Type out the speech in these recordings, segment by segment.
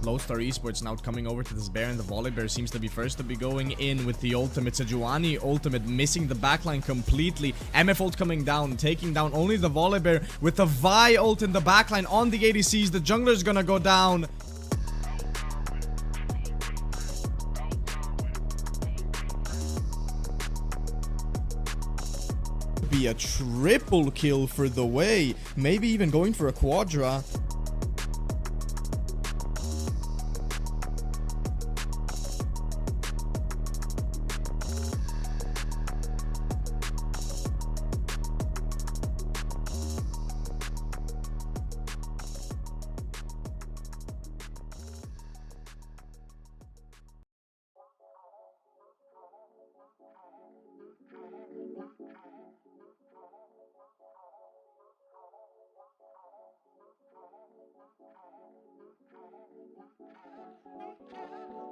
Lodestar Esports now coming over to this bear, and the Volibear seems to be first to be going in with the ultimate. Sejuani ultimate missing the backline completely. MF ult coming down, taking down only the Volibear with the Vi ult in the backline on the ADCs. The jungler's gonna go down. Be a triple kill for the way, maybe even going for a quadra.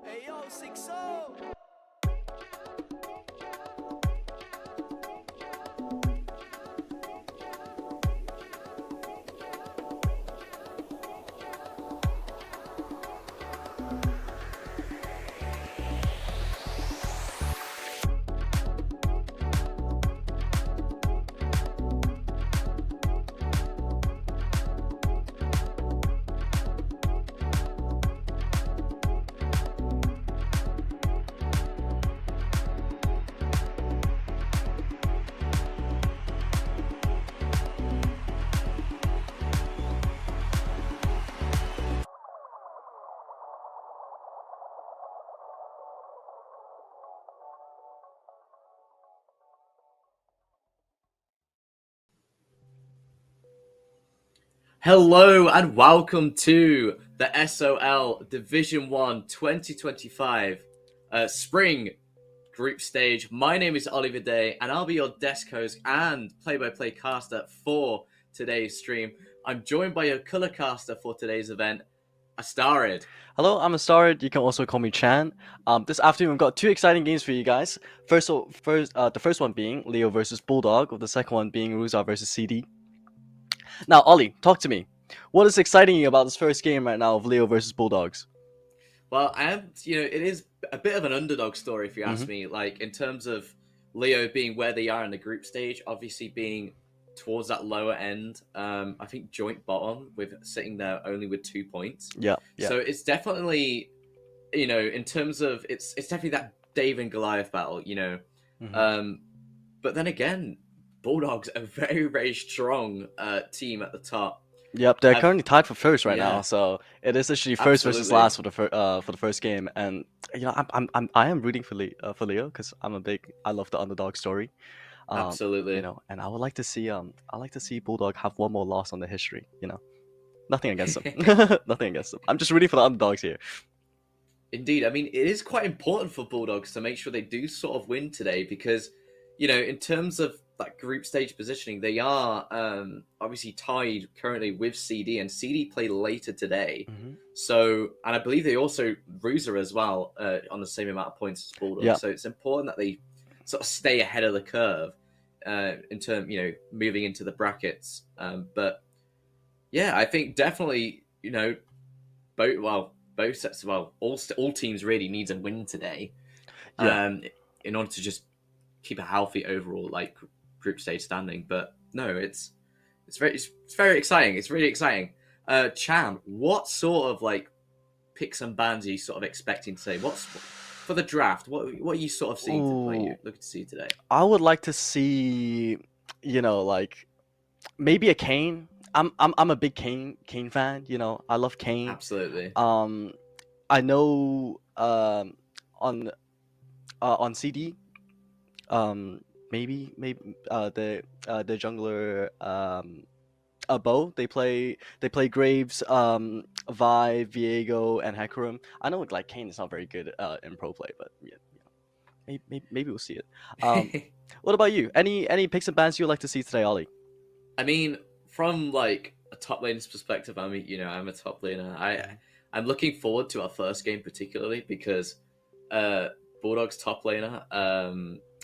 Hey yo, 6-0! Hello and welcome to the SOL Division 1 2025 Spring Group Stage. My name is Oliver Day and I'll be your desk host and play-by-play caster for today's stream. I'm joined by your color caster for today's event, Astarid. Hello, I'm Astarid. You can also call me Chan. This afternoon we've got two exciting games for you guys. The first one being Leo versus Bulldog, with the second one being Ruzeh versus CD. Now, Ollie, talk to me. What is exciting you about this first game right now of Leo versus Bulldogs? Well, it is a bit of an underdog story if you ask me. Like, in terms of Leo being where they are in the group stage, obviously being towards that lower end. I think joint bottom with sitting there only with 2 points. Yeah. So it's definitely, in terms of it's definitely that Dave and Goliath battle. But then again, Bulldogs a very, very strong team at the top. Yep, they're currently tied for first right now, so it is actually first versus last for the first game. And I am rooting for Leo because I love the underdog story. Absolutely. And I would like to see Bulldog have one more loss on the history. Nothing against them, nothing against them. I'm just rooting for the underdogs here. Indeed, I mean it is quite important for Bulldogs to make sure they do sort of win today because, in terms of that group stage positioning, they are obviously tied currently with CD, and CD play later today. So, and I believe they also Ruzeh as well on the same amount of points as Bulldog. So it's important that they sort of stay ahead of the curve in terms, moving into the brackets. But yeah, I think definitely, both sets, all teams really needs a win today, in order to just keep a healthy overall group stage standing. But no, it's very exciting. It's really exciting. Chan, what sort of picks and bans are you sort of expecting today? What's for the draft? What are you sort of seeing? What are you looking to see today? I would like to see, maybe a Kane. I'm a big Kane fan. I love Kane. Absolutely. I know on CD, maybe the jungler Bo, they play Graves, Vi, Viego, and Hecarim. I know Kane is not very good in pro play, but maybe we'll see it. What about you? Any picks and bans you'd like to see today, Ollie? I mean, from a top laner's perspective, I'm a top laner. I'm looking forward to our first game particularly because Bulldog's top laner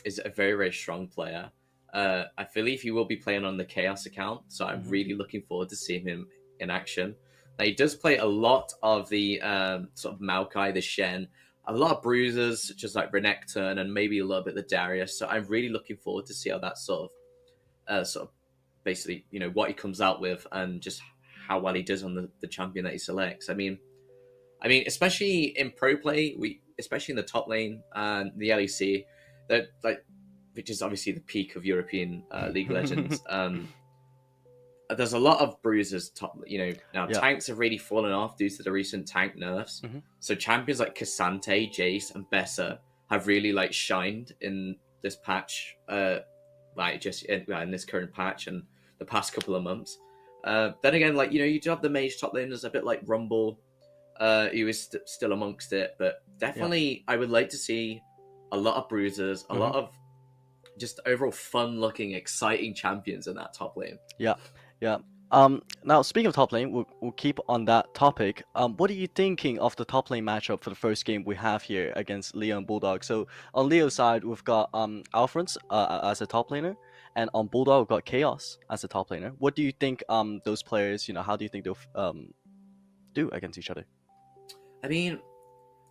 is a very, very strong player. I believe he will be playing on the Chaos account, so I'm really looking forward to seeing him in action. Now, he does play a lot of the sort of Maokai, the Shen, a lot of bruisers, such as like Renekton, and maybe a little bit of the Darius. So I'm really looking forward to see how that sort of basically, what he comes out with, and just how well he does on the champion that he selects. I mean, especially in pro play, especially in the top lane and the LEC, that which is obviously the peak of European League of Legends. There's a lot of bruisers top. Now tanks have really fallen off due to the recent tank nerfs. So champions like Cassante, Jace, and Bessa have really shined in this patch, in this current patch and the past couple of months. Then again, you do have the mage top laners a bit like Rumble. He was still amongst it, but definitely I would like to see a lot of bruisers, a lot of just overall fun-looking, exciting champions in that top lane. Yeah. Now, speaking of top lane, we'll keep on that topic. What are you thinking of the top lane matchup for the first game we have here against Leo and Bulldog? So on Leo's side, we've got Alphonse as a top laner, and on Bulldog, we've got Chaos as a top laner. What do you think those players, how do you think they'll do against each other? I mean,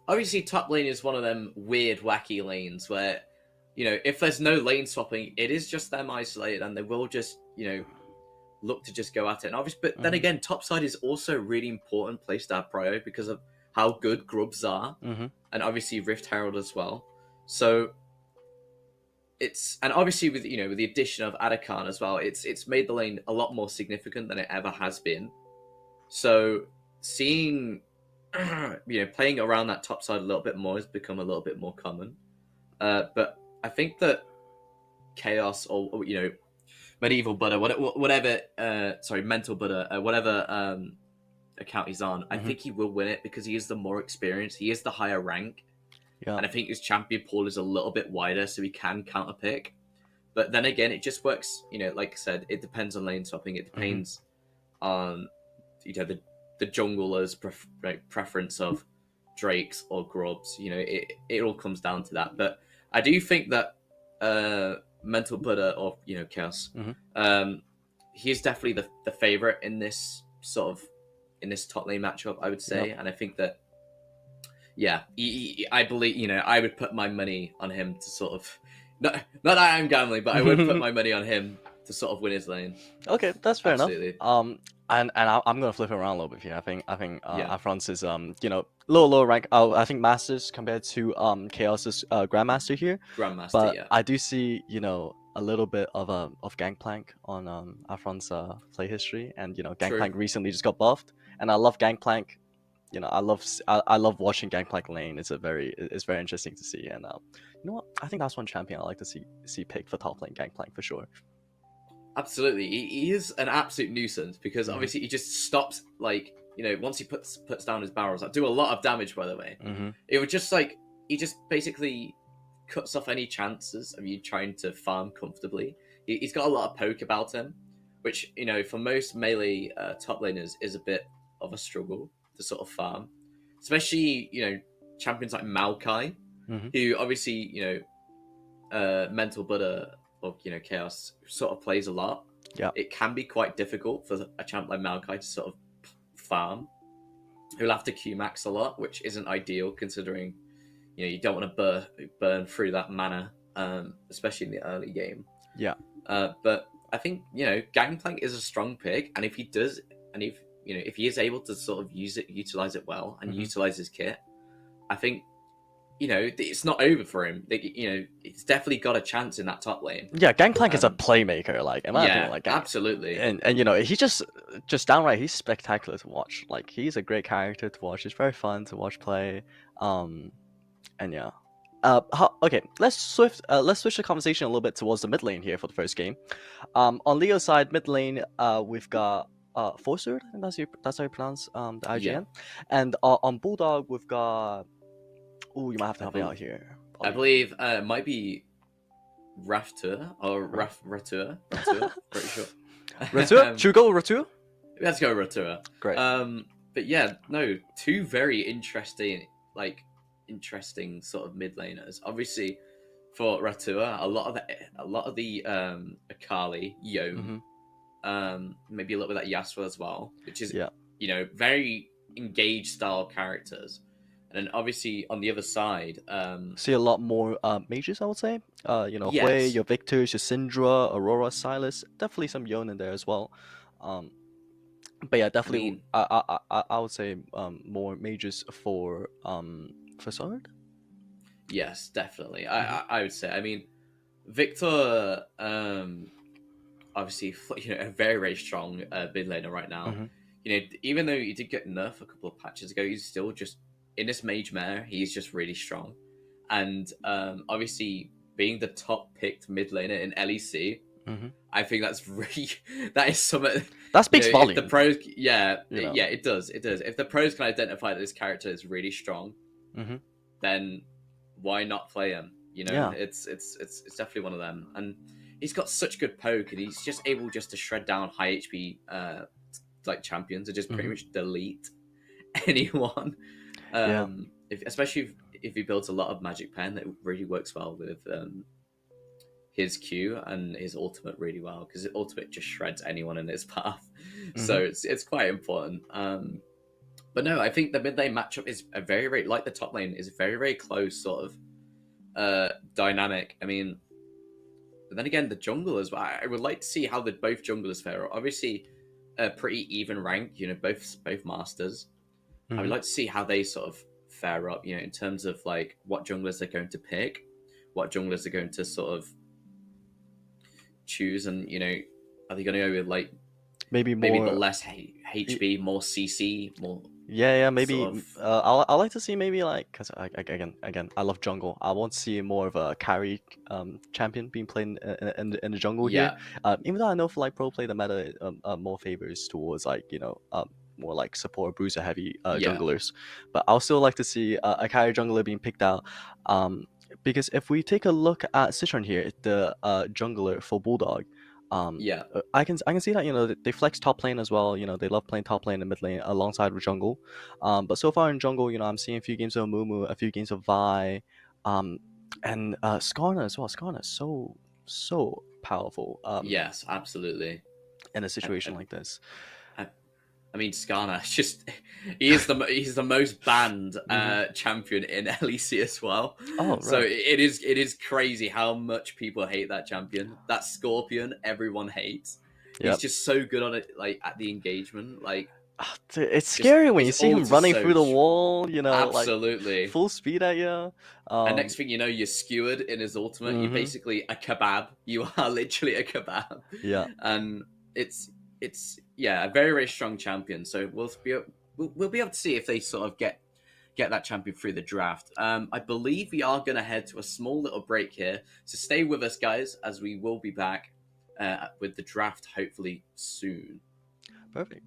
obviously top lane is one of them weird, wacky lanes where, if there's no lane swapping, it is just them isolated, and they will just, look to just go at it. And obviously, but then again, top side is also a really important place to have prio because of how good Grubs are, and obviously Rift Herald as well. So and obviously with with the addition of Adakan as well, it's made the lane a lot more significant than it ever has been. So seeing playing around that top side a little bit more has become a little bit more common. But I think that Chaos or Medieval Buddha, whatever, Mental Buddha, whatever account he's on, I think he will win it because he is the more experienced. He is the higher rank. Yeah. And I think his champion pool is a little bit wider, so he can counter pick. But then again, it just works, like I said, it depends on lane swapping. It depends on, the jungler's preference of Drakes or Grubs. It all comes down to that. But I do think that Mental Buddha or Chaos, he is definitely the favorite in this in this top lane matchup, I would say. And I think that I believe I would put my money on him to not that I'm gambling, but I would put my money on him to win his lane. Okay, that's fair Absolutely. enough. And I'm gonna flip it around a little bit here. I think Alphonse is lower rank. I think Masters compared to Chaos's Grandmaster here. Grandmaster, but yeah. I do see a little bit of Gangplank on Alphonse's play history, and Gangplank recently just got buffed, and I love Gangplank. I love watching Gangplank lane. It's very interesting to see, and you know what? I think that's one champion I like to see picked for top lane, Gangplank for sure. Absolutely, he is an absolute nuisance because obviously he just stops once he puts down his barrels, do a lot of damage, by the way. It would just he just basically cuts off any chances of you trying to farm comfortably. He's got a lot of poke about him, which for most melee top laners is a bit of a struggle to farm, especially champions like Maokai, who obviously Mental Buddha or Chaos plays a lot. Yeah, it can be quite difficult for a champ like Maokai to farm. He'll have to Q max a lot, which isn't ideal considering you don't want to burn through that mana, especially in the early game. Yeah. But I think Gangplank is a strong pick, and if he does, and if he is able to utilize it well and utilize his kit, I think it's not over for him. He's definitely got a chance in that top lane. Yeah, Gangplank is a playmaker, in my opinion, absolutely. And he just downright, he's spectacular to watch. He's a great character to watch. It's very fun to watch play. And yeah. Okay, let's switch the conversation a little bit towards the mid lane here for the first game. On Leo's side, mid lane, we've got Forserd, I think that's how you pronounce the IGN. Yeah. And on Bulldog, we've got. Oh, you might have to help me out here. I believe it might be Raftur or Ratur. Pretty sure. Ratur? Should we go with Ratur? Let's go with Ratur. Great. But yeah, no, two very interesting sort of mid laners. Obviously, for Ratua. A lot of the Akali, Yone, maybe a little bit of that Yasuo as well, which is very engaged style characters. And then obviously on the other side, see a lot more mages, I would say. Hui, yes, your Victors, your Syndra, Aurora, Silas. Definitely some Yone in there as well. But yeah, I definitely. mean, I would say more mages for Sword. yes, definitely. I would say. I mean, Victor, obviously, a very very strong mid laner right now. Even though he did get nerfed a couple of patches ago, he's still just in this mage meta. He's just really strong, and obviously being the top picked mid laner in LEC, I think that's really that is something. That speaks If the volume. pros, You know. yeah, it does. It does. If the pros can identify that this character is really strong, then why not play him? Yeah. It's definitely one of them, and he's got such good poke, and he's just able just to shred down high HP like champions and just pretty much delete anyone. Yeah. Especially if he builds a lot of magic pen, that really works well with his Q and his ultimate really well, because his ultimate just shreds anyone in his path. So it's quite important. But no, I think the mid lane matchup is a very, very, like the top lane, is a very, very close sort of dynamic. I mean, but then again, the jungle as well. I would like to see how both junglers fare. Obviously, a pretty even rank. Both masters. I would like to see how they sort of fare up. In terms of like what junglers they're going to pick, what junglers are going to sort of choose, and are they going to go with like maybe the more less HB, more CC, more maybe sort of... I like to see maybe like, because again I love jungle. I want to see more of a carry champion being played in the jungle here. Even though I know for like pro play the meta more favors towards like more like support bruiser heavy junglers, but I'll still like to see a carry jungler being picked out. Because if we take a look at Citron here, the jungler for Bulldog, I can see that they flex top lane as well. They love playing top lane and mid lane alongside with jungle. But so far in jungle, I'm seeing a few games of Mumu, a few games of Vi, and Skarner as well. Skarner is so powerful. Yes, absolutely. In a situation like this. I mean, Skarner, he's the most banned champion in LEC as well. Oh, right. So it is crazy how much people hate that champion. That Scorpion, everyone hates. He's just so good on it, like at the engagement. Like, it's scary when you see him running through the wall. Absolutely, like full speed at you. And next thing you know, you're skewered in his ultimate. You're basically a kebab. You are literally a kebab. Yeah, and it's a very, very strong champion. So we'll be able to see if they sort of get that champion through the draft. I believe we are going to head to a small little break here, so stay with us, guys, as we will be back with the draft hopefully soon. Perfect.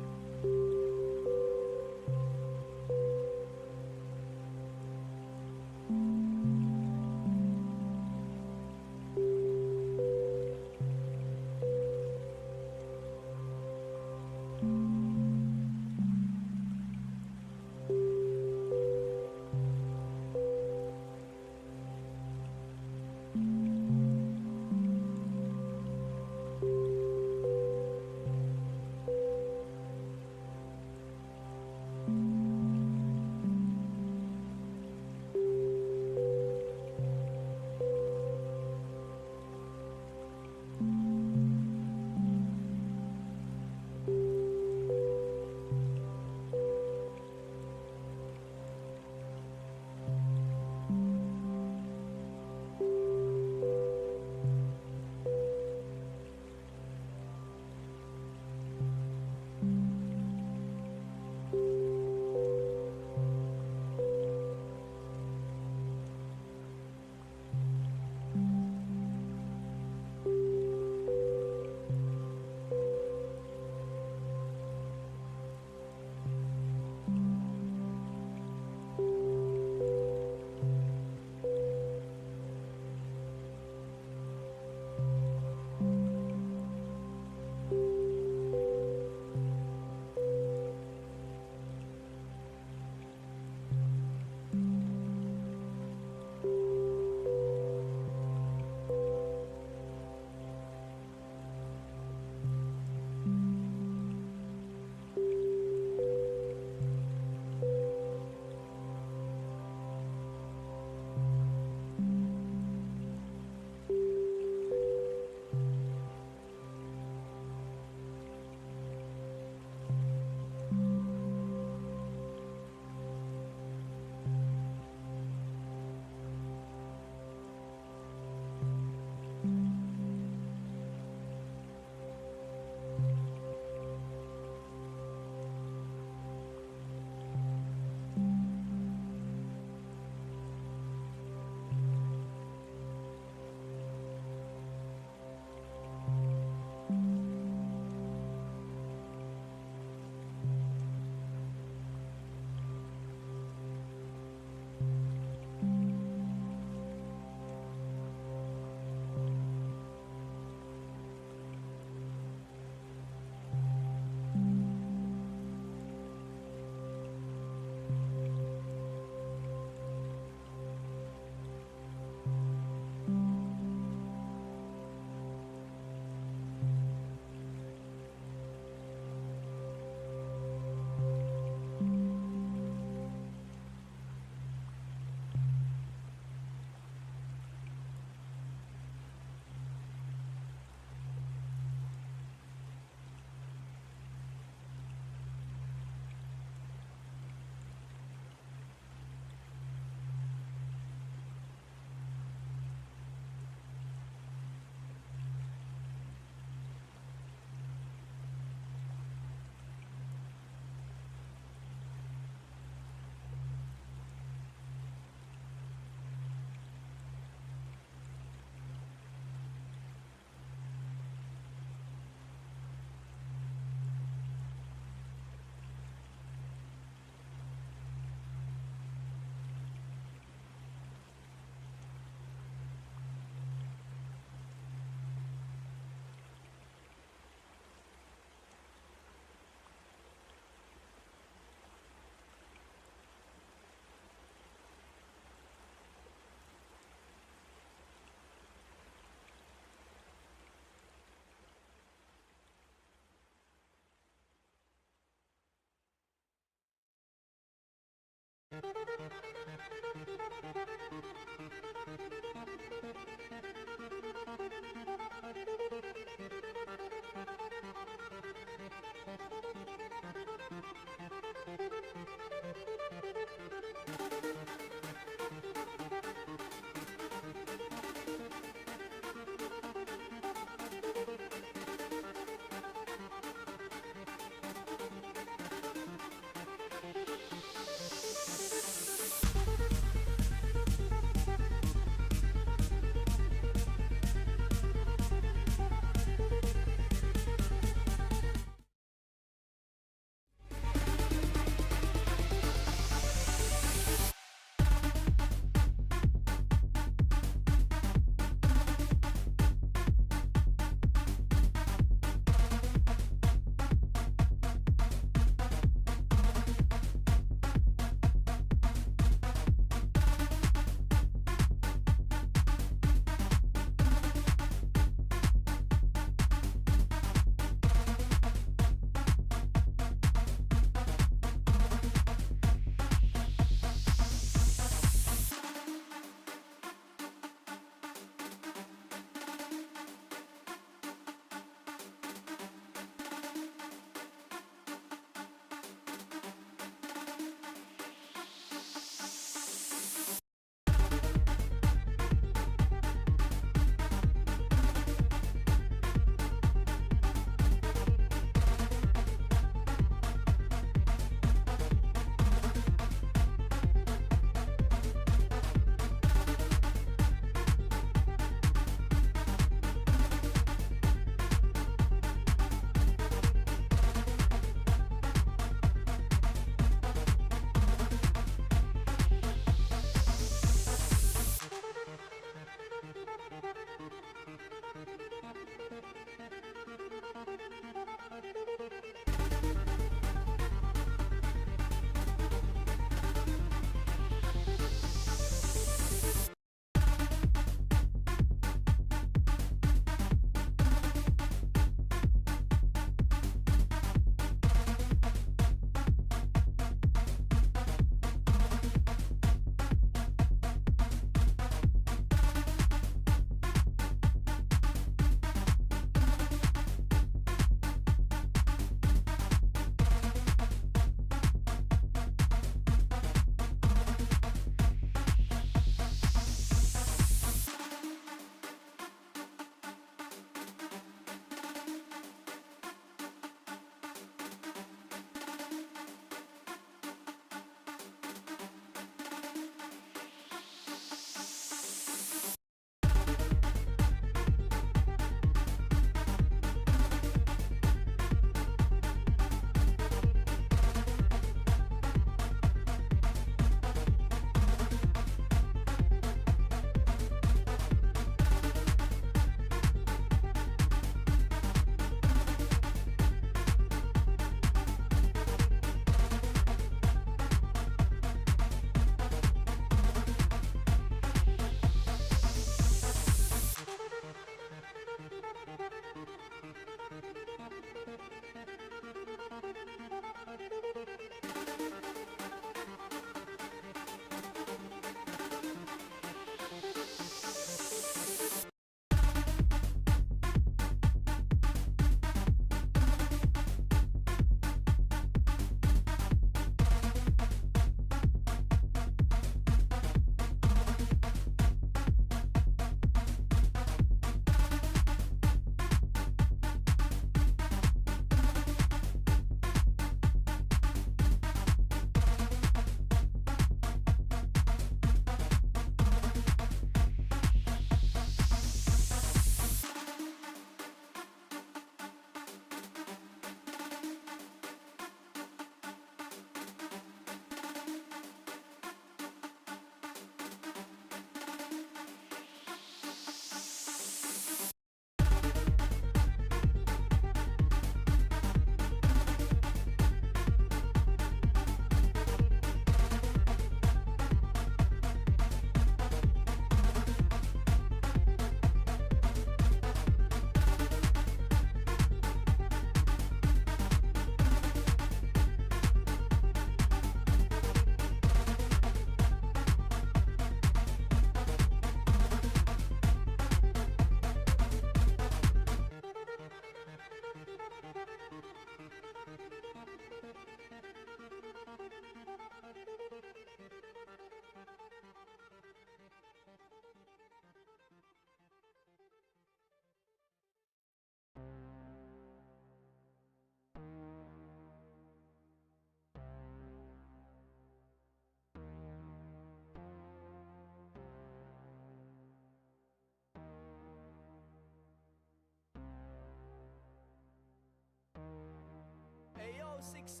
Ayo, 6-0.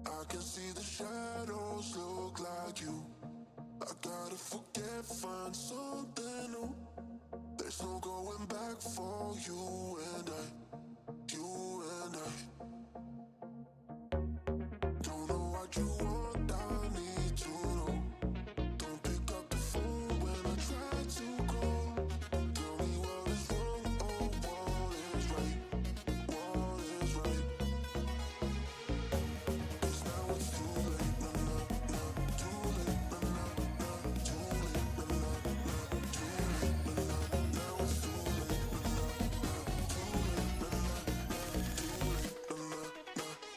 I can see the shadows look like you. I gotta forget, find something new. There's no going back for you and I. You and I. Don't know what you want, I need to know. Don't pick up the phone when I try to call. Tell me what is wrong, oh, what is right. What is right. 'Cause now it's too late, nah, nah, nah. Too late, nah, nah, nah. Too late, nah, nah, nah. Too late, nah, nah. Now it's too late, nah, nah, nah. Too late, nah, nah, nah. Too late, nah, nah, nah.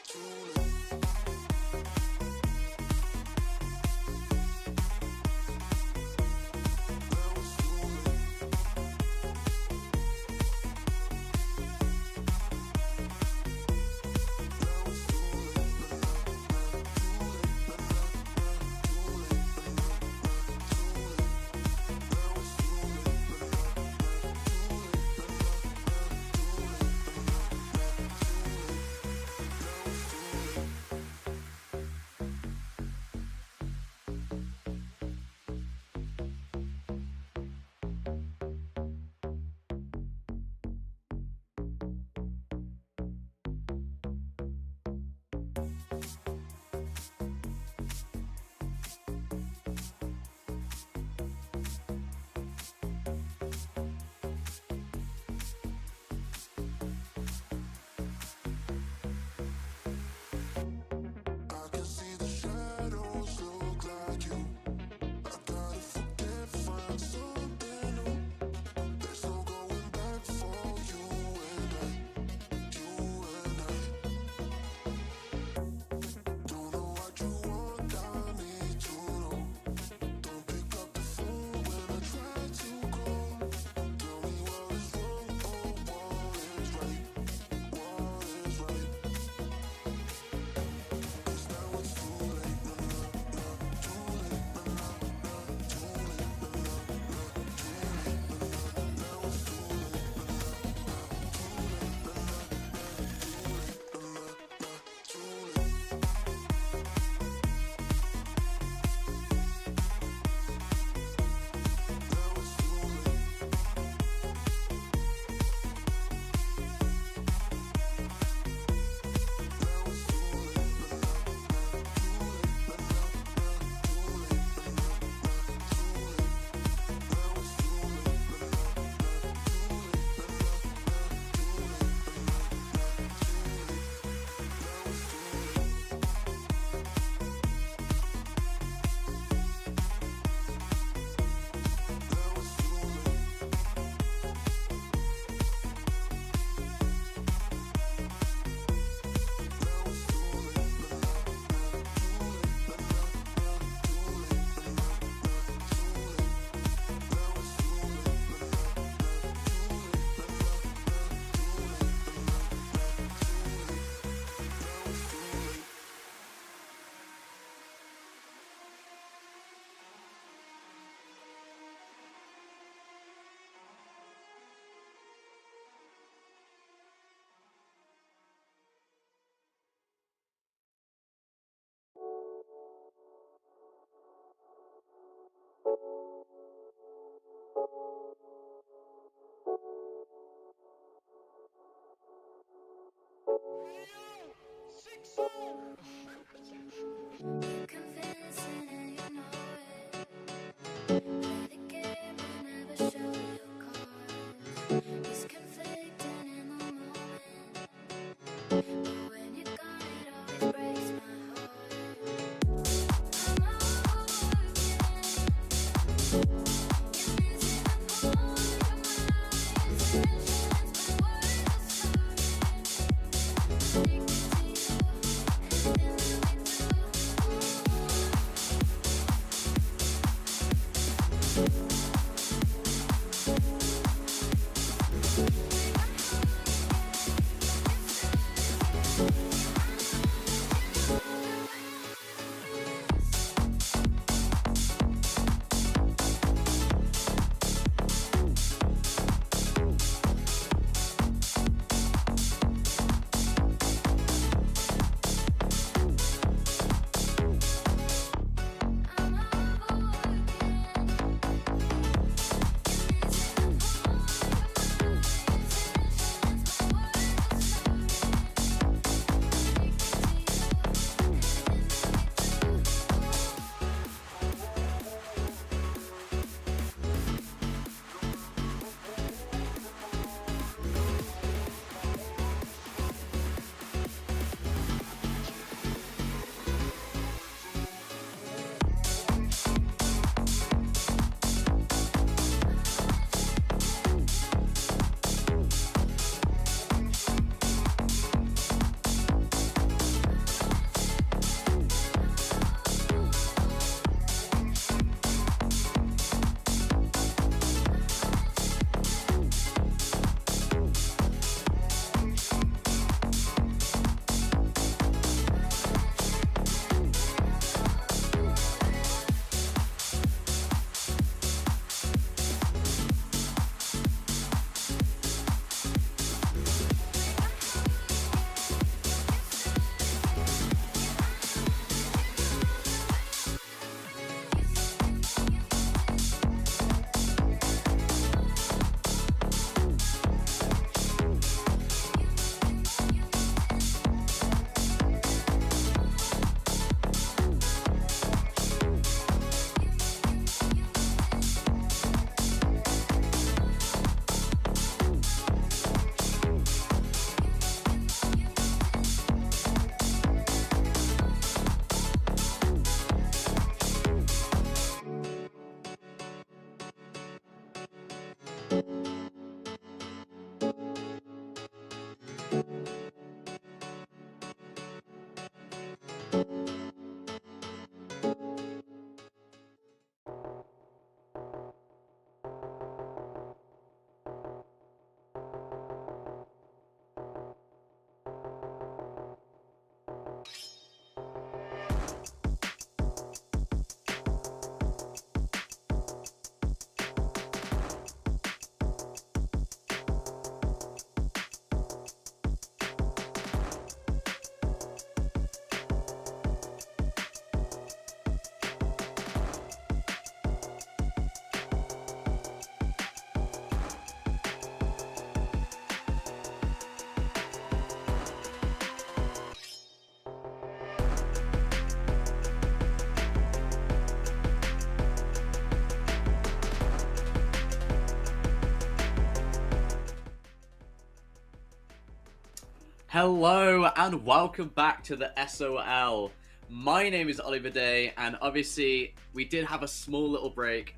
Hello and welcome back to the SOL. My name is Oliver Day, and obviously we did have a small little break,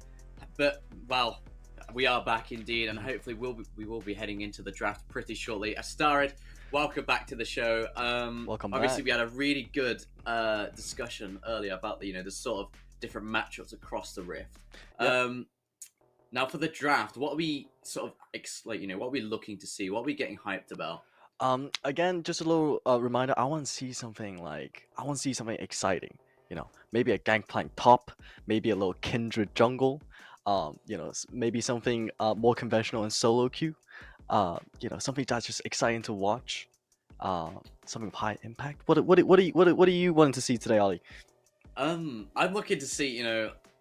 but well, we are back indeed, and hopefully we will be heading into the draft pretty shortly. Astarid, welcome back to the show. Welcome obviously back. we had a really good discussion earlier about the sort of different matchups across the Rift. Yep. Now for the draft, what are we sort of what are we looking to see? What are we getting hyped about? Again, just a little reminder. I want to see something exciting. Maybe a Gangplank top, maybe a little Kindred jungle. Maybe something more conventional in solo queue. Something that's just exciting to watch. Something of high impact. What do you want to see today, Ollie? I'm looking to see,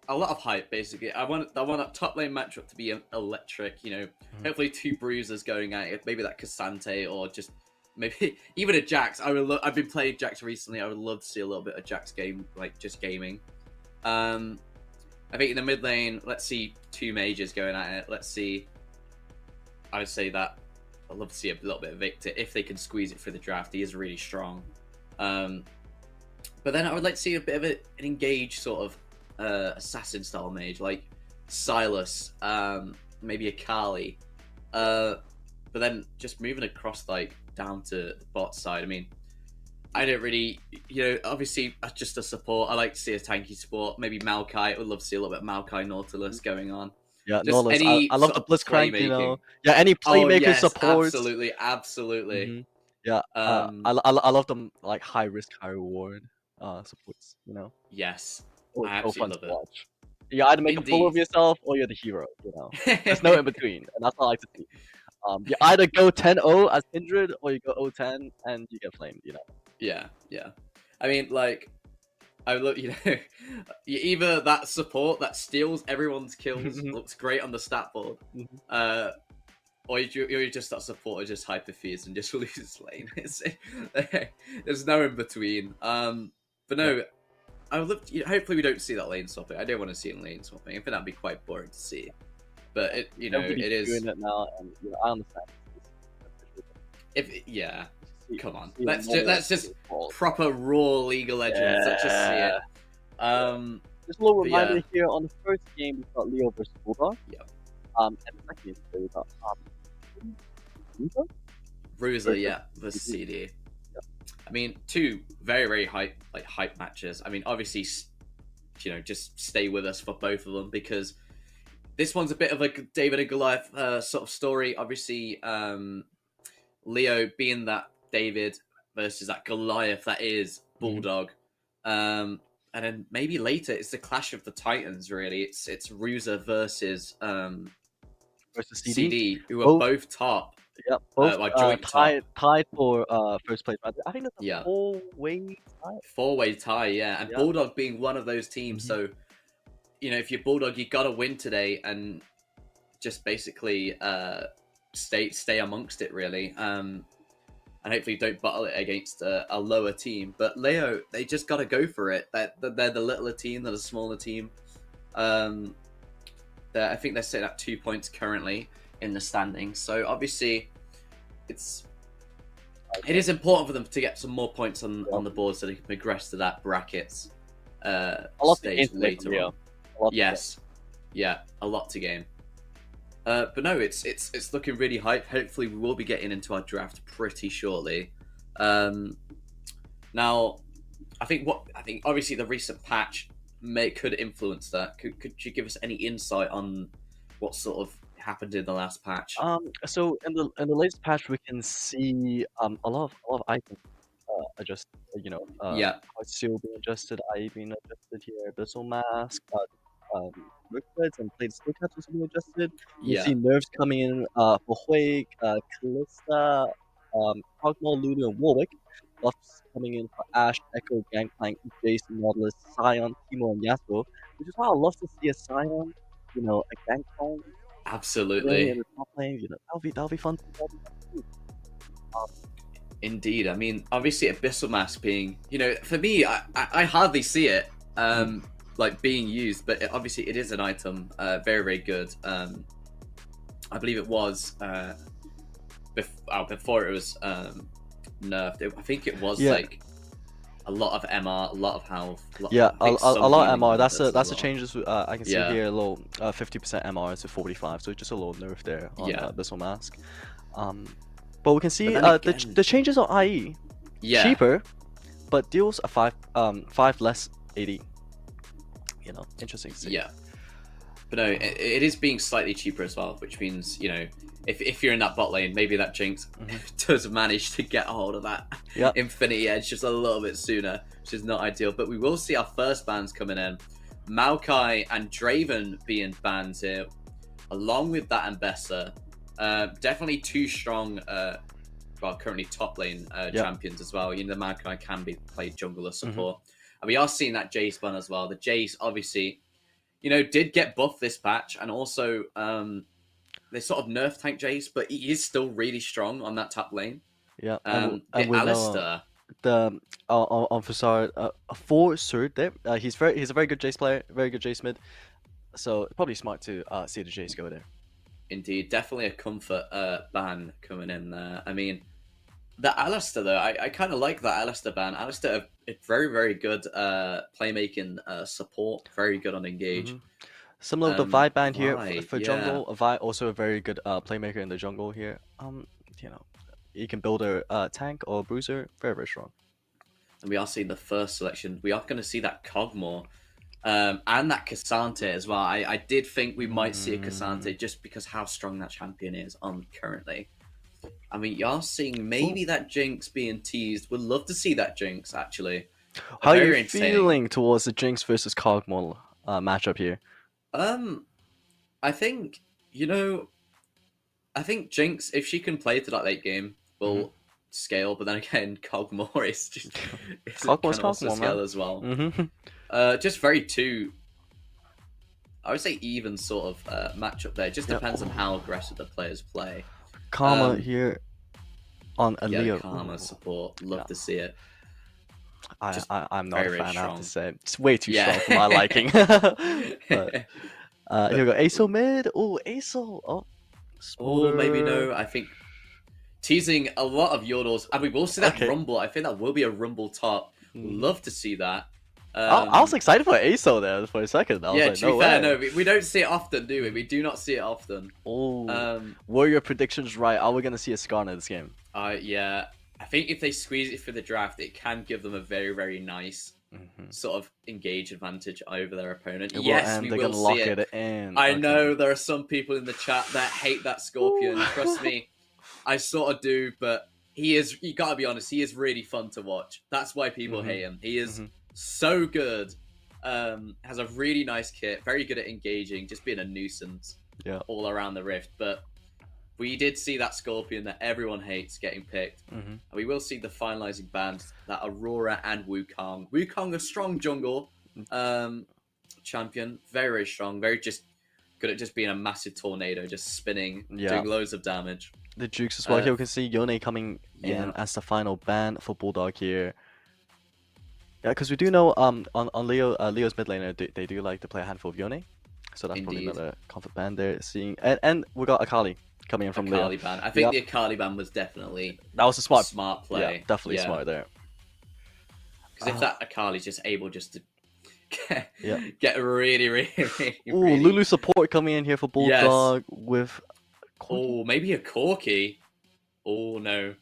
a lot of hype basically. I want that top lane matchup to be electric. You know, hopefully two bruisers going at it. Maybe that Cassante or just maybe even a Jax. I've been playing Jax recently. I would love to see a little bit of Jax game, like just gaming. I think in the mid lane, let's see two mages going at it. Let's see. I would say that I'd love to see a little bit of Victor if they can squeeze it through the draft. He is really strong. But then I would like to see a bit of an engaged sort of assassin style mage like Silas, maybe a Kali. But then just moving across like down to the bot side. I mean, I don't really, obviously just a support. I like to see a tanky support. Maybe Maokai. I would love to see a little bit of Maokai Nautilus going on. Yeah, Just Nautilus. any I love the sort of Blitzcrank, you know. playmaking. Yeah, any playmaker yes, supports. absolutely. Mhm. Yeah, I love them like high risk, high reward supports, you know. Yes, Oh, I it's so fun absolutely to love it. watch. You either make a fool of Indeed. yourself or you're the hero, you know. There's no in between, and that's what I like to see. You either go 10-0 as Kindred or you go 0-10 and you get flamed, you know. Yeah. I mean, like, I look, either that support that steals everyone's kills looks great on the stat board, or you're just that support just hyperfuse and just loses lane. There's no in between. But no, I would love. Hopefully, we don't see that lane swapping. I don't want to see lane swapping. I think that'd be quite boring to see. But it is doing it now, and I understand. Come on, let's just proper raw League of Legends. Let's just see it. Just a little reminder here: on the first game, we got Leo versus Bulldog. Yep. And the second game, we got Ruzeh, versus CD. Yep. I mean, two very hype matches. I mean, obviously, just stay with us for both of them because this one's a bit of a David and Goliath sort of story. Obviously, Leo being that David versus that Goliath that is Bulldog. And then maybe later it's the clash of the Titans, really. It's Ruzeh versus CD, who are both top. Yeah, both joint tied for first place. I think that's a four-way tie. Four-way tie, yeah. And Bulldog being one of those teams. So, if you're Bulldog, you got to win today and just basically stay amongst it, really. And hopefully don't battle it against a lower team. But Leo, they just got to go for it. They're the littler team, they're the smaller team. I think they're sitting at 2 points currently in the standings. So obviously, it is important for them to get some more points on the board so they can progress to that brackets stage later on. Yes, a lot to gain. But no, it's looking really hype. Hopefully, we will be getting into our draft pretty shortly. Now, I think obviously the recent patch could influence that. Could you give us any insight on what sort of happened in the last patch? So in the latest patch, we can see a lot of items adjust. Seal being adjusted, IE being adjusted here, Abyssal Mask, Ricklets and Blade Steel Caps also being adjusted. You see nerfs coming in for Huig, Kalista, Cogmal, Lulu, and Warwick. Buffs coming in for Ashe, Echo, Gangplank, Jace, Nautilus, Sion, Teemo, and Yasuo. Which is why I love to see a Sion, a Gangplank. Absolutely. In the top lane, that'll be fun. Indeed. I mean, obviously Abyssal Mask being, for me, I hardly see it like being used, but obviously it is an item, very good. I believe it was before it was nerfed. I think it was like a lot of MR, a lot of health. A lot of MR. That's a change. I can see here a little 50% MR to 45, so just a little nerf there on Abyssal Mask. But we can see the changes on IE. Cheaper, but deals a 5 less 80. Interesting to see. Yeah. But no, it is being slightly cheaper as well, which means, if you're in that bot lane, maybe that Jinx does manage to get a hold of that Infinity Edge just a little bit sooner, which is not ideal. But we will see our first bans coming in. Maokai and Draven being banned here, along with that Ambessa. Definitely two strong, currently top lane champions as well. The Maokai can be played jungle or support. And we are seeing that Jace ban as well. The Jace, obviously, did get buffed this patch, and also they sort of nerfed Tank Jace, but he is still really strong on that top lane. Yeah, The we know Alistair, the on Facade for Surd there. He's a very good Jace player, very good Jace mid. So probably smart to see the Jace go there. indeed, definitely a comfort ban coming in there. I mean, the Alistair though, I kind of like that Alistair ban. Alistair is very, very good playmaking support, very good on engage. Similar to Vi ban here Vi, for yeah. jungle. Vi also a very good playmaker in the jungle here. You know, you can build a tank or a bruiser, very very strong. And we are seeing the first selection. We are going to see that Cogmore and that Cassante as well. I did think we might see a Cassante just because how strong that champion is on currently. I mean, you're seeing maybe that Jinx being teased. Would love to see that Jinx, actually. How are Very you entertaining. feeling towards the Jinx versus Cogmore matchup here? I think, I think Jinx, if she can play to that late game, will scale. But then again, Cogmore is just Cogmore's can also Cogmore, scale man. as well. Just very I would say even sort of matchup there. It just depends on how aggressive the players play. Karma here on a Yeah, Leo. Karma support. Love to see it. I'm not a very, fan, I have strong. to say. It's way too Yeah. strong for my liking. But here we go. Aso mid. Oh, Aso. Oh, Or maybe Spoiler. no. I think teasing a lot of Yordles. And we will see that Okay. Rumble. I think that will be a Rumble top. Love to see that. I was excited for Aso there for a second. I was Yeah, like, to no be fair, way. no, we don't see it often, do we? We do not see it often. Oh, were your predictions right? Are we gonna see a Skarner this game? Yeah. I think if they squeeze it for the draft, it can give them a very, very nice sort of engage advantage over their opponent. It will, Yes, and we they're will gonna lock see it. it in. I Okay. know there are some people in the chat that hate that Scorpion. Trust me, I sort of do, but you gotta be honest, he is really fun to watch. That's why people hate him. He is so good. Has a really nice kit, very good at engaging, just being a nuisance all around the rift. But we did see that Scorpion that everyone hates getting picked. And we will see the finalizing bands, that Aurora and Wukong. Wukong, a strong jungle champion, very, very strong, very just good at just being a massive tornado, just spinning, doing loads of damage. The Jukes as well. Here we can see Yone coming in as the final ban for Bulldog here. Yeah, because we do know on Leo's mid laner they do like to play a handful of Yone, so that's probably Indeed. another comfort ban there. Seeing and we got Akali coming in from Leo. Akali ban. I think the Akali ban was definitely That was a smart play. Yeah, definitely smart there. Because if that Akali's just able just to get really, Ooh, Lulu support coming in here for Bulldog with. Oh, maybe a Corki. Oh no.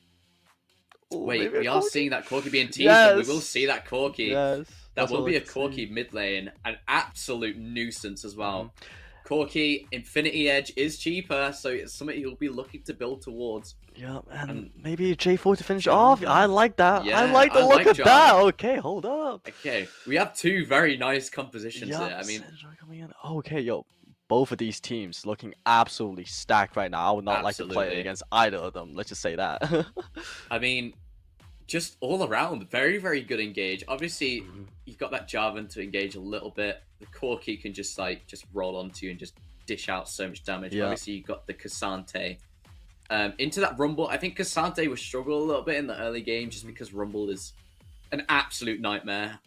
Ooh, Wait, maybe a we are Corki? seeing that Corki being teased, and we will Yes. see that Corki. Yes, That that's will what I be a like to see. Corki mid lane, an absolute nuisance as well. Corki Infinity Edge is cheaper, so it's something he'll be looking to build towards. Yeah, and maybe J4 to finish off. I like that. Yeah, I like the I look like of John. that. Okay, hold up. Okay, we have two very nice compositions Yeah, here. I mean, Syndra coming in. Okay, yo, both of these teams looking absolutely stacked right now. I would not like to play Absolutely. against either of them. Let's just say that. I mean, just all around, very, very good engage. Obviously, you've got that Jarvan to engage a little bit. The Corki can just roll onto you and just dish out so much damage. Yeah. Obviously, you've got the Cassante. Into that Rumble, I think Cassante will struggle a little bit in the early game just because Rumble is an absolute nightmare.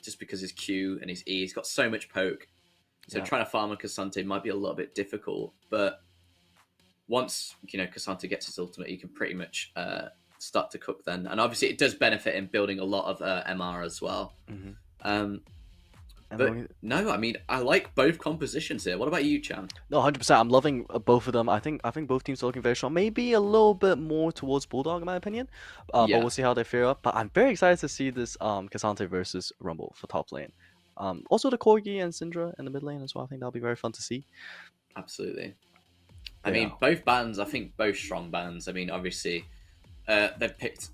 Just because his Q and his E, he's got so much poke. So trying to farm a Cassante might be a little bit difficult. But once, Cassante gets his ultimate, you can pretty much start to cook then. And obviously, it does benefit in building a lot of MR as well. But no, I mean, I like both compositions here. What about you, Chan? No, 100%. I'm loving both of them. I think both teams are looking very strong. Maybe a little bit more towards Bulldog, in my opinion. But we'll see how they fare up. But I'm very excited to see this Cassante versus Rumble for top lane. Also the Corgi and Syndra in the mid lane as well. I think that'll be very fun to see. Absolutely. I mean, both bands, I think both strong bands. I mean, obviously, they've picked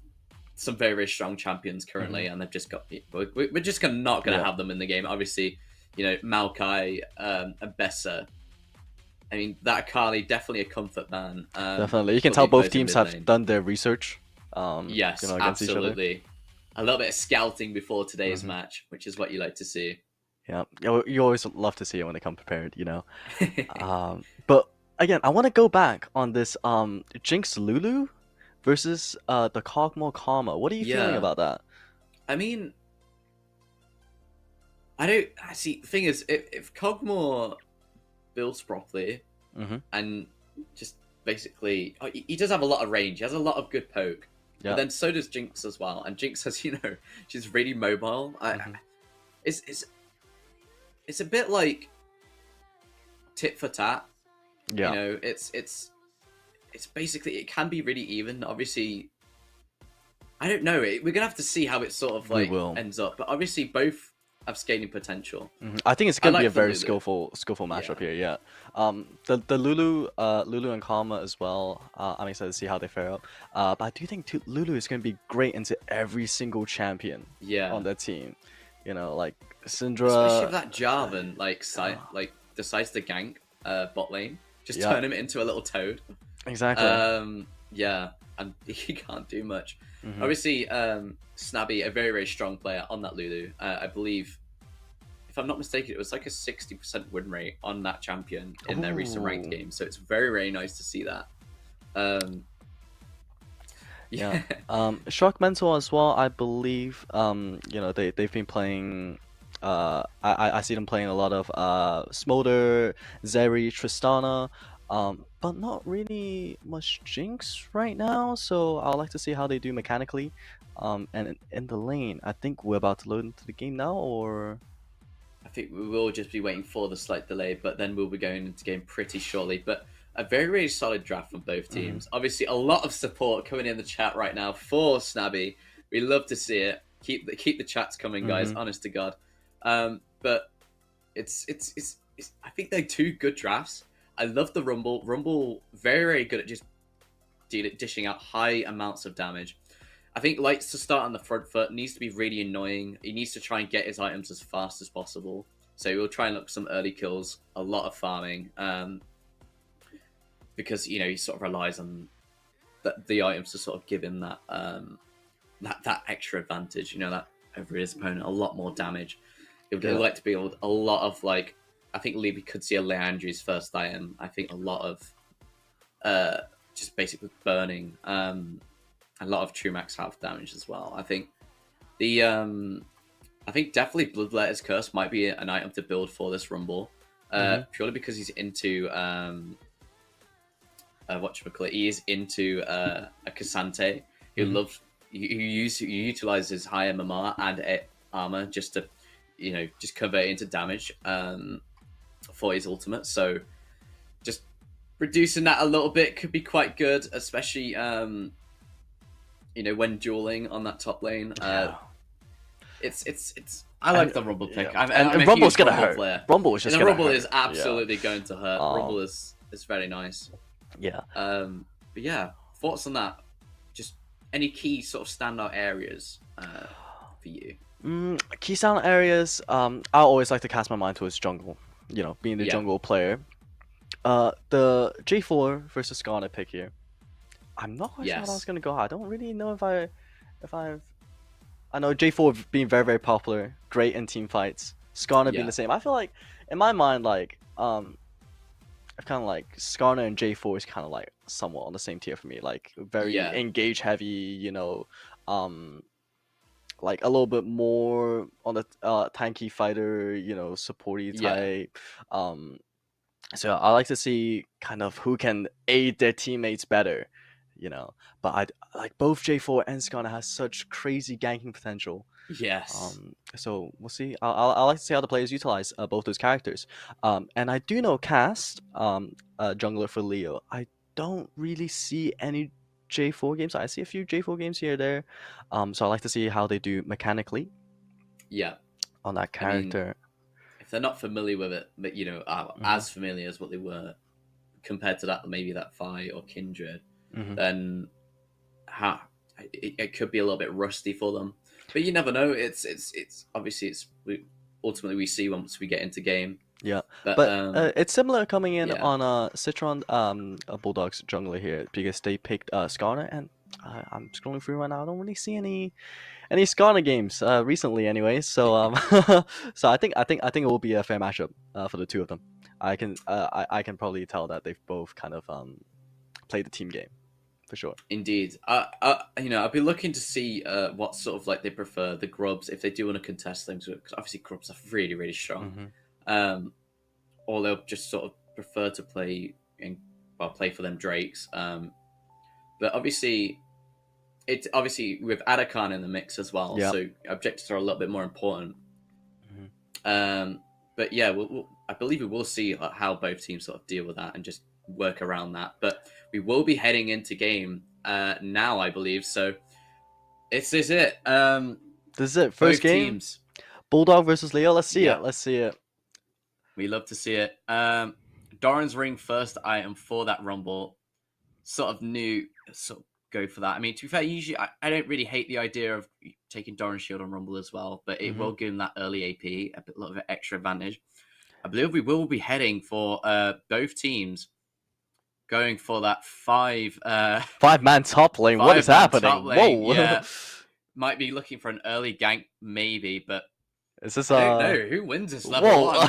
some very, very strong champions currently, and they've just got... We're just not going to have them in the game. Obviously, Maokai and Bessa. I mean, that Akali, definitely a comfort ban. Definitely. You can but tell they both both in teams mid have lane. done their research. Yes, against each other. absolutely. A little bit of scouting before today's match, which is what you like to see. Yeah, you always love to see it when they come prepared, you know. But again, I want to go back on this Jinx Lulu versus the Kog'Maw Karma. What are you feeling Yeah. about that? I mean, I see. The thing is, if Cogmore builds properly Mm-hmm. and just basically, he does have a lot of range. He has a lot of good poke. Yeah. But then so does Jinx as well. And Jinx has, she's really mobile. Mhm. It's a bit like tit for tat. Yeah. You know, it's basically, it can be really even. Obviously, I don't know. We're gonna have to see how it sort of We like will. ends up. But obviously, both have scaling potential. I think it's gonna be like a the very Lulu. skillful matchup Yeah. here. Yeah. The Lulu and Karma as well. I'm excited to see how they fare up. But I do think Lulu is gonna be great into every single champion Yeah. on that team. You know, like Especially Syndra. if that Jarvan like decides to gank bot lane, just Yeah. turn him into a little toad. Exactly. Yeah, and he can't do much. Mhm. Obviously, Snabby, a very very strong player on that Lulu. I believe, if I'm not mistaken, it was like a 60% win rate on that champion in their recent ranked Ooh. game. So it's very very nice to see that. Yeah. Shock Mental as well, I believe. You know, they've been playing. I see them playing a lot of Smolder, Zeri, Tristana, but not really much Jinx right now. So I'd like to see how they do mechanically. And in the lane, I think we're about to load into the game now, or I think we will just be waiting for the slight delay, but then we'll be going into game pretty shortly. But a very, very solid draft from both teams. Obviously, a lot of support coming in the chat right now for Snabby. We love to see it. Keep the chats coming, guys. Honest to God. But it's I think they're two good drafts. I love the Rumble. Rumble very, very good at just dishing out high amounts of damage. I think likes to start on the front foot, needs to be really annoying. He needs to try and get his items as fast as possible. So we'll try and look for some early kills, a lot of farming, because he sort of relies on the items to sort of give him that that extra advantage. That over his opponent, a lot more damage. It would like to build a lot of like. I think we could see a Leandri's first item. I think a lot of just basically burning. A lot of true max health damage as well. I think I think definitely Bloodletter's Curse might be an item to build for this Rumble, purely because he's into he is into a Cassante who utilizes high MMR and armor just to just convert it into damage for his ultimate. So just reducing that a little bit could be quite good, especially when dueling on that top lane. It's I like the Rumble pick. Yeah. I'm a Rumble's huge gonna Rumble hurt. player. Rumble is just And gonna Rumble hurt. is absolutely going to hurt. Rumble is very nice. Yeah. But yeah, thoughts on that? Just any key sort of standout areas for you? Key sound areas. I always like to cast my mind towards jungle. Being the jungle player. The J4 versus Skarner pick here. I'm not quite sure how that's gonna go. I don't really know if I've. I know J4 being very very popular, great in team fights. Skarner being the same. I feel like in my mind, like kind of like Skarner and J4 is kind of like somewhat on the same tier for me. Like very engage heavy. Like a little bit more on the tanky fighter. Supporty type. So I like to see kind of who can aid their teammates better. But I like both J4 and Skarner has such crazy ganking potential. Yes. So we'll see. I like to see how the players utilize both those characters. And I do know cast jungler for Leo. I don't really see any J4 games. I see a few J4 games here or there. So I like to see how they do mechanically. Yeah. On that character. If they're not familiar with it, but as familiar as what they were compared to that Vi or Kindred. Then it could be a little bit rusty for them, but you never know. It's obviously ultimately we see once we get into game. Yeah, but it's similar coming in on Citron Bulldog's jungler here because they picked Skarner, and I'm scrolling through right now. I don't really see any Skarner games recently, anyway. So so I think it will be a fair matchup for the two of them. I can probably tell that they've both kind of played the team game for sure. Indeed. I'll be looking to see what sort of like they prefer the grubs if they do want to contest things because obviously grubs are really really strong. Or they'll just sort of prefer to play play for them drakes. But obviously, it's obviously with Adakan in the mix as well, Yeah. so objectives are a little bit more important. Mhm. But yeah, I believe we will see how both teams sort of deal with that and just work around that. But we will be heading into game now, I believe. So this is it. This is it. First Both game. teams. Bulldog versus Leo. Let's see Yeah. it. Let's see it. We love to see it. Doran's ring first item for that rumble. Sort of go for that. I mean, to be fair, usually I don't really hate the idea of taking Doran's shield on rumble as well, but it will give him that early AP, a little bit extra advantage. I believe we will be heading for both teams going for that 5-man top lane. What is 5-man happening? top lane, Whoa. yeah. Might be looking for an early gank, maybe, but Is this I don't know who wins this level Whoa. one.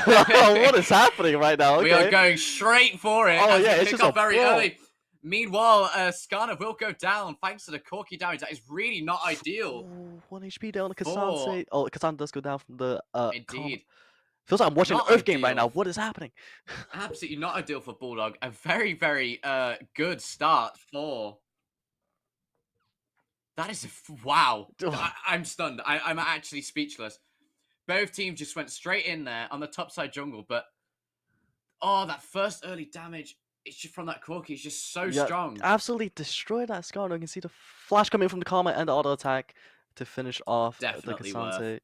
What is happening right now? Okay. We are going straight for it. Oh, as yeah, we it's pick just up a very brawl. early. Meanwhile, Skarner will go down thanks to the Corky damage. That is really not ideal. Oh, 1 HP down. Four. Kassan Kassan does go down from the Indeed. Feels like I'm watching Not an Earth game right now. ideal. What is happening? Absolutely not ideal for Bulldog. A very, very good start for... That is... Wow. I'm stunned. I'm actually speechless. Both teams just went straight in there on the top side jungle, but... Oh, that first early damage... It's just from that Corky. It's just so strong. Absolutely destroyed that Skarner. You can see the flash coming from the Karma and the auto attack to finish off Definitely the worth. Kasante.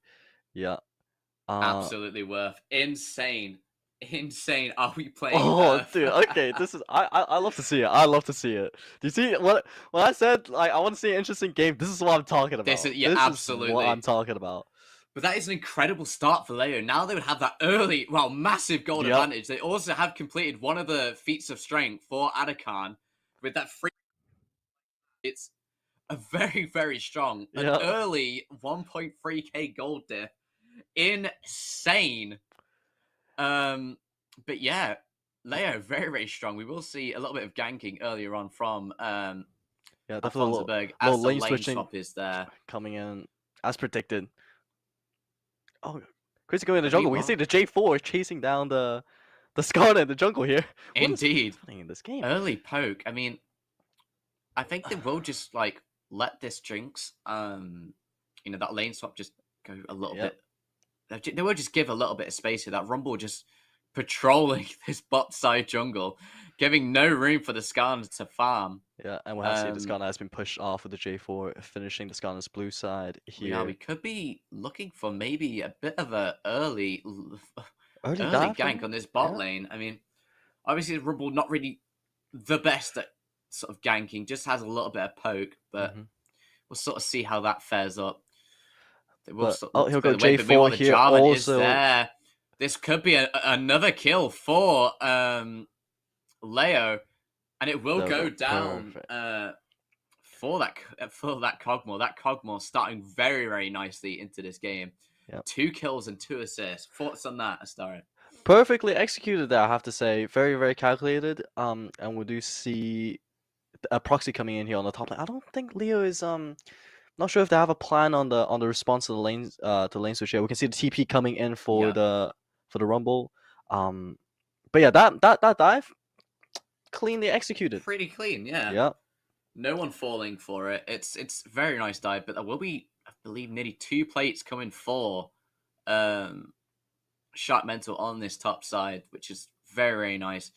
Yeah. Absolutely worth. Insane. Insane. Are we playing Oh, Earth? dude. Okay, this is I love to see it. I love to see it. Do you see what when I said like I want to see an interesting game? This is what I'm talking about. This is absolutely what I'm talking about. But that is an incredible start for Leo. Now they would have that early, massive gold advantage. They also have completed one of the feats of strength for Adakan with that free. It's a very, very strong, an early 1.3k gold diff. Insane. But yeah, Leo, very, very strong. We will see a little bit of ganking earlier on from definitely as the lane lane switching swap is there. Coming in as predicted. Oh, crazy going in the jungle. We can see the J4 chasing down the Skarner in the jungle here. Indeed. What is happening in this game? Early poke. I mean, I think they will just like let this Jinx, that lane swap just go a little bit. They will just give a little bit of space here. That Rumble just patrolling this bot side jungle, giving no room for the Skarner to farm. Yeah, and we'll have to see the Skarner has been pushed off with the J4, finishing the Skarner's blue side here. Yeah, we could be looking for maybe a bit of a early gank on this bot lane. I mean, obviously Rumble not really the best at sort of ganking, just has a little bit of poke, but we'll sort of see how that fares up. He'll go J4 here Jarvan also. Is there. This could be another kill for Leo, and it will go down for that Cogmore. That Cogmore starting very, very nicely into this game. 2 kills and 2 assists. Thoughts on that, Astara? Perfectly executed there, I have to say. Very, very calculated. And we do see a proxy coming in here on the top lane. I don't think Leo is not sure if they have a plan on the response to the lanes lane switch here. We can see the TP coming in for the Rumble. But yeah, that dive cleanly executed. Pretty clean, yeah. Yeah. No one falling for it. It's very nice dive, but there will be, I believe, nearly 2 plates coming for Shark Mental on this top side, which is very, very nice.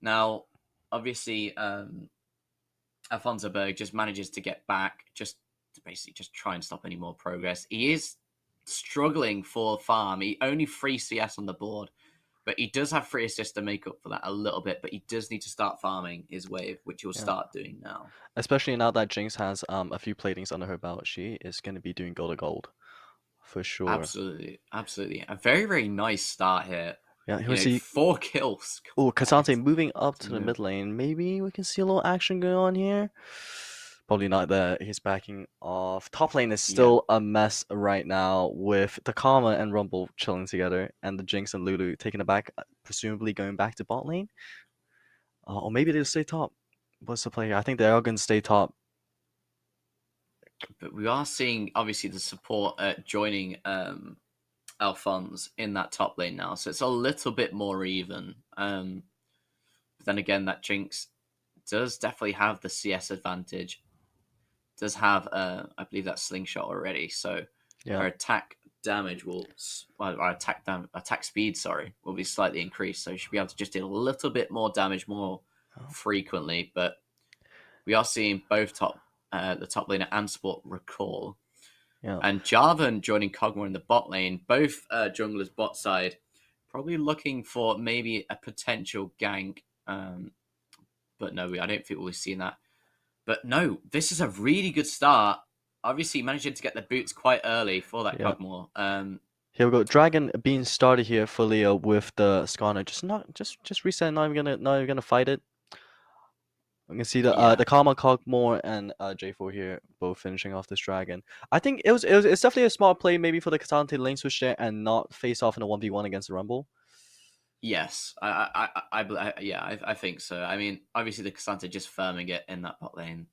Now, obviously, Alfonso Berg just manages to get back, just to basically just try and stop any more progress. He is struggling for farm. He only 3 CS on the board, but he does have 3 assists to make up for that a little bit, but he does need to start farming his wave, which he'll start doing now. Especially now that Jinx has a few platings under her belt, she is going to be doing gold to gold. For sure. Absolutely. Absolutely. A very, very nice start here. Yeah, here we see 4 kills. Oh, Kasante moving up to the mid lane. Maybe we can see a little action going on here. Probably not there. He's backing off. Top lane is still a mess right now with the Karma and Rumble chilling together, and the Jinx and Lulu taking it back, presumably going back to bot lane. Or maybe they'll stay top. What's the play here? I think they are going to stay top. But we are seeing, obviously, the support joining Alphonse in that top lane now. So it's a little bit more even. But then again, that Jinx does definitely have the CS advantage. Does have, I believe, that slingshot already. So her attack damage will, or attack speed, will be slightly increased. So she'll be able to just deal a little bit more damage more frequently. But we are seeing both the top laner and support recall. Yeah. And Jarvan joining Kog'Maw in the bot lane, both junglers bot side, probably looking for maybe a potential gank. But no, I don't think we'll be seeing that. But no, this is a really good start. Obviously, managing to get the boots quite early for that Kog'Maw. Here we go. Dragon being started here for Leo with the Skarner. Just reset. Not even gonna fight it. I'm gonna see the Karma, Kog'Maw, and J4 here both finishing off this Dragon. I think it's definitely a smart play maybe for the K'Sante lane switch there and not face off in a 1v1 against the Rumble. Yes, I think so. I mean, obviously the K'Sante just farming it in that bot lane.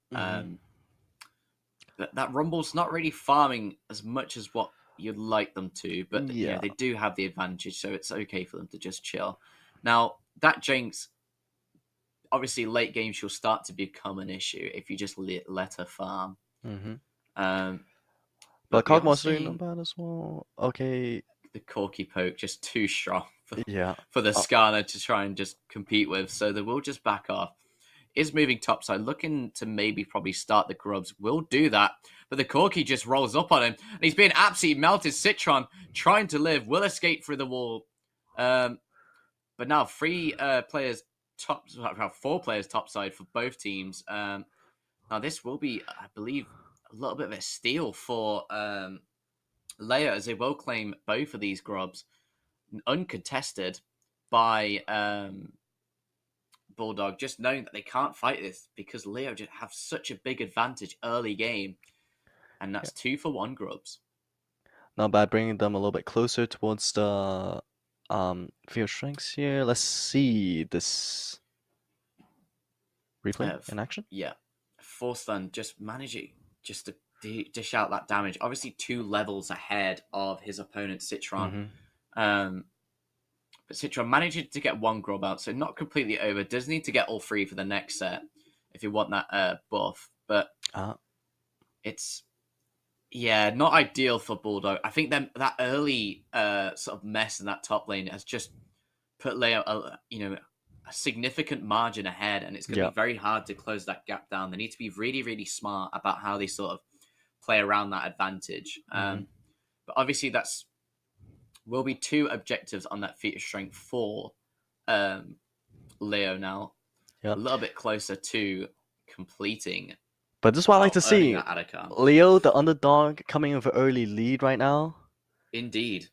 But that Rumble's not really farming as much as what you'd like them to, but they do have the advantage, so it's okay for them to just chill. Now, that Jinx, obviously late game she'll start to become an issue if you just let her farm. But Kog'Maw's doing not bad as well. Okay. The Corky poke just too strong for the Skarner to try and just compete with, so they will just back off. Is moving topside, looking to maybe probably start the grubs. Will do that, but the Corky just rolls up on him, and he's being absolutely melted. Citron trying to live, will escape through the wall. But now 4 players topside for both teams. Now this will be, I believe, a little bit of a steal for Leia, as they will claim both of these grubs uncontested by Bulldog, just knowing that they can't fight this because Leo just have such a big advantage early game, and that's 2 for 1 grubs. Not bad, bringing them a little bit closer towards the field strengths here. Let's see this replay in action. Yeah, Forstun just managing just to dish out that damage. Obviously 2 levels ahead of his opponent Citron. But Citron managing to get 1 grub out, so not completely over. Does need to get all 3 for the next set if you want that buff. But it's not ideal for Bulldog. I think that early sort of mess in that top lane has just put Leo a significant margin ahead, and it's going to be very hard to close that gap down. They need to be really, really smart about how they sort of play around that advantage. But obviously that's will be 2 objectives on that feat of strength for Leo now. A little bit closer to completing. But this is what I like to see. Leo, the underdog, coming with an early lead right now. Indeed.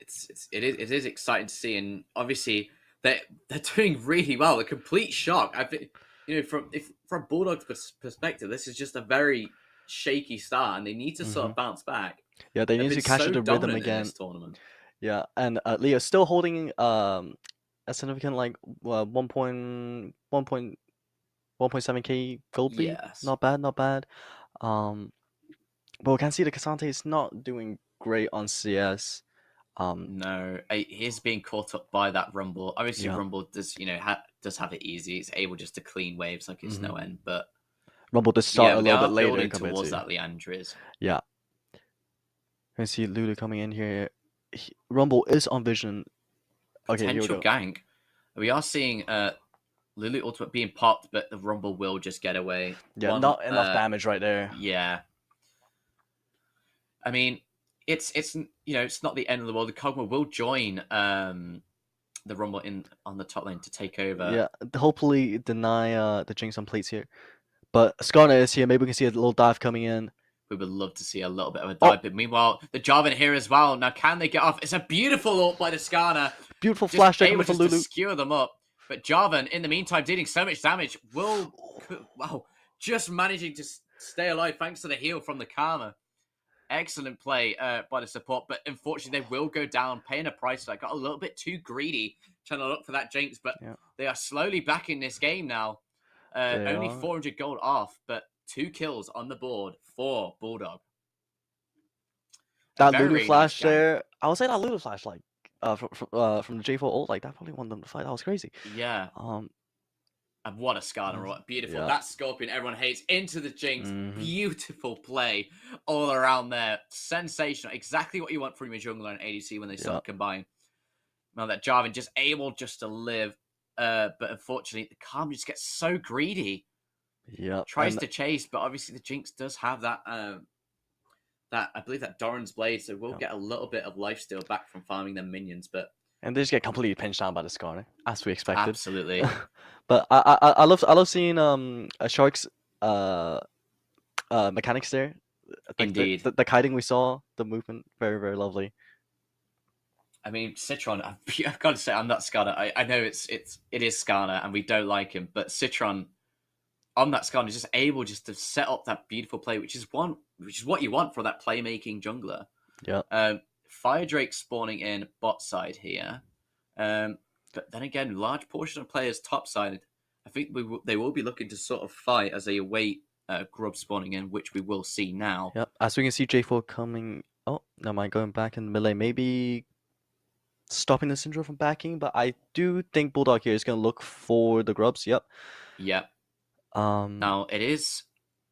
It is exciting to see, and obviously they're doing really well. A complete shock. I think from Bulldog's perspective, this is just a very shaky start, and they need to sort of bounce back. Yeah, they need to catch the rhythm again. This tournament. Yeah, and Leo still holding a significant 1.7k gold lead. Yes. Not bad. But we can see the K'Sante is not doing great on CS. No, he's being caught up by that Rumble. Obviously, Rumble does does have it easy. It's able just to clean waves like it's no end. But Rumble does start a little bit later towards that Leandris. Yeah. I see Lulu coming in here. Rumble is on vision. Okay, potential gank. We are seeing Lulu ultimate being popped, but the Rumble will just get away. Yeah, not enough damage right there. Yeah. I mean, it's not the end of the world. The Kog'Maw will join the Rumble on the top lane to take over. Yeah, hopefully deny the Jinx on plates here. But Skarner is here. Maybe we can see a little dive coming in. We would love to see a little bit of a dive. But meanwhile, the Jarvan here as well. Now, can they get off? It's a beautiful ult by the Skarner. Beautiful flash able for Lulu to skewer them up. But Jarvan, in the meantime, dealing so much damage, will just managing to stay alive thanks to the heal from the Karma. Excellent play by the support, but unfortunately they will go down, paying a price for that. Got a little bit too greedy trying to look for that Jinx, but they are slowly back in this game now. Only 400 gold off, but 2 kills on the board for Bulldog. That Lulu flash there, I would say that Lulu flash, like, from the J4 ult, like, that probably won them the fight. That was crazy. Yeah. And what a Skarner, beautiful. Yeah. That Scorpion everyone hates into the Jinx. Beautiful play all around there. Sensational. Exactly what you want from your jungler and ADC when they start combine. Now that Jarvan just able just to live, but unfortunately the Karma just gets so greedy. Yeah. Tries to chase, but obviously the Jinx does have that that I believe that Doran's Blade, so we'll get a little bit of lifesteal back from farming them minions, but and they just get completely pinched down by the Skarner, as we expected. Absolutely. But I love seeing a Shark's mechanics there. Like Indeed. The kiting we saw, the movement, very, very lovely. I mean, Citron, I've got to say, I'm not Skarner. I know it is Skarner and we don't like him, but Citron on that Skarner is just able just to set up that beautiful play, which is what you want for that playmaking jungler. Yeah. Fire Drake spawning in bot side here. But then again, large portion of players top side, I think they will be looking to sort of fight as they await Grub spawning in, which we will see now. Yep. As we can see, J4 coming. Oh, never mind, going back in the melee. Maybe stopping the Syndra from backing, but I do think Bulldog here is going to look for the Grubs. Yep. Yep. Now it is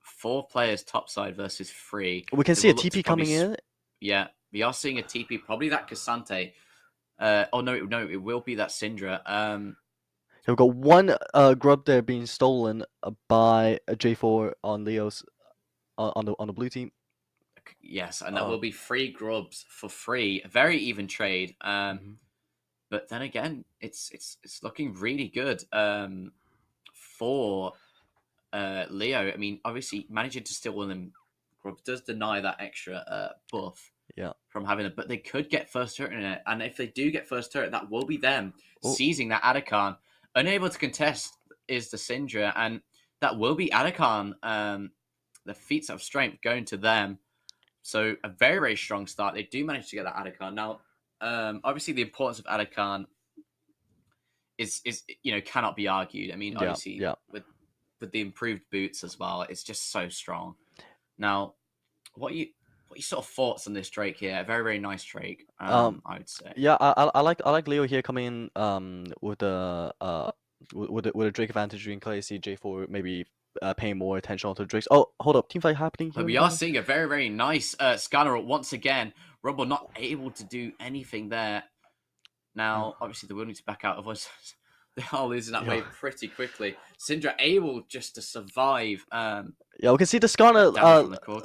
4 players top side versus 3. We can see a TP coming in. Yeah, we are seeing a TP, probably that Cassante. Oh no, it will be that Syndra. We've got one Grub there being stolen by a J4 on Leo's on the blue team. Yes, and that will be 3 Grubs for free. A very even trade. But then again, it's looking really good for Leo. I mean, obviously managing to steal one of them Grubs does deny that extra buff. Yeah. From having it, but they could get first turret in it, and if they do get first turret, that will be them seizing that Adakan. Unable to contest is the Syndra, and that will be Adakan. The feats of strength going to them, so a very, very strong start. They do manage to get that Adakan. Now, obviously, the importance of Adakan is cannot be argued. I mean, obviously, with the improved boots as well, it's just so strong. Now, what are your sort of thoughts on this Drake here? A very, very nice Drake, I would say. Yeah, I like Leo here coming in with a Drake advantage. You can clearly see J4 maybe paying more attention onto Drakes. Oh, hold up, teamfight happening here. We are seeing a very, very nice Scanner once again. Rumble not able to do anything there. Now, obviously, they will need to back out, otherwise they are losing that wave pretty quickly. Syndra able just to survive. Yeah, we can see the Skarner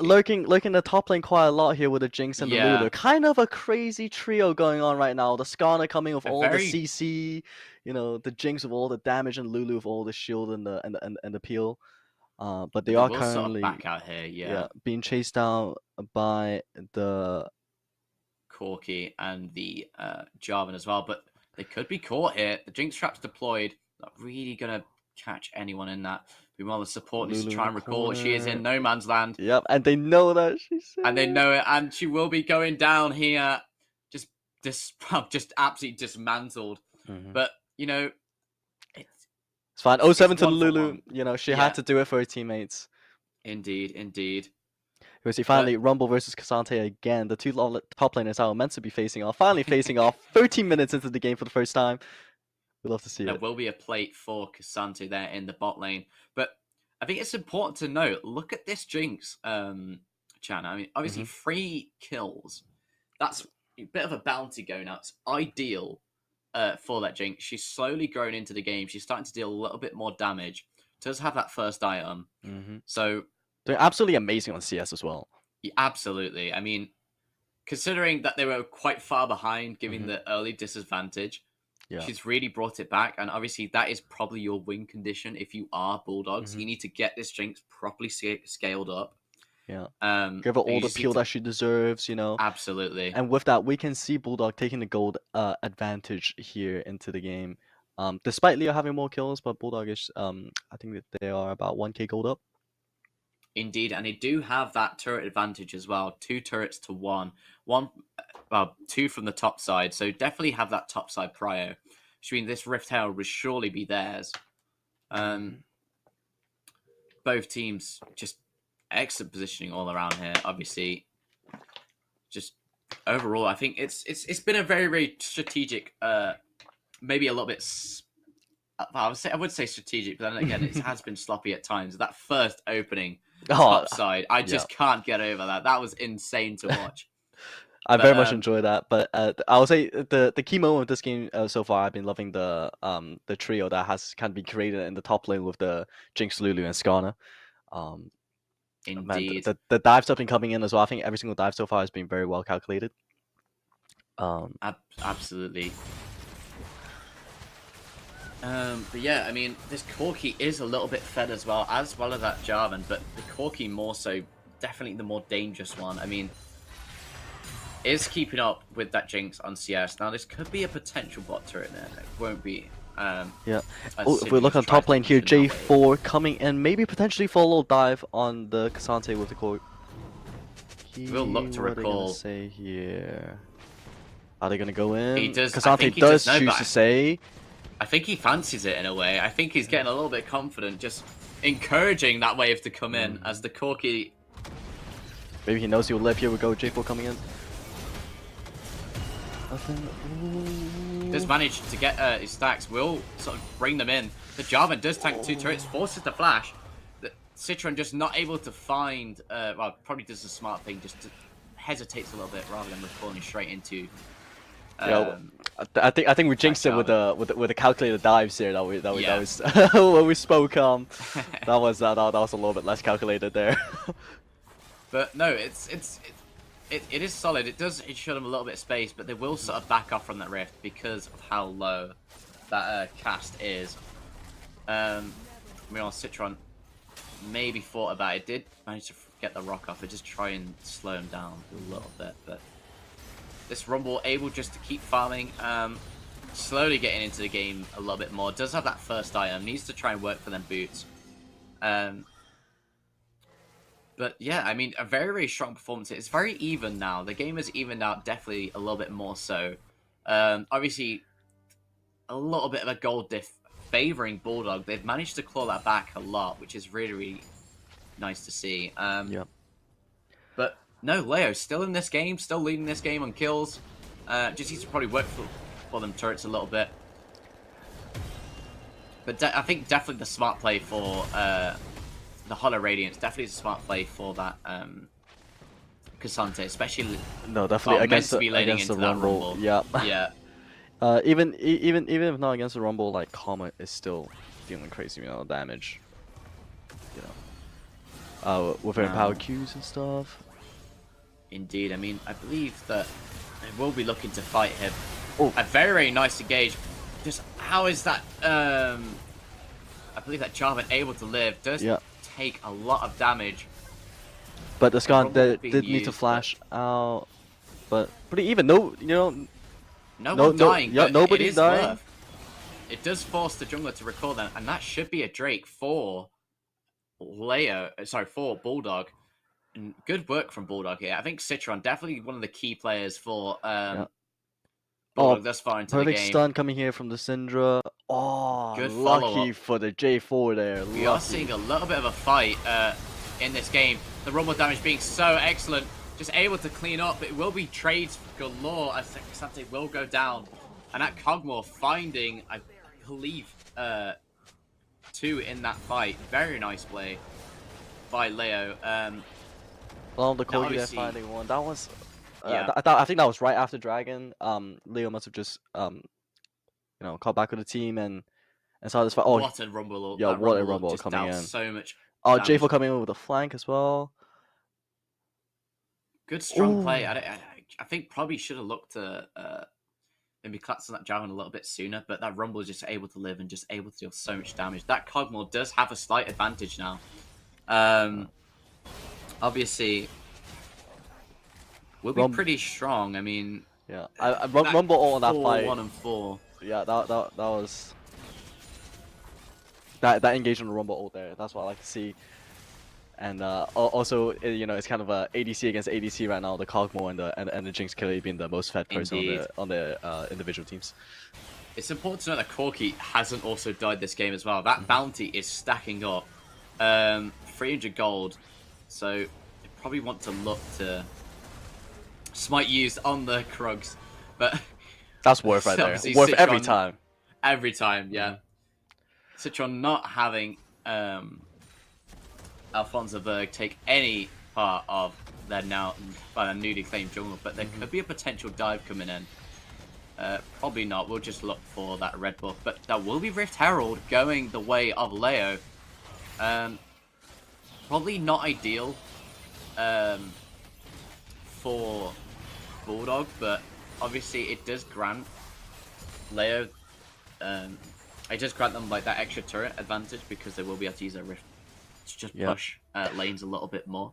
lurking the top lane quite a lot here with the Jinx and the Lulu. Kind of a crazy trio going on right now. The Skarner coming with all the CC, the Jinx with all the damage, and Lulu with all the shield and the peel. But they are currently sort of back out here, being chased down by the Corki and the Jarvan as well. But they could be caught here. The Jinx trap's deployed. Not really gonna catch anyone in that. Meanwhile, the support needs to try and recall. She is in no man's land. Yep, and they know that and they know it, and she will be going down here. Just absolutely dismantled. But it's fine. 0-7 to Lulu. She had to do it for her teammates. Indeed. We see finally Rumble versus Cassante again. The two top laners are meant to be facing off. Finally facing off 13 minutes into the game for the first time. We love to see it. There will be a plate for Cassante there in the bot lane. But I think it's important to note, look at this Jinx, Chan. I mean, obviously 3 kills. That's a bit of a bounty going out. It's ideal for that Jinx. She's slowly grown into the game. She's starting to deal a little bit more damage. Does have that first item. So they're absolutely amazing on CS as well. Yeah, absolutely. I mean, considering that they were quite far behind, given the early disadvantage, she's really brought it back. And obviously, that is probably your win condition if you are Bulldogs. You need to get this Jinx properly scaled up. Yeah. Give her all the peel that she deserves, Absolutely. And with that, we can see Bulldog taking the gold advantage here into the game. Despite Leo having more kills, but Bulldog is, I think that they are about 1k gold up. Indeed, and they do have that turret advantage as well. 2 turrets to 1. Well, 2 from the top side. So definitely have that top side prio. Which means this Rift Herald would surely be theirs. Both teams just excellent positioning all around here. Obviously, just overall, I think it's been a very, very strategic, maybe a little bit. I would say strategic, but then again, it has been sloppy at times. That first opening top side, I just can't get over that. That was insane to watch. I very much enjoy that, but I would say the key moment of this game so far, I've been loving the trio that has kind of been created in the top lane with the Jinx, Lulu, and Skarner. Indeed, man, the dives have been coming in as well. I think every single dive so far has been very well calculated. Absolutely. But yeah, I mean, this Corki is a little bit fed as well as that Jarvan, but the Corki more so, definitely the more dangerous one. I mean, is keeping up with that Jinx on CS. Now, this could be a potential bot turret there. It won't be. Yeah. If we look on top lane here, J4 coming in, maybe potentially for a little dive on the Cassante with the core. We'll look to recall. What are they gonna say here? Are they gonna go in? He does. Cassante does choose to say. I think he fancies it in a way. I think he's getting a little bit confident, just encouraging that wave to come in as the Corki. Maybe he knows he'll live. Here we go. J4 coming in. Does manage to get his stacks, will sort of bring them in. The Jarvan does tank 2 turrets, forces the flash. The Citron just not able to find, well, probably does the smart thing, just hesitates a little bit rather than recalling straight into. I think we jinxed it with the calculated dives here. That was when we spoke. That was a little bit less calculated there. But no, it is solid. It showed them a little bit of space, but they will sort of back off from that rift because of how low that cast is. Citron maybe thought about it. Did manage to get the rock off, but just try and slow him down a little bit. But this Rumble able just to keep farming, slowly getting into the game a little bit more. Does have that first item, needs to try and work for them boots. But yeah, I mean, a very, very strong performance. It's very even now. The game has evened out definitely a little bit more so. Obviously, a little bit of a gold diff favoring Bulldog. They've managed to claw that back a lot, which is really, really nice to see. Yeah. But no, Leo still in this game, still leading this game on kills. Just needs to probably work for them turrets a little bit. But I think definitely the smart play for the Hollow Radiance definitely is a smart play for that Cassante, especially definitely against the Rumble. Yeah. Yeah. Even if not against the Rumble, like Comet is still dealing crazy amount of damage. You know, with her power Qs and stuff. Indeed, I mean, I believe that they will be looking to fight him. Oh, a very, very nice engage. Just how is that? I believe that Jarvan able to live does take a lot of damage. But the Skarn did need to flash out. But pretty even. No, you know. No one dying. Yeah, nobody's dying. It does force the jungler to recall them, and that should be a Drake for Leo. Sorry, for Bulldog. And good work from Bulldog here. I think Citron definitely one of the key players for Bulldog thus far into the game. Perfect stun coming here from the Syndra. Oh, good lucky for the J4 there. We are seeing a little bit of a fight in this game. The rumble damage being so excellent. Just able to clean up. It will be trades galore. I think something will go down. And that Cogmore finding, I believe, 2 in that fight. Very nice play by Leo. Well, the Corgi there finding 1. That was... I think that was right after Dragon. Leo must have just, you know, caught back with the team and saw this fight. Oh, what a rumble! Yeah, what a rumble coming in. So much. Oh, J4 coming in with a flank as well. Good strong play. I think probably should have looked to maybe clutch on that Jarvan a little bit sooner, but that Rumble is just able to live and just able to deal so much damage. That Cogmore does have a slight advantage now. Obviously, will be pretty strong. I mean, yeah, Rumble all on that fight. 1 and 4. Yeah, that was that engagement on the Rumble ult there. That's what I like to see. And also, you know, it's kind of a ADC against ADC right now. The Kog'Maw and the Jinx clearly being the most fed person Indeed. on the individual teams. It's important to know that Corki hasn't also died this game as well. That bounty is stacking up. 300 gold. So they probably want to look to smite used on the Krugs. But That's worth right there. obviously Worth every Citron- time. Every time, yeah. Citron not having Alfonso Berg take any part of their newly claimed jungle, but there could be a potential dive coming in. Probably not. We'll just look for that red buff. But there will be Rift Herald going the way of Leo. Probably not ideal for Bulldog, but obviously it does grant Leo. It does grant them like that extra turret advantage because they will be able to use their Rift to just push lanes a little bit more.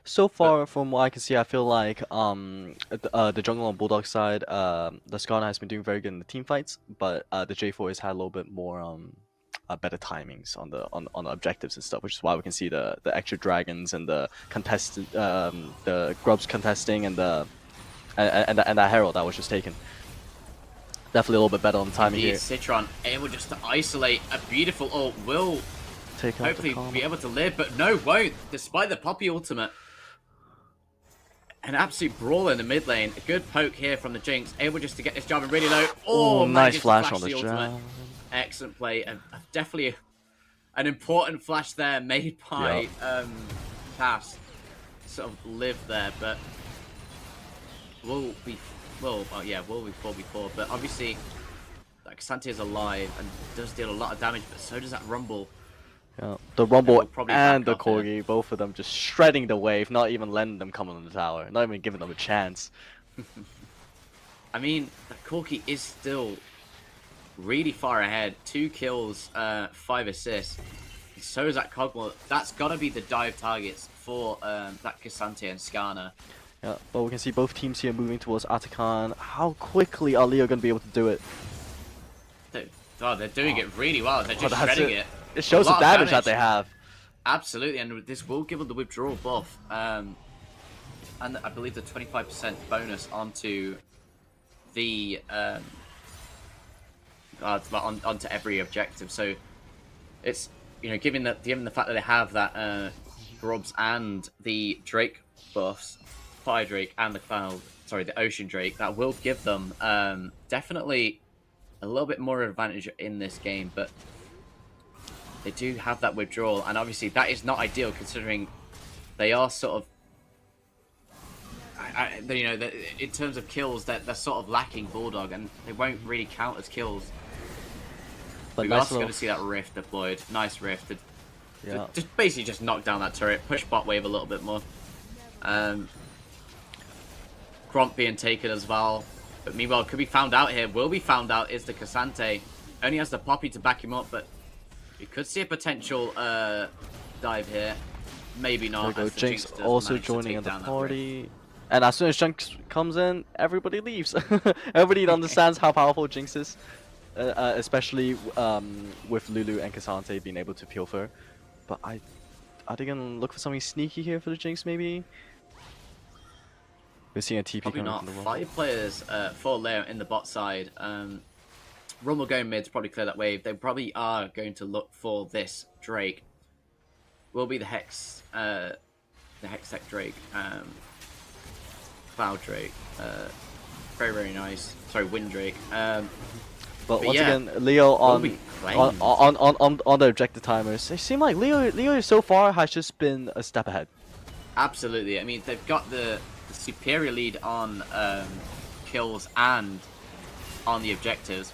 So far, from what I can see, I feel like the jungle on Bulldog side, the Skarner has been doing very good in the team fights, but the J4 has had a little bit more better timings on the objectives and stuff, which is why we can see the extra dragons and the the grubs contesting and that herald that was just taken. Definitely a little bit better on the timing Indeed, here. Citron able just to isolate a beautiful ult will Take out hopefully the Karma. be able to live, but no, won't, despite the Poppy ultimate. An absolute brawl in the mid lane. A good poke here from the Jinx, able just to get this job in really low. Oh, nice manages to flash on the ultimate. jab. Excellent play, and definitely an important flash there made by Cass. Sort of live there, but will be 4v4. But obviously, like Santi is alive and does deal a lot of damage, but so does that Rumble. Yeah, the Rumble we'll probably and the back off Corgi, both of them just shredding the wave, not even letting them come on the tower, not even giving them a chance. I mean, the Corki is still really far ahead. 2 kills, 5 assists. So is that Kog'Maw. That's got to be the dive targets for that Cassante and Skarner. Yeah, but we can see both teams here moving towards Atakan. How quickly are Leo going to be able to do it? They're doing it really well. They're just that's shredding it. it. It shows A the lot of damage that they have. Absolutely, and this will give them the withdrawal buff. And I believe the 25% bonus onto the onto every objective. So it's, you know, given the fact that they have that Grubs and the Drake buffs, Fire Drake and the Ocean Drake, that will give them definitely a little bit more advantage in this game. But they do have that withdrawal, and obviously that is not ideal considering they are sort of, you know, in terms of kills, they're sort of lacking Bulldog, and they won't really count as kills. But We're nice also little... going to see that Rift deployed. Nice Rift. Yeah. Just basically just knock down that turret, push bot wave a little bit more. Gromp being taken as well. But meanwhile, could be found out here. Will be found out is the Cassante. Only has the Poppy to back him up, but we could see a potential dive here. Maybe not. There we As go. the Jinx does also manage to joining take in the down that Rift. party. And as soon as Jinx comes in, everybody leaves. Everybody understands how powerful Jinx is. Especially with Lulu and Cassante being able to pilfer. But are they gonna look for something sneaky here for the Jinx, maybe? We're seeing a TP Probably coming not. from the Rumble. 5 players for Leo in the bot side. Rumble going mid to probably clear that wave. They probably are going to look for this Drake. Will be the Hex Tech Drake. Cloud Drake. Very, very nice. Sorry, Wind Drake. But once yeah, again, Leo on be claimed. on the objective timers. It seems like Leo so far has just been a step ahead. Absolutely. I mean, they've got the superior lead on kills and on the objectives.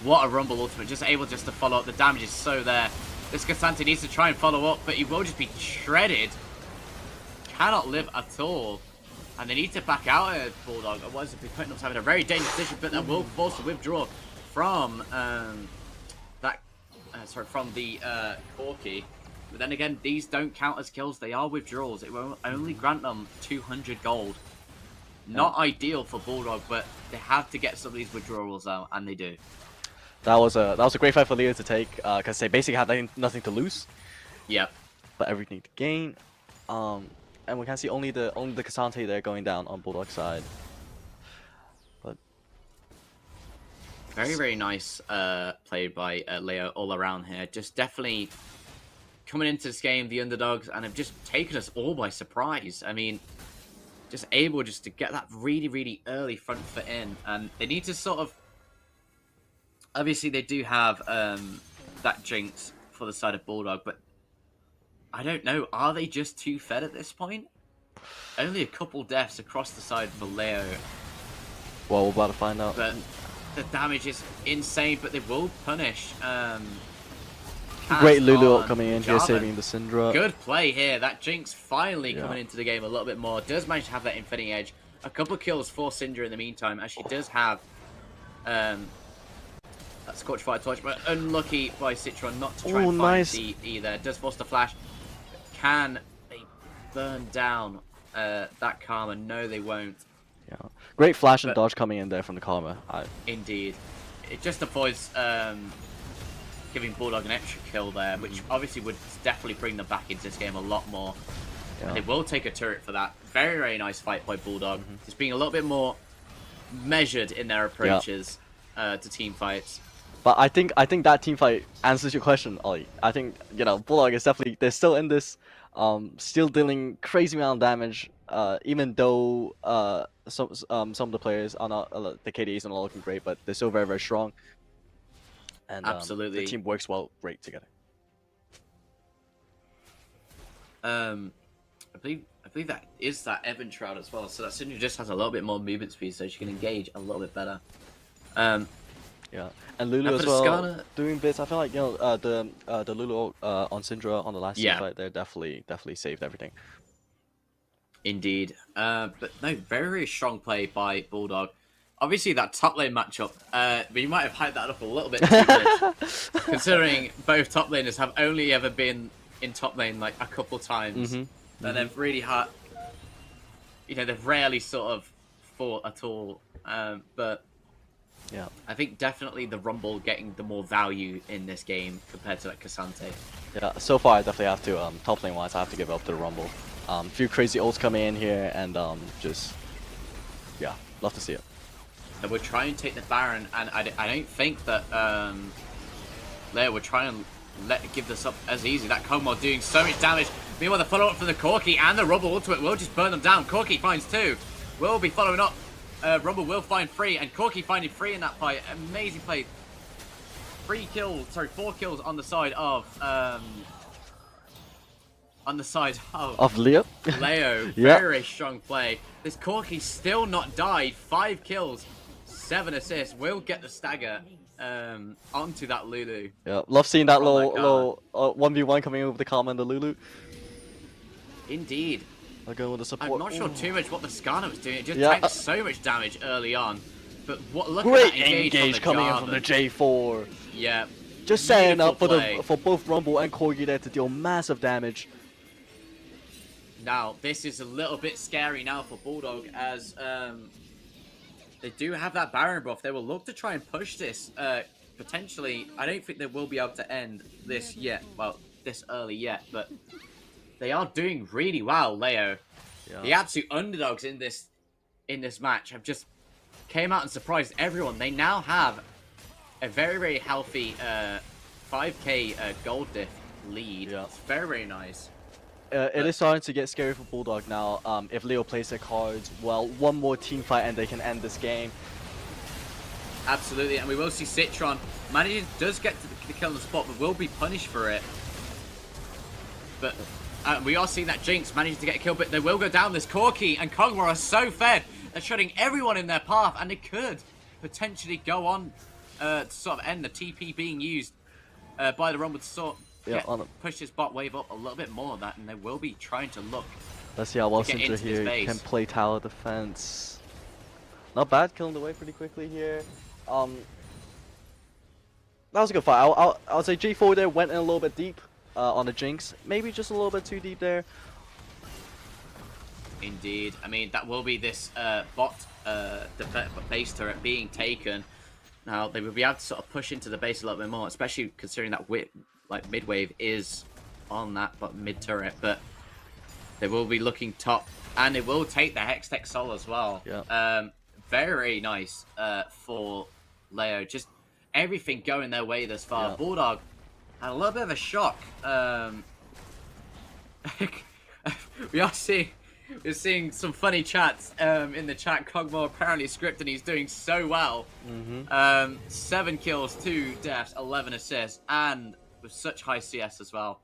What a Rumble ultimate. Just able to follow up. The damage is so there. This Cassante needs to try and follow up, but he will just be shredded. Cannot live at all. And they need to back out of Bulldog, otherwise they'll be putting themselves in a very dangerous position, but that will force a withdraw from from the Corki. But then again, these don't count as kills, they are withdrawals. It will only grant them 200 gold. Not ideal for Bulldog, but they have to get some of these withdrawals out, and they do. That was a great fight for Leo to take, because they basically had nothing to lose. Yep. but everything to gain. And we can see only the Cassante there going down on Bulldog side. But Very, very nice play by Leo all around here. Just definitely coming into this game, the underdogs, and have just taken us all by surprise. I mean, just able just to get that really, really early front foot in. And they need to sort of... Obviously, they do have that jinx for the side of Bulldog, but I don't know. Are they just too fed at this point? Only a couple deaths across the side for Leo. well, we're about to find out. But the damage is insane, but they will punish. Great Kaz Lulu on coming in here, Java. saving the Syndra. Good play here. That Jinx finally Yeah. coming into the game a little bit more. Does manage to have that Infinity Edge. A couple of kills for Syndra in the meantime, as she does have that Scorch Fire Torch, but unlucky by Citron not to try Ooh, and find nice. D either. Does force the flash. Can they burn down that Karma? No, they won't. Yeah. Great flash and But- dodge coming in there from the Karma. Indeed. It just avoids giving Bulldog an extra kill there, which obviously would definitely bring them back into this game a lot more. Yeah. They will take a turret for that. Very, very nice fight by Bulldog. Just being a little bit more measured in their approaches to team fights. But I think that team fight answers your question, Ollie. I think, you know, Bulldog is definitely, they're still in this, still dealing crazy amount of damage, even though some of the players are not, the KDAs are not looking great, but they're still very, very strong. And Absolutely. the team works well, great together. I believe that is that Evan Shroud as well. So that Syndra just has a little bit more movement speed, so she can engage a little bit better. Yeah, and Lulu And as for the well Skarner- doing bits. I feel like, you know, the Lulu on Syndra on the last team Yeah. fight there definitely saved everything. Indeed. But no, very, very strong play by Bulldog. Obviously, that top lane matchup, but you might have hyped that up a little bit too much, considering both top laners have only ever been in top lane like a couple times, and they've really had, you know, they've rarely sort of fought at all. But Yeah. I think definitely the Rumble getting the more value in this game compared to like Cassante. Yeah, so far I definitely have to, top lane wise, I have to give up to the Rumble. A few crazy ults coming in here, and just, yeah, love to see it. And we're trying to take the Baron, and I don't think that Leo would try and give this up as easy. That Combo doing so much damage. Meanwhile, the follow-up from the Corki and the Rumble ultimate will just burn them down. Corki finds 2. Will be following up. Rumble will find 3, and Corki finding 3 in that fight. Amazing play. 4 kills on the side of Leo? Leo. Yeah. Very strong play. This Corki still not died. 5 kills, 7 assists. Will get the stagger onto that Lulu. Yeah, love seeing that From little 1v1 coming in with the Karma and the Lulu. Indeed. I'll go with the support. I'm not sure too much what the Skarner was doing. It just Yeah. tanked so much damage early on. But look Great at that engage engage coming in from the J4. Yeah. Just setting up Beautiful play. for both Rumble and Corgi there to deal massive damage. Now, this is a little bit scary now for Bulldog, as they do have that Baron buff. They will look to try and push this. Potentially, I don't think they will be able to end this yet. Well, this early yet, but they are doing really well, Leo. Yeah. The absolute underdogs in this match have just came out and surprised everyone. They now have a very, very healthy 5k gold diff lead. Yeah. It's very, very nice. It is starting to get scary for Bulldog now. If Leo plays their cards well, one more team fight and they can end this game. Absolutely, and we will see Citron does get to the kill on the spot, but will be punished for it. But we are seeing that Jinx managing to get a kill, but they will go down. This Corki and Kog'Maw are so fed. They're shutting everyone in their path, and they could potentially go on to sort of end the TP being used by the Rumble to sort Yeah, push this bot wave up a little bit more of that, and they will be trying to look. Let's see how well to get Syndra into this here base. can play tower defense. Not bad, killing the wave pretty quickly here. That was a good fight. I'll say G4 there went in a little bit deep on the Jinx. Maybe just a little bit too deep there. Indeed. I mean, that will be this bot base turret being taken. Now, they will be able to sort of push into the base a little bit more, especially considering that mid wave is on that but mid turret, but they will be looking top, and it will take the Hextech Soul as well. Yeah. Very nice for Leo. Just everything going their way thus far. Yeah. Bulldog had a little bit of a shock. We're seeing some funny chats in the chat. Cogmore apparently scripted. He's doing so well. 7 kills, 2 deaths, 11 assists, and with such high CS as well.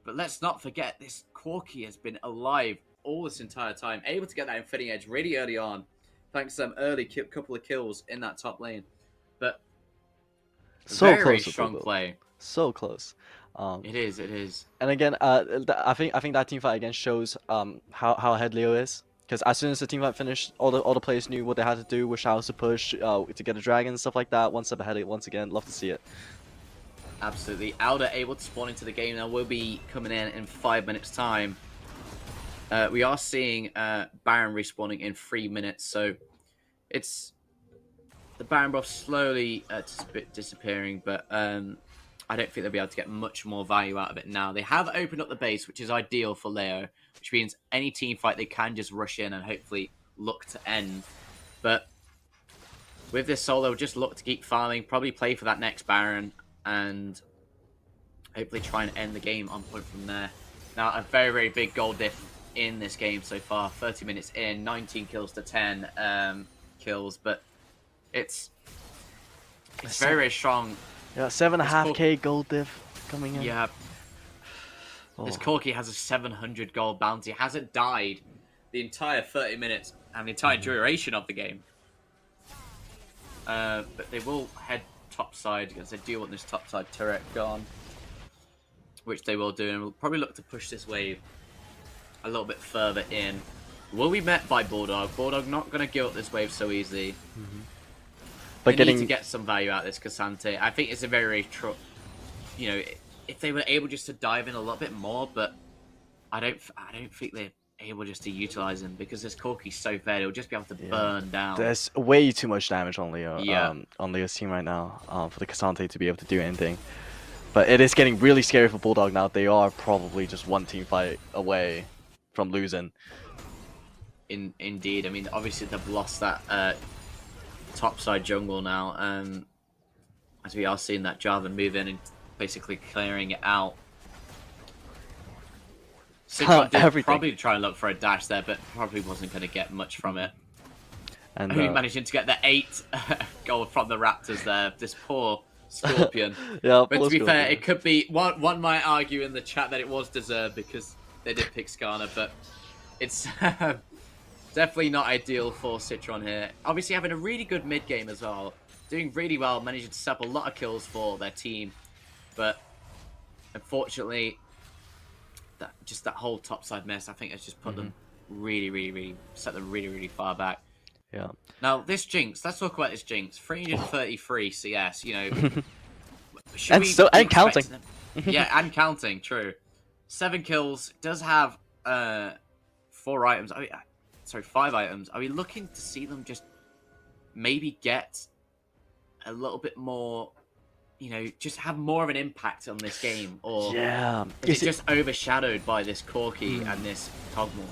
But let's not forget, this Corki has been alive all this entire time, able to get that Infinity Edge really early on, thanks to some early couple of kills in that top lane. But So very close to strong Bulldog. play. So close. It is. And again, I think that team fight again shows how ahead Leo is. Because as soon as the team fight finished, all the players knew what they had to do, which house to push to get a dragon and stuff like that. One step ahead once again. Love to see it. Absolutely. Alda able to spawn into the game now. Will be coming in 5 minutes time. We are seeing Baron respawning in 3 minutes, so it's the Baron buff slowly disappearing, but I don't think they'll be able to get much more value out of it now. They have opened up the base, which is ideal for Leo, which means any team fight they can just rush in and hopefully look to end. But with this solo, just look to keep farming, probably play for that next Baron, and hopefully try and end the game on point from there. Now, a very, very big goal diff in this game so far. 30 minutes in, 19 kills to 10 kills, but it's very, very strong. Yeah, 7.5k gold diff coming in. Yeah. This Corki has a 700 gold bounty. Hasn't died the entire 30 minutes and the entire duration of the game. But they will head top side because they do want this top side turret gone, which they will do, and we'll probably look to push this wave a little bit further in. Will be met by Bulldog. Bulldog not going to give up this wave so easily. But They need to get some value out of this Cassante. I think it's a very, you know, if they were able just to dive in a little bit more, but I don't think they're able just to utilize him because this Corki's so fair. He'll just be able to burn down. There's way too much damage on Leo. Yeah. On Leo's team right now. For the Cassante to be able to do anything. But it is getting really scary for Bulldog now. They are probably just one team fight away from losing. Indeed. I mean, obviously they've lost that topside jungle now, as we are seeing that Jarvan move in and basically clearing it out. Citron did probably try and look for a dash there, but probably wasn't going to get much from it. And Only managing to get the 8 gold from the Raptors there. This poor Scorpion. Yeah, but to be fair, it could be one might argue in the chat that it was deserved because they did pick Skarner, but it's definitely not ideal for Citron here. Obviously having a really good mid game as well, doing really well, managing to set up a lot of kills for their team, but unfortunately, that whole topside mess, I think, has just put them really set them really far back. Yeah. Now this Jinx, let's talk about this Jinx. 333 CS, you know. And counting. Yeah, and counting. True. 7 kills. Does have 4 items. Sorry, 5 items. Are we looking to see them just maybe get a little bit more, you know, just have more of an impact on this game, or is it just overshadowed by this Corki and this Cogmore?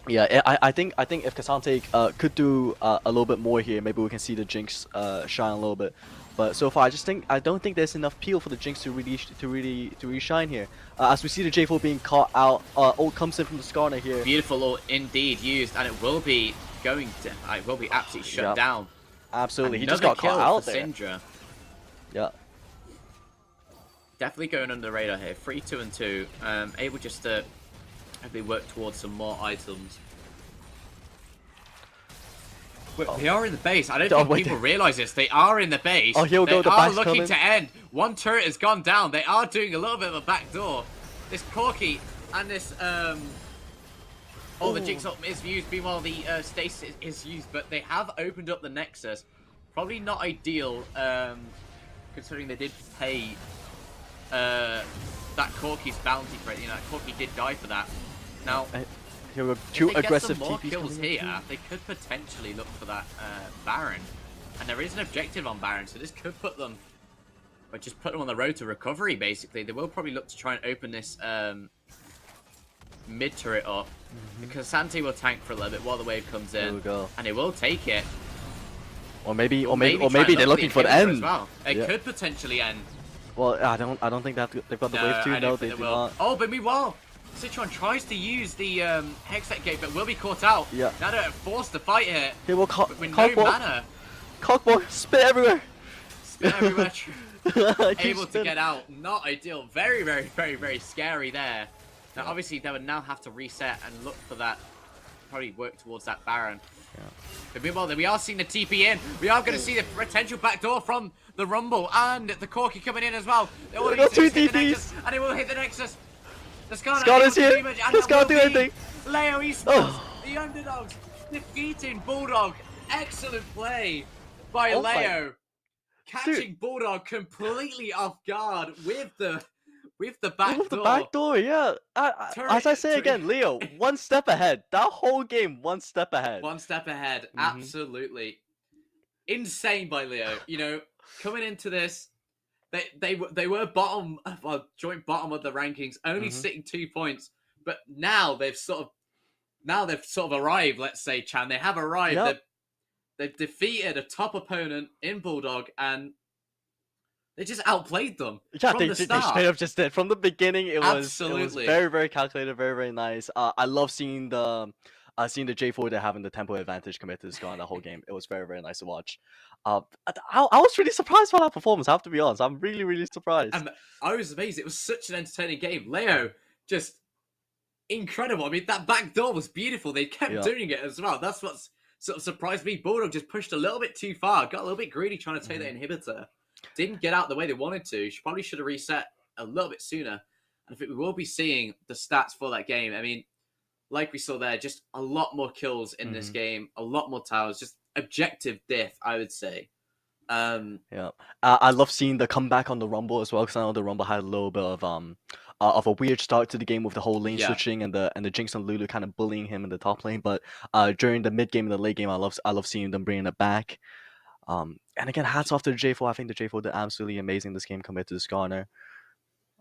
Yeah, I think if Cassante could do a little bit more here, maybe we can see the Jinx shine a little bit. But so far, I don't think there's enough peel for the Jinx to really shine here. As we see the J4 being caught out, ult comes in from the Skarner here. Beautiful ult indeed used, and it will be going to, it will be absolutely shut down. Absolutely, he Another just got caught out for there. Syndra. Yeah. Definitely going under the radar here. 3, 2, and 2. Able just to hopefully work towards some more items. They are in the base. I don't think people realise this. They are in the base. Oh, here we go. They The are bash looking coming. to end. One turret has gone down. They are doing a little bit of a backdoor. This Corki and this the Jinx ult is used. Meanwhile, the stasis is used, but they have opened up the Nexus. Probably not ideal, considering they did pay that Corki's bounty for it. You know, Corki did die for that. Now, Here were 2 aggressive if they get some more TPs kills coming in. here, they could potentially look for that Baron. And there is an objective on Baron, so this could put them but just put them on the road to recovery, basically. They will probably look to try and open this mid turret up, because Santi will tank for a little bit while the wave comes There in, we go. and they will take it. Or maybe try and they're look looking for for the inhibitor end. as well. It Yeah. could potentially end. Well, I don't think they've got the wave two. I No, don't they think do will. not. Oh, but meanwhile, Citron tries to use the Hextech gate, but will be caught out. Yeah. Now they're forced to fight here. He will But with no mana. cockball, spit everywhere. Spin everywhere. Keep Able to spinning. get out. Not ideal. Very, very, very, very scary there. Now, obviously, they would now have to reset and look for that. Probably work towards that Baron. Yeah. But meanwhile, we are seeing the TP in. We are going to see the potential backdoor from the Rumble and the Corki coming in as well. They all They need got to two just hit the TPs. Nexus, and it will hit the Nexus. The Skarner Skarner's able to here. do much, and The that Skarner will do be anything. Leo Esports, Oh. the underdogs, defeating Bulldog. Excellent play by Oh my- Leo. Catching Bulldog completely off guard with the back Move the door. back door, yeah. As I say again, Leo, one step ahead. That whole game, one step ahead. One step ahead, Mhm. absolutely insane by Leo. You know, coming into this, they were bottom, well, joint bottom of the rankings, only Mhm. sitting 2 points. But now they've sort of arrived. Let's say, Chan, they have arrived. Yep. They've defeated a top opponent in Bulldog, and they just outplayed them Yeah, from they the straight start. up just did. From the beginning, it was Absolutely. very, very calculated, very, very nice. I love seeing the J4 they're having the tempo advantage compared to the Scar in the whole game. It was very, very nice to watch. I was really surprised by that performance, I have to be honest. I'm really, really surprised. And I was amazed. It was such an entertaining game. Leo, just incredible. I mean, that back door was beautiful. They kept Yeah. doing it as well. That's what's sort of surprised me. Bulldog just pushed a little bit too far, got a little bit greedy trying to take Mm-hmm. that inhibitor. Didn't get out the way they wanted to. Probably should have reset a little bit sooner. And I think we will be seeing the stats for that game. I mean, like we saw there, just a lot more kills in this Mhm. game, a lot more towers, just objective diff, I would say. Yeah, I love seeing the comeback on the Rumble as well, because I know the Rumble had a little bit of a weird start to the game with the whole lane Yeah. switching and the Jinx and Lulu kind of bullying him in the top lane. But during the mid game and the late game, I love seeing them bringing it back. And again, hats off to the J4. I think the J4 did absolutely amazing this game compared to the Skarner.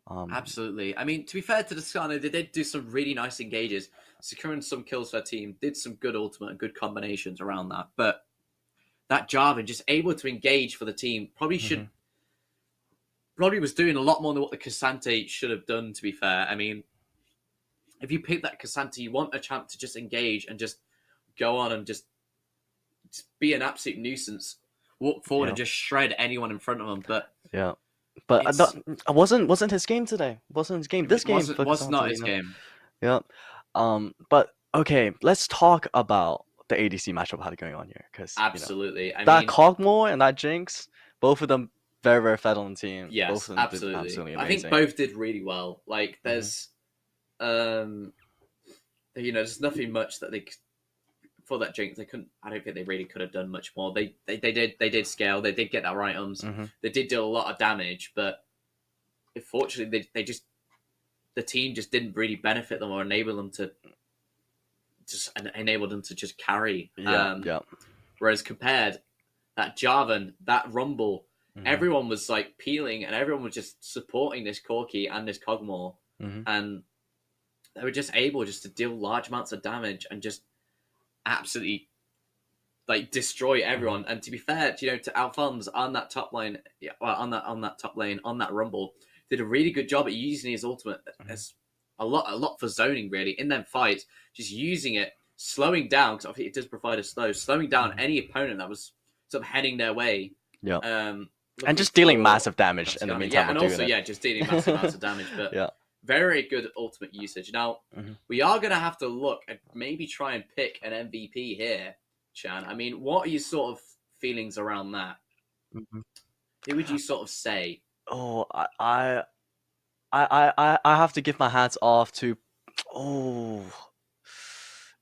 Absolutely. I mean, to be fair to the Skarner, they did do some really nice engages, securing some kills for their team, did some good ultimate and good combinations around that. But that Jarvan just able to engage for the team probably was doing a lot more than what the Cassante should have done, to be fair. I mean, if you pick that Cassante, you want a chance to just engage and just go on and just be an absolute nuisance. Walk forward and just shred anyone in front of them. But Yeah, but it wasn't his game today. Wasn't his game. This game was not his you know? game. Yeah. But okay, let's talk about the ADC matchup how going on here, because Absolutely. I that mean, Cogmore and that Jinx, both of them very, very fed on the team. yes, Both of them did absolutely. absolutely I amazing. think both did really well. Like, there's, there's nothing much that for that Jinx. They couldn't. I don't think they really could have done much more. They did scale. They did get that right items. Mhm. They did do a lot of damage, but unfortunately, the team just didn't really benefit them or enable them to just carry. Yeah. Whereas compared that Jarvan, that Rumble, Mhm. everyone was like peeling and everyone was just supporting this Corki and this Cogmore, Mhm. and they were just able just to deal large amounts of damage and just absolutely like destroy everyone. And to be fair, to Alphonse on that top line, on that top lane, on that Rumble, did a really good job at using his ultimate as a lot for zoning really in them fights, just using it, slowing down, because I think it does provide a slowing down any opponent that was sort of heading their way. Yeah. And And just dealing massive damage in the yeah, meantime. and of doing also it. just dealing massive amounts of damage. But Yeah. very good ultimate usage. Now Mhm. we are going to have to look and maybe try and pick an MVP here, Chan. I mean, what are your sort of feelings around that? Mhm. Who would you sort of say? Oh, I have to give my hats off to. Oh,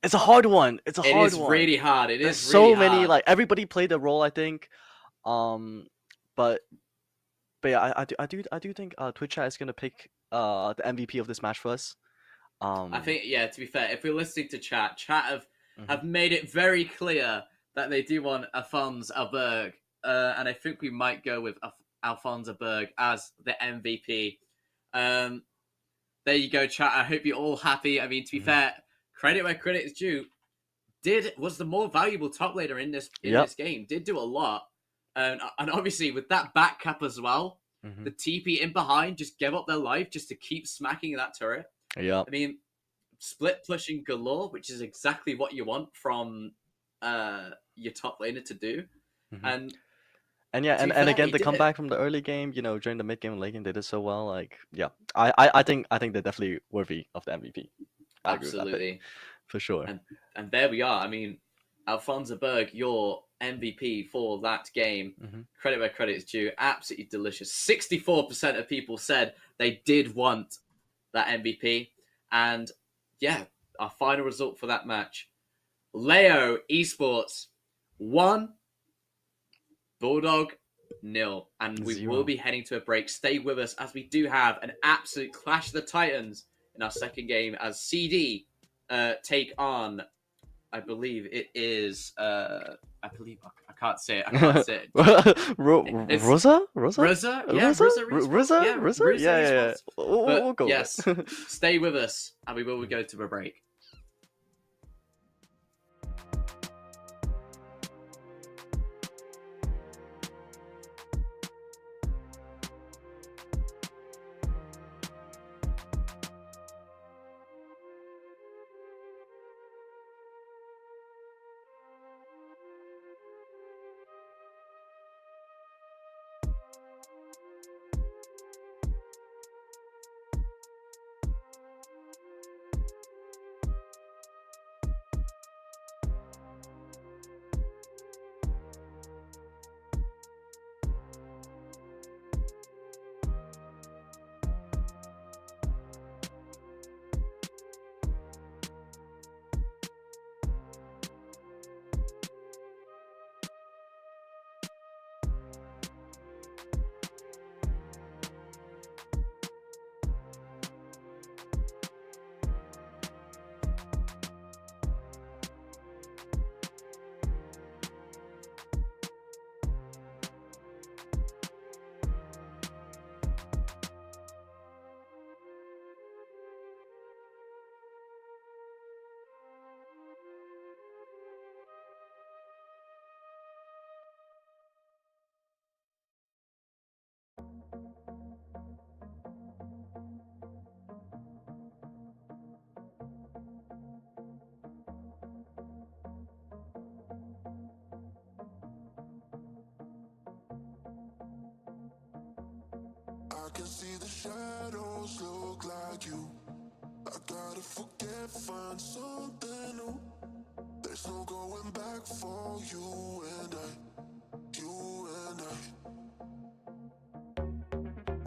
it's a hard one. It's a It hard is one. really hard. It There's is so really many, hard. like everybody played a role, I think. But yeah, I do think Twitch chat is gonna pick the MVP of this match for us. I think, yeah, to be fair, if we're listening to chat have Mhm. made it very clear that they do want Alphonse Alberg. And I think we might go with Alfonso Berg as the MVP. There you go, chat. I hope you're all happy. I mean, to be fair, credit where credit is due. Was the more valuable top laner in this game. Did do a lot, and obviously with that back cap as well, the TP in behind just gave up their life just to keep smacking that turret. Yeah. I mean, split pushing galore, which is exactly what you want from your top laner to do, and yeah, to be and fair, again, he the did it. comeback from the early game, during the mid game and late game, they did so well. Like, yeah, I think they're definitely worthy of the MVP. I agree with that pick, Absolutely. for sure. And there we are. I mean, Alfonso Berg, your MVP for that game. Credit where credit is due. Absolutely delicious. 64% of people said they did want that MVP. And yeah, our final result for that match. Leo Esports 1, Bulldog 0. And we 0. will be heading to a break. Stay with us as we do have an absolute clash of the Titans in our second game as CD take on, I believe it is, I can't say it. It's Ruzeh? Ruzeh? Yeah, Ruzeh? Yeah. We'll go with yes, it. stay with us, and we will go to a break. I can see the shadows look like you. I gotta forget, find something new. There's no going back for you and I.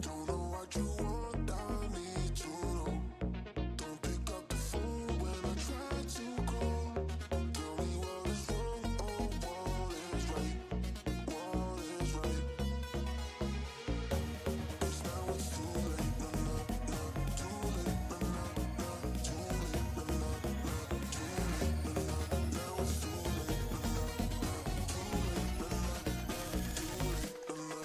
Don't know what you want, I need to know. Don't pick up the phone when I try to call. Tell me what is wrong, oh, what is right, what is right. 'Cause now it's too late, too late, too late, too late. Now it's too late, too late,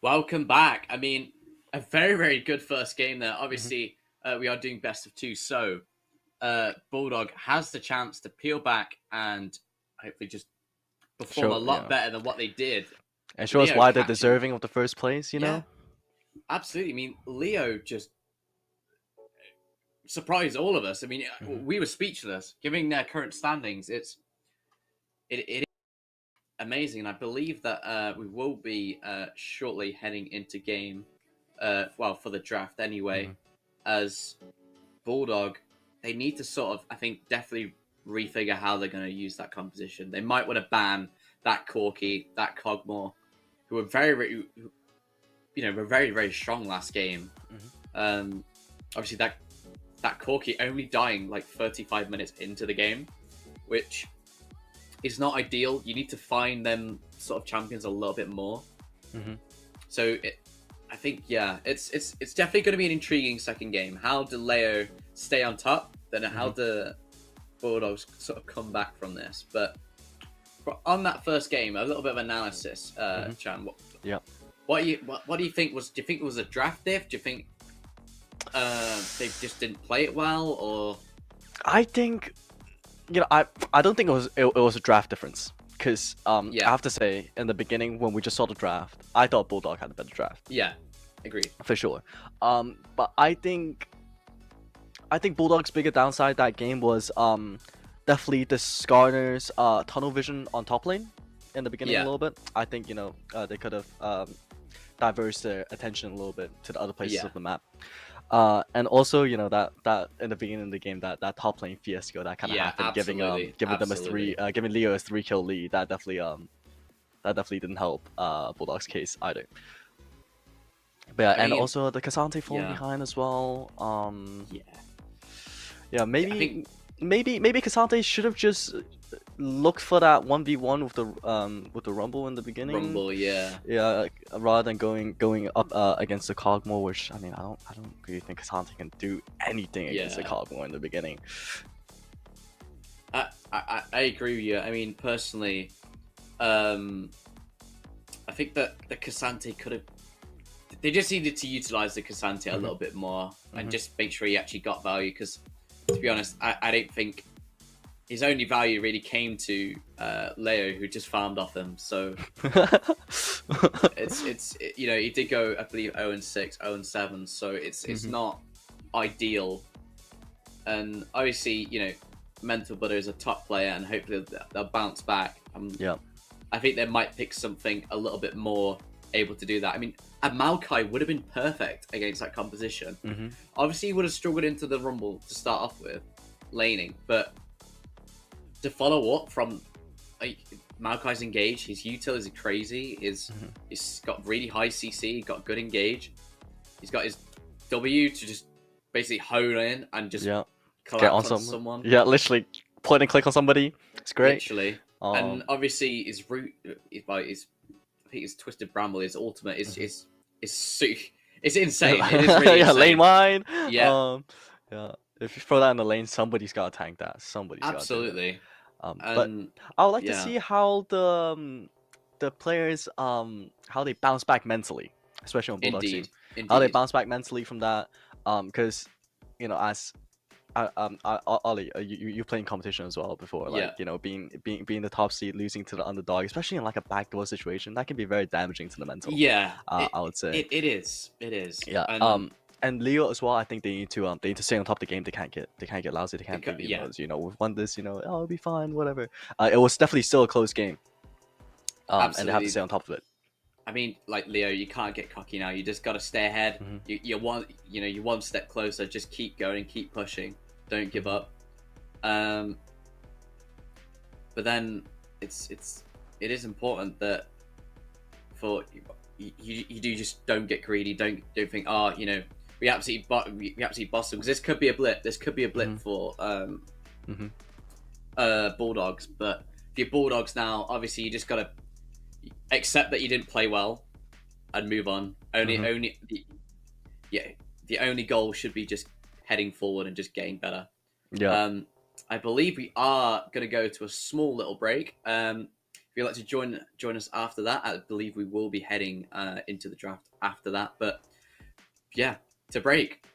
Welcome back. I mean, a very, very good first game there. Obviously, we are doing best of 2, so Bulldog has the chance to peel back and hopefully just perform a lot better than what they did. And show us Leo why they're catching- deserving of the first place, you know? Absolutely. I mean, Leo just surprised all of us. I mean, we were speechless. Given their current standings, it is amazing. And I believe that we will be shortly heading into game, for the draft anyway, as Bulldog, they need to sort of, I think, definitely refigure how they're going to use that composition. They might want to ban that Corki, that Cogmore, who were very, were very, very strong last game. Obviously, that Corki only dying like 35 minutes into the game, which is not ideal. You need to find them sort of champions a little bit more. So I think, it's definitely going to be an intriguing second game. How do Leo stay on top? Then how do Bulldogs sort of come back from this? But on that first game, a little bit of analysis, Chan. What do you think was? Do you think it was a draft diff? Do you think they just didn't play it well, or? I think, I don't think it was a draft difference. Because I have to say, in the beginning, when we just saw the draft, I thought Bulldog had a better draft. Yeah, agreed. For sure. But I think Bulldog's bigger downside that game was definitely the Skarner's tunnel vision on top lane in the beginning a little bit. I think, they could have diverged their attention a little bit to the other places of the map. And also, that in the beginning of the game, that top lane fiasco that kind of happened, giving them giving Leo a 3-kill lead, that definitely didn't help Bulldog's case either. But and also the Cassante falling behind as well. Maybe Cassante should have just looked for that 1v1 with the Rumble in the beginning. Rather than going up against the Cogmore, which I mean I don't really think Cassante can do anything against the Cogmore in the beginning. I agree with you. I mean, personally, I think that the Cassante could have. They just needed to utilize the Cassante a little bit more and just make sure he actually got value. Because to be honest, I don't think his only value really came to Leo, who just farmed off him. So he did go, I believe, 0-6, 0-7. So it's not ideal. And obviously, Mental Butter is a top player, and hopefully they'll bounce back. I think they might pick something a little bit more able to do that. I mean, a Maokai would have been perfect against that composition. Obviously, he would have struggled into the Rumble to start off with, laning, but to follow up from Maokai's engage, his util is crazy. He's got really high CC, he's got good engage. He's got his W to just basically hone in and just collapse on someone. Yeah, literally point and click on somebody. It's great. Literally. And obviously his root, I think his Twisted Bramble, his ultimate is it's insane. It is really insane. Lane wide. Yeah. If you throw that in the lane, somebody's got to tank that. Absolutely. But I would like to see how the players how they bounce back mentally, especially on Bulldog team. How they bounce back mentally from that, because as Ollie, you playing competition as well before, being the top seed, losing to the underdog, especially in like a backdoor situation, that can be very damaging to the mental. I would say it is. Yeah. And Leo as well. I think they need to stay on top of the game. They can't get lousy. They can't be we've won this. It'll be fine. Whatever. It was definitely still a close game. And they have to stay on top of it. I mean, like Leo, you can't get cocky now. You just got to stay ahead. You're one step closer. Just keep going, keep pushing. Don't give up. But then it is important that for you do just don't get greedy. Don't think we absolutely bossed them, because this could be a blip. This could be a blip for Bulldogs. But if you're Bulldogs now, obviously you just gotta accept that you didn't play well and move on. The only goal should be just heading forward and just getting better. I believe we are gonna go to a small little break. if you'd like to join us after that, I believe we will be heading into the draft after that. But yeah, to break.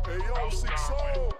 Hey yo, 6-0.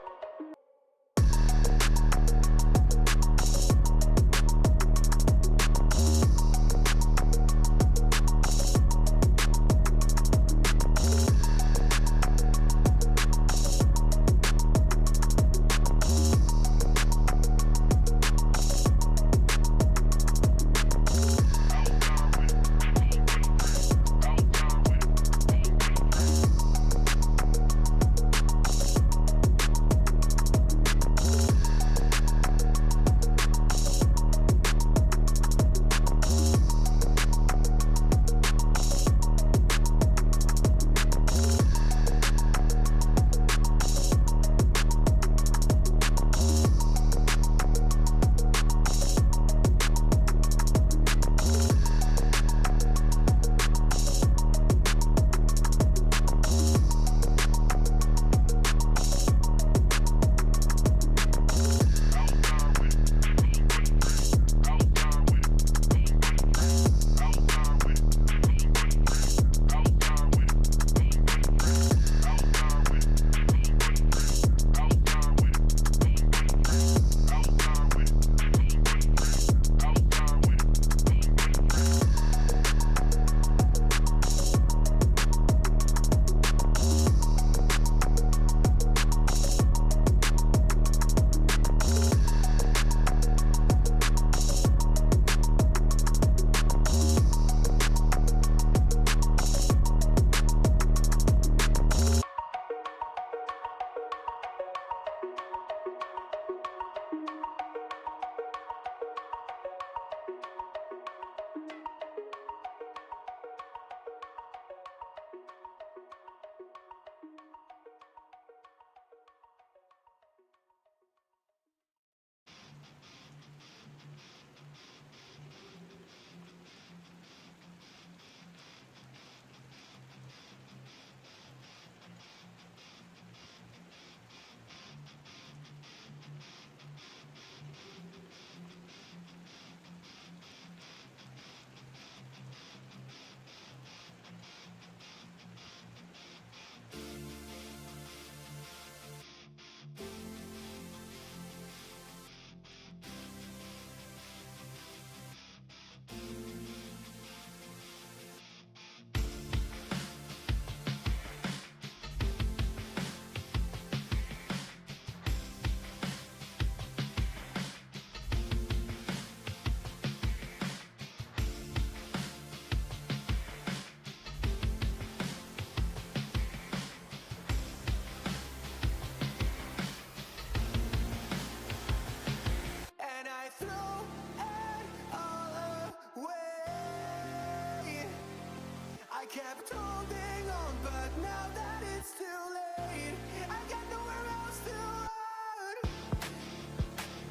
kept holding on, but now that it's too late, I got nowhere else to run.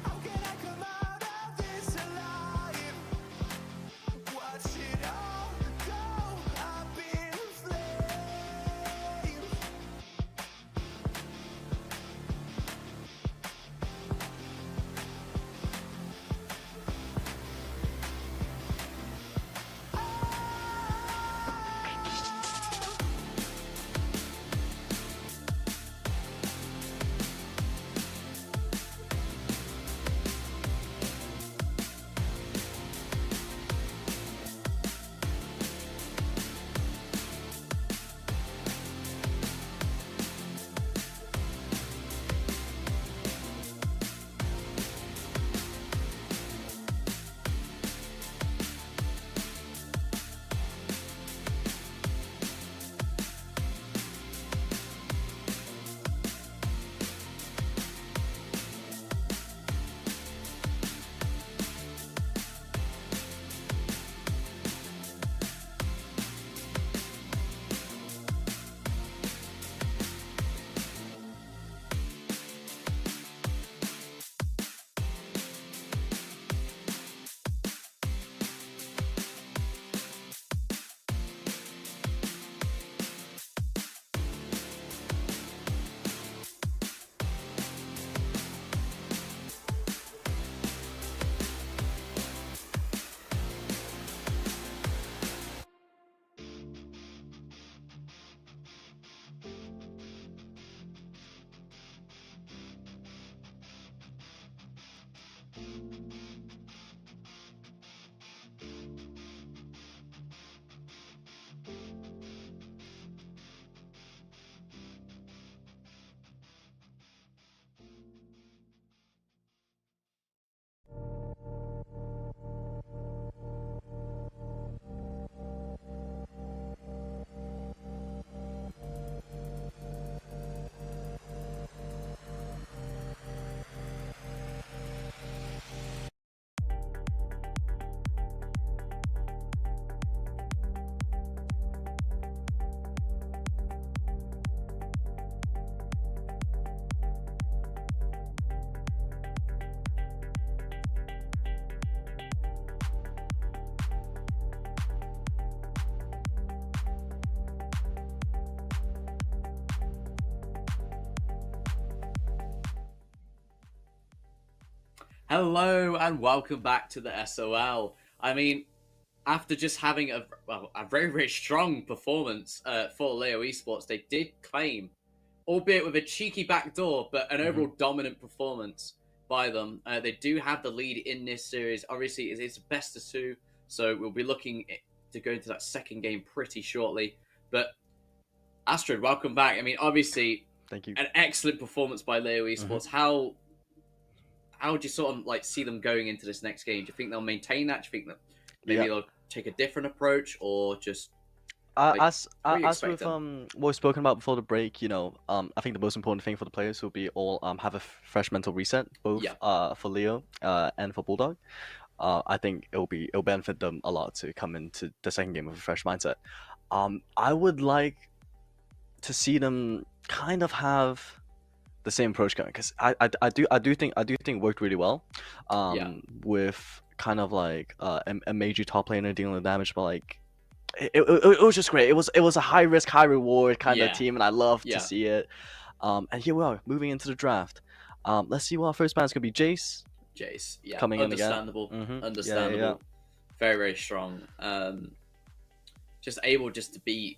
How can I come out of this alive? Watch it all go up in flames. Hello and welcome back to the SOL. I mean, after just having a very, very strong performance for Leo Esports, they did claim, albeit with a cheeky backdoor, but an overall dominant performance by them. They do have the lead in this series. Obviously, it's best of two, so we'll be looking to go into that second game pretty shortly. But Astrid, welcome back. I mean, obviously, Thank you. an excellent performance by Leo Esports. How would you sort of like see them going into this next game? Do you think they'll maintain that? Do you think that maybe they'll take a different approach, or just As what do you as expect with what we've spoken about before the break, I think the most important thing for the players will be all have a fresh mental reset, both for Leo and for Bulldog. I think it'll benefit them a lot to come into the second game with a fresh mindset. I would like to see them kind of have the same approach going, because I do think it worked really well. With kind of like a major top laner dealing with damage, but like it was just great. It was a high risk, high reward kind of team, and I love to see it. And here we are moving into the draft. Let's see what our first ban's gonna be. Jace, coming in again. Understandable. Very, very strong. Just able to be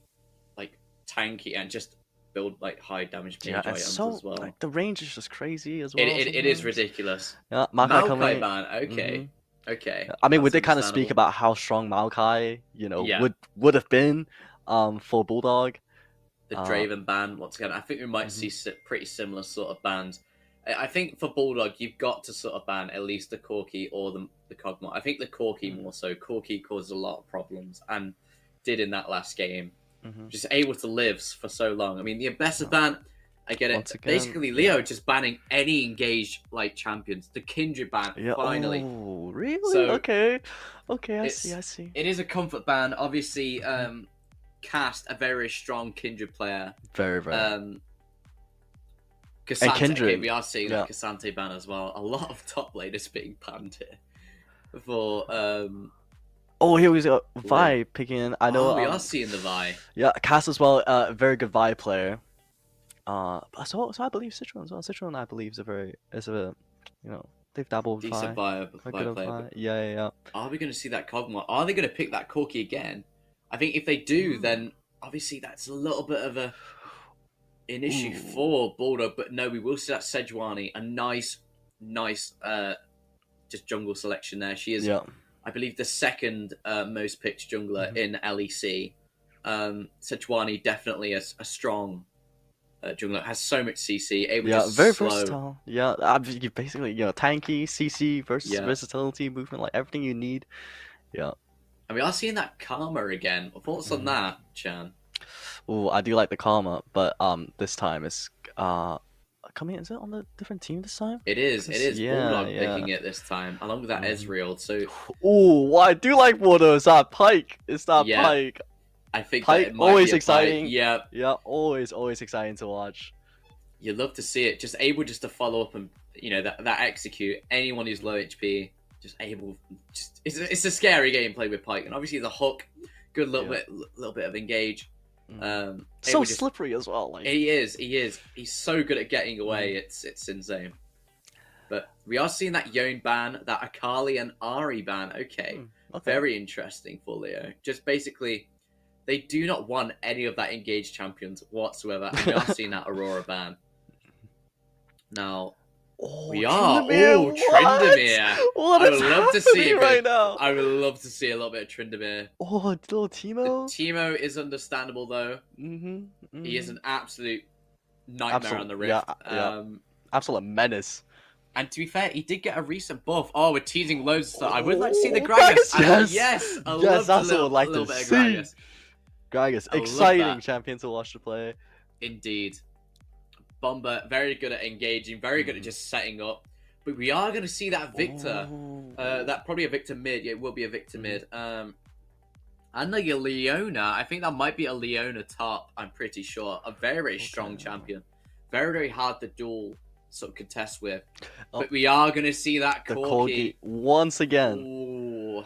like tanky and just build like high damage mage items so, as well. Like, the range is just crazy as well. It is ridiculous. Yeah, Maokai ban. Okay. I mean, we That's did kind of speak understandable. about how strong Maokai, would have been, for Bulldog. The Draven ban once again. I think we might see pretty similar sort of bans. I think for Bulldog, you've got to sort of ban at least the Corki or the Kog'Maw. I think the Corki more so. Corki causes a lot of problems and did in that last game. Just able to live for so long. I mean, the Ambessa ban, I get it. Again, basically, Leo just banning any engaged like champions. The Kindred ban, finally. Oh, really? So, okay, I see. It is a comfort ban. Obviously, Cast, a very strong Kindred player. Very. Cassante, Kindred, okay, we are seeing yeah. that Cassante ban as well. A lot of top laners being banned here. For Oh, here we go. Vi picking in. I know. we are seeing the Vi. Yeah, Cass as well. A very good Vi player. So I believe Citron as well. Citron, I believe, is a they've dabbled with Decent Vi. Vi Quite good at player. Vi. Yeah. Are we going to see that Cogmore? Are they going to pick that Corki again? I think if they do, then obviously that's a little bit of an issue for Bulldog. But no, we will see that Sejuani, a nice, just jungle selection there. She is, I believe, the second most picked jungler in LEC. Sejuani definitely a strong jungler, has so much CC, able to very slow. versatile. Yeah, you basically tanky, CC, versatility, movement, like everything you need. Yeah. And we are seeing that Karma again. Thoughts on that, Chan? Oh, I do like the Karma, but this time it's coming. Is it on a different team this time? It is. It is. Yeah, Bulldog yeah. picking it this time, along with that Ezreal. So, What I do like Water is that Pike. It's that Yeah. Pike. I think Pike, that it might always be a exciting. Pike. Yeah, Yeah, always exciting to watch. you'd love to see it. Just able just to follow up and that execute anyone who's low HP. Just able. Just it's a scary gameplay with Pike, and obviously the hook, good little bit of engage. So slippery as well. Like He is. He's so good at getting away. It's insane. But we are seeing that Yone ban, that Akali and Ari ban. Okay. Very interesting for Leo. Just basically, they do not want any of that engaged champions whatsoever. And we are seeing that Aurora ban. Now, we are. Tryndamere. What I is would love to see happening a right bit, now? I would love to see a little bit of Tryndamere. Oh, little Teemo. Teemo is understandable though. He is an absolute nightmare on the Rift. Absolute menace. And to be fair, he did get a recent buff. Oh, we're teasing loads of stuff. I would like to see the Gragas. Yes, I love that's a what I'd like little to bit of see. Gragas. Gragas, I love exciting that. champion to watch to play. Indeed. Bomber, very good at engaging, very good at just setting up. But we are going to see that Victor. That probably a Victor mid. Yeah, it will be a Victor mid. And like a Leona. I think that might be a Leona top, I'm pretty sure. A very strong champion. Very hard to duel sort of contest with. But we are going to see that The Corki. Corgi once again. Ooh.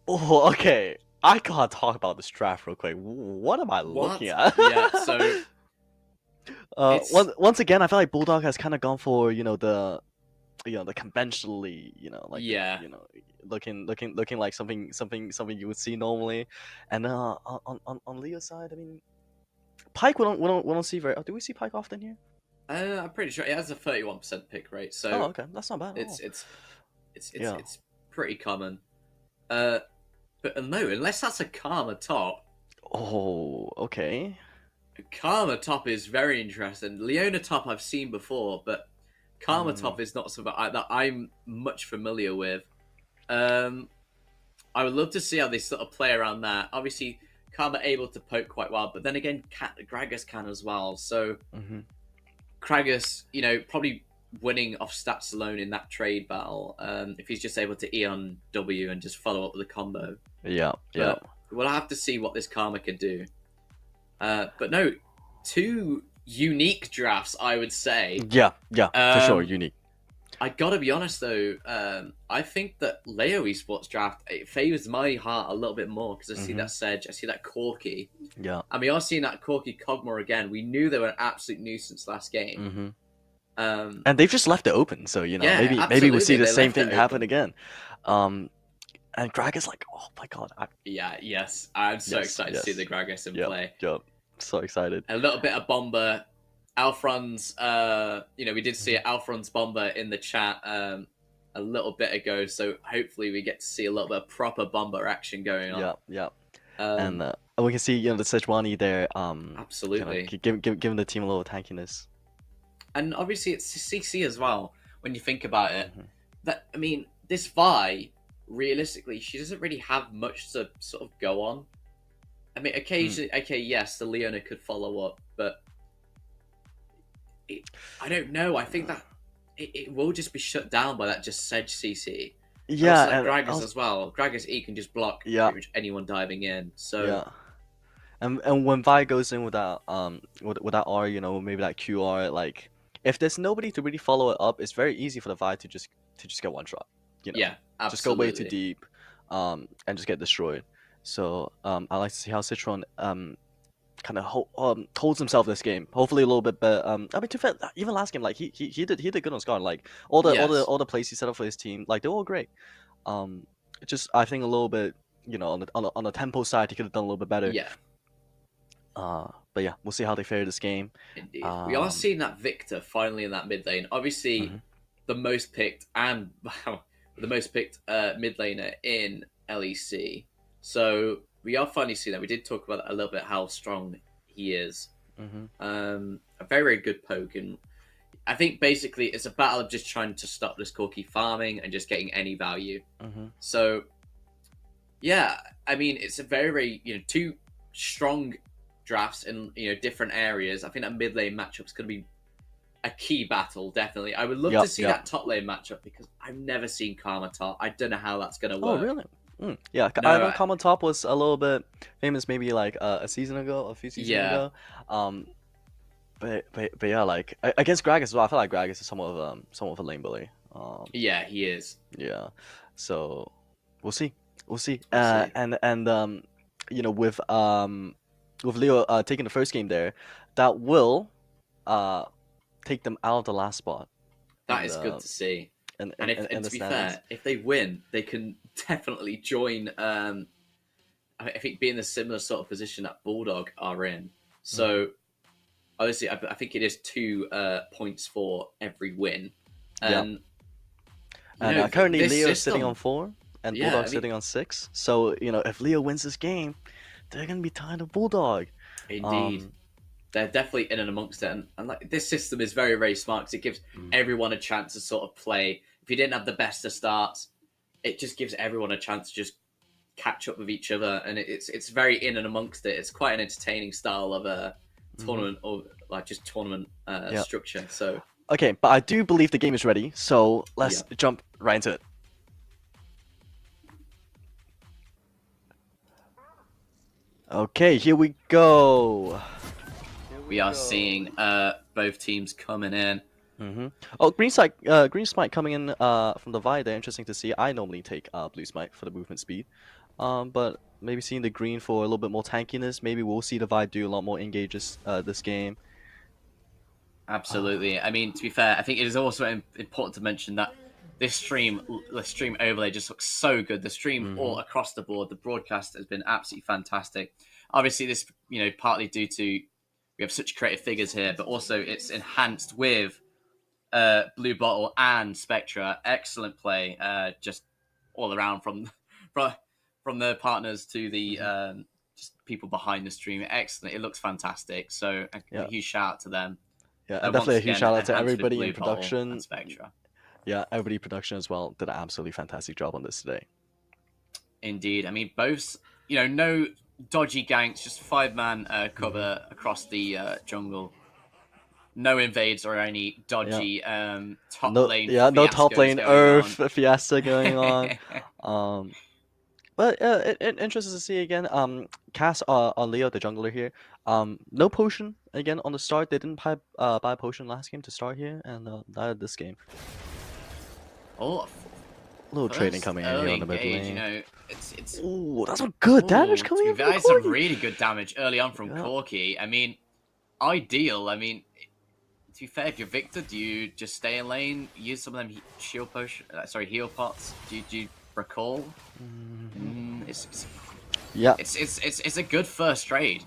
Oh, okay. I gotta talk about this draft real quick. What am I looking at? Yeah, so... once again, I feel like Bulldog has kind of gone for the conventionally looking like something you would see normally, and on Leo's side, I mean, Pike we don't see very. Do we see Pike often here? I'm pretty sure it has a 31% pick rate, so okay, that's not bad. It's pretty common. But no, unless that's a Karma top. Oh, okay. Karma top is very interesting. Leona top I've seen before, but Karma top is not something that I'm much familiar with. I would love to see how they sort of play around that. Obviously, Karma able to poke quite well, but then again, Gragas can as well. So, Gragas, probably winning off stats alone in that trade battle. If he's just able to E on W and just follow up with a combo. Yeah. But we'll have to see what this Karma can do. But no, two unique drafts, I would say. Yeah, for sure, unique. I gotta be honest though, I think that Leo Esports draft, it favors my heart a little bit more because I see that Sedge, I see that Corki. Yeah. And we are seeing that Corki Cogmore again. We knew they were an absolute nuisance last game. And they've just left it open, so maybe we'll see absolutely, the they same left thing it happen open. again. And Gragas like, oh my god. Yes. I'm so excited to see the Gragas in play. Yep. So excited. A little bit of Bomber. Alfron's, we did see Alfron's Bomber in the chat a little bit ago, so hopefully we get to see a little bit of proper Bomber action going on. Yeah. And we can see, the Sejuani there. Absolutely. Giving the team a little tankiness. And obviously it's CC as well, when you think about it. This Vi, realistically, she doesn't really have much to sort of go on. Occasionally, okay, yes, the Leona could follow up, but I don't know. I think that it will just be shut down by that just Sedge CC. Yeah, and Gragas as well. Gragas E can just block pretty much anyone diving in. So And when Vi goes in with that with that R, maybe that QR, like if there's nobody to really follow it up, it's very easy for the Vi to just get one shot. Yeah, Just go way too absolutely. deep, and just get destroyed. So I like to see how Citron kind of holds himself this game. Hopefully a little bit better. I mean, to fair, even last game, like he did good on Scar. Like Yes. all the plays he set up for his team, like they're all great. Just I think a little bit, on the tempo side, he could have done a little bit better. Yeah, But yeah, we'll see how they fare this game. indeed. We are seeing that Victor finally in that mid lane. Obviously, Mhm. the most picked and wow, the most picked mid laner in LEC. So we are finally seeing that. We did talk about a little bit how strong he is. A very, very good poke, and I think basically it's a battle of just trying to stop this Corki farming and just getting any value. So yeah, I mean it's a very, very two strong drafts in different areas. I think that mid lane matchup is going to be a key battle. Definitely, I would love to see that top lane matchup because I've never seen Karma top. I don't know how that's going to Oh, work. really? Yeah, No, I know Common Top was a little bit famous maybe like a season ago, a few seasons Yeah. ago. But yeah, like against Gragas as well. I feel like Gragas is somewhat of a lane bully. Yeah, he is. Yeah, so we'll see, we'll see. We'll see. And with Leo taking the first game there, that will take them out of the last spot. That And, is good to see. And And the to be standings. fair, if they win, they can definitely join. I think be in a similar sort of position that Bulldog are in. So obviously, I think it is 2 points for every win. And And currently this Leo's sitting system- on 4, and Yeah, Bulldog's I mean- sitting on 6. So if Leo wins this game, they're gonna be tied to Bulldog. Indeed. They're definitely in and amongst it, and like this system is very, very smart because it gives everyone a chance to sort of play. If you didn't have the best of starts, it just gives everyone a chance to just catch up with each other, and it's very in and amongst it. It's quite an entertaining style of a tournament or like just tournament structure. So Okay, but I do believe the game is ready, so let's jump right into it. Okay, here we go. we are seeing both teams coming in. Oh, Green Smite coming in from the Vi. They're interesting to see. I normally take Blue Smite for the movement speed, but maybe seeing the green for a little bit more tankiness. Maybe we'll see the Vi do a lot more engages this game. Absolutely. I mean, to be fair, I think it is also important to mention that the stream overlay just looks so good. The stream all across the board, the broadcast has been absolutely fantastic. Obviously, this partly due to we have such creative figures here, but also it's enhanced with Blue Bottle and Spectra. Excellent play, just all around from the partners to the just people behind the stream. Excellent. It looks fantastic. So a huge shout out to them. Yeah, and definitely a huge shout out to enhanced with everybody Blue in Bottle production. and Spectra. Yeah, everybody in production as well did an absolutely fantastic job on this today. Indeed. I mean, both, no dodgy ganks, just 5-man cover across the jungle. No invades or any dodgy top lane. No top lane fiascos going Earth on. fiesta going on. But interesting to see again. Cass on Leo, the jungler here. No potion again on the start. They didn't buy a potion last game to start here, and died this game. Oh, A little trading coming in here on the mid engage, lane. it's Ooh, that's some good damage coming in from That's some Corgi. really good damage early on from Corki. I mean, ideal. I mean, to be fair, if you're Victor, do you just stay in lane, use some of them shield potion? Heal pots. Do you recall? It's a good first trade.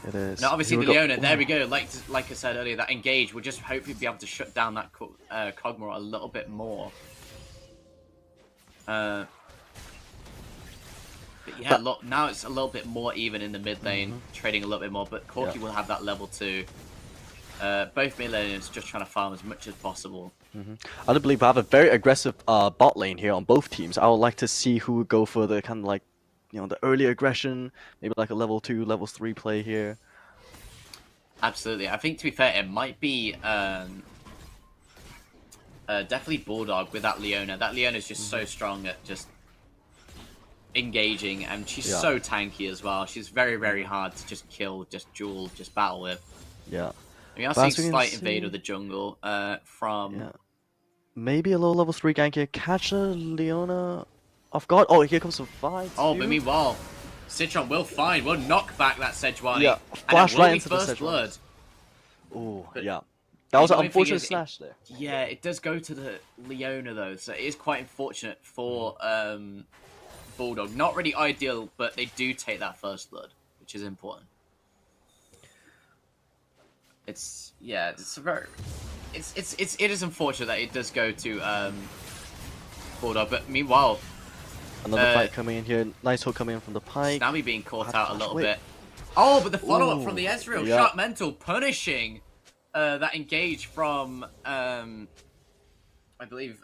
It is. Now, obviously, Here the we go. Leona, there we go. Like I said earlier, that engage will just hopefully be able to shut down that Kog'Maw a little bit more. But yeah, look, now it's a little bit more even in the mid lane, trading a little bit more. But Corki will have that level 2. Both mid laners just trying to farm as much as possible. I do believe we have a very aggressive bot lane here on both teams. I would like to see who would go for the kind of like, the early aggression, maybe like a level 2, level 3 play here. Absolutely. I think, to be fair, it might be definitely Bulldog with that Leona. That Leona is just so strong at just engaging, and she's Yeah. so tanky as well. She's very, very hard to just kill, just duel, just battle with. Yeah. We are But as seeing we can slight invade see- of the jungle from... Yeah. Maybe a low level 3 gank here. Catch a Leona off guard. Oh, here comes some fight. Oh, but meanwhile, Citron will knock back that Sejuani. Yeah, and flash it will right be into the first Sejuani. blood. Oh, But yeah. That was the an annoying thing unfortunate is slash there. Yeah, it does go to the Leona though, so it is quite unfortunate for Bulldog. Not really ideal, but they do take that first blood, which is important. It's a very, it is unfortunate that it does go to Bulldog, but meanwhile, Another fight coming in here. Nice hook coming in from the pike. Snami being caught out a little Wait. bit. Oh, but the follow up from the Ooh, Ezreal, yeah. Sharp Mental punishing that engage from I believe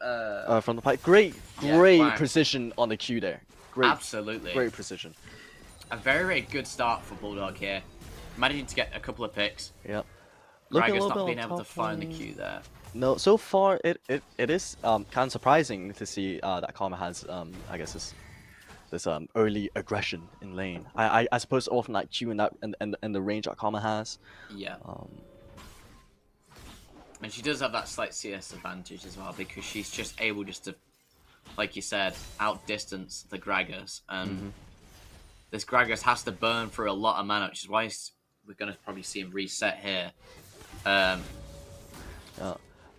From the pike. Great Yeah, wow. precision on the Q there. Great, absolutely. great precision. A very, very good start for Bulldog here. Managing to get a couple of picks. Yep. Looking a Gragas little not bit being on able to top find the lane. Q there. No, so far it is kind of surprising to see that Karma has I guess this early aggression in lane. I suppose often like Q and the range that Karma has. Yeah. And she does have that slight CS advantage as well, because she's just able just to, like you said, outdistance the Gragas. And this Gragas has to burn through a lot of mana, which is why we're going to probably see him reset here.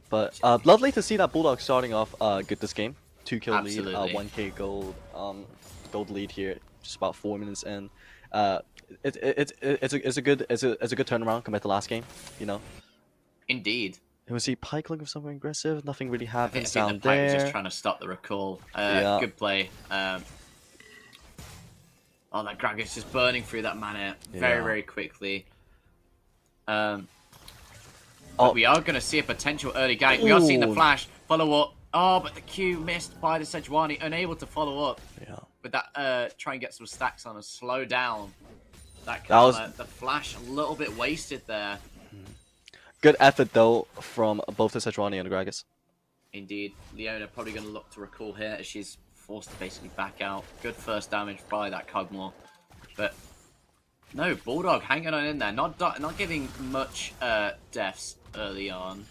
But lovely to see that Bulldog starting off good this game. 2-kill lead, Absolutely. 1k gold gold lead here, just about 4 minutes in. It's a good turnaround compared to last game, you know. Indeed. You will see Pike looking for something aggressive. Nothing really I happens think down the Pike was there. just trying to stop the recall. Yeah. Good play. Oh, that Gragas just burning through that mana very, Yeah. very quickly. Oh. But we are going to see a potential early gank. We are seeing the Ooh. flash follow up. Oh, but the Q missed by the Sejuani, unable to follow up. Yeah. With that, try and get some stacks on and slow down that was- Karma. The flash a little bit wasted there. Good effort though from both the Sejuani and the Gragas. Indeed, Leona probably going to look to recall here as she's forced to basically back out. Good first damage by that Cogmore. But no, Bulldog hanging on in there, not giving much deaths early on.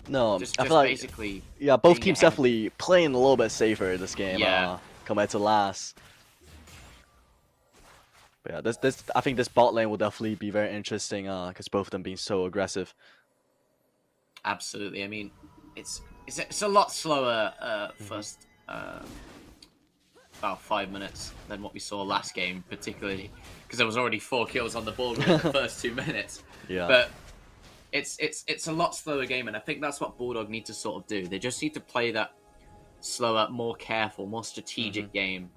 No, Just I feel like basically. yeah, both being teams ahead. definitely playing a little bit safer this game. Yeah. Compared to last. But yeah, this I think this bot lane will definitely be very interesting. Because both of them being so aggressive. Absolutely. I mean, it's a lot slower first about 5 minutes than what we saw last game, particularly because there was already 4 kills on the board within the first 2 minutes. Yeah. But it's a lot slower game, and I think that's what Bulldog need to sort of do. They just need to play that slower, more careful, more strategic game.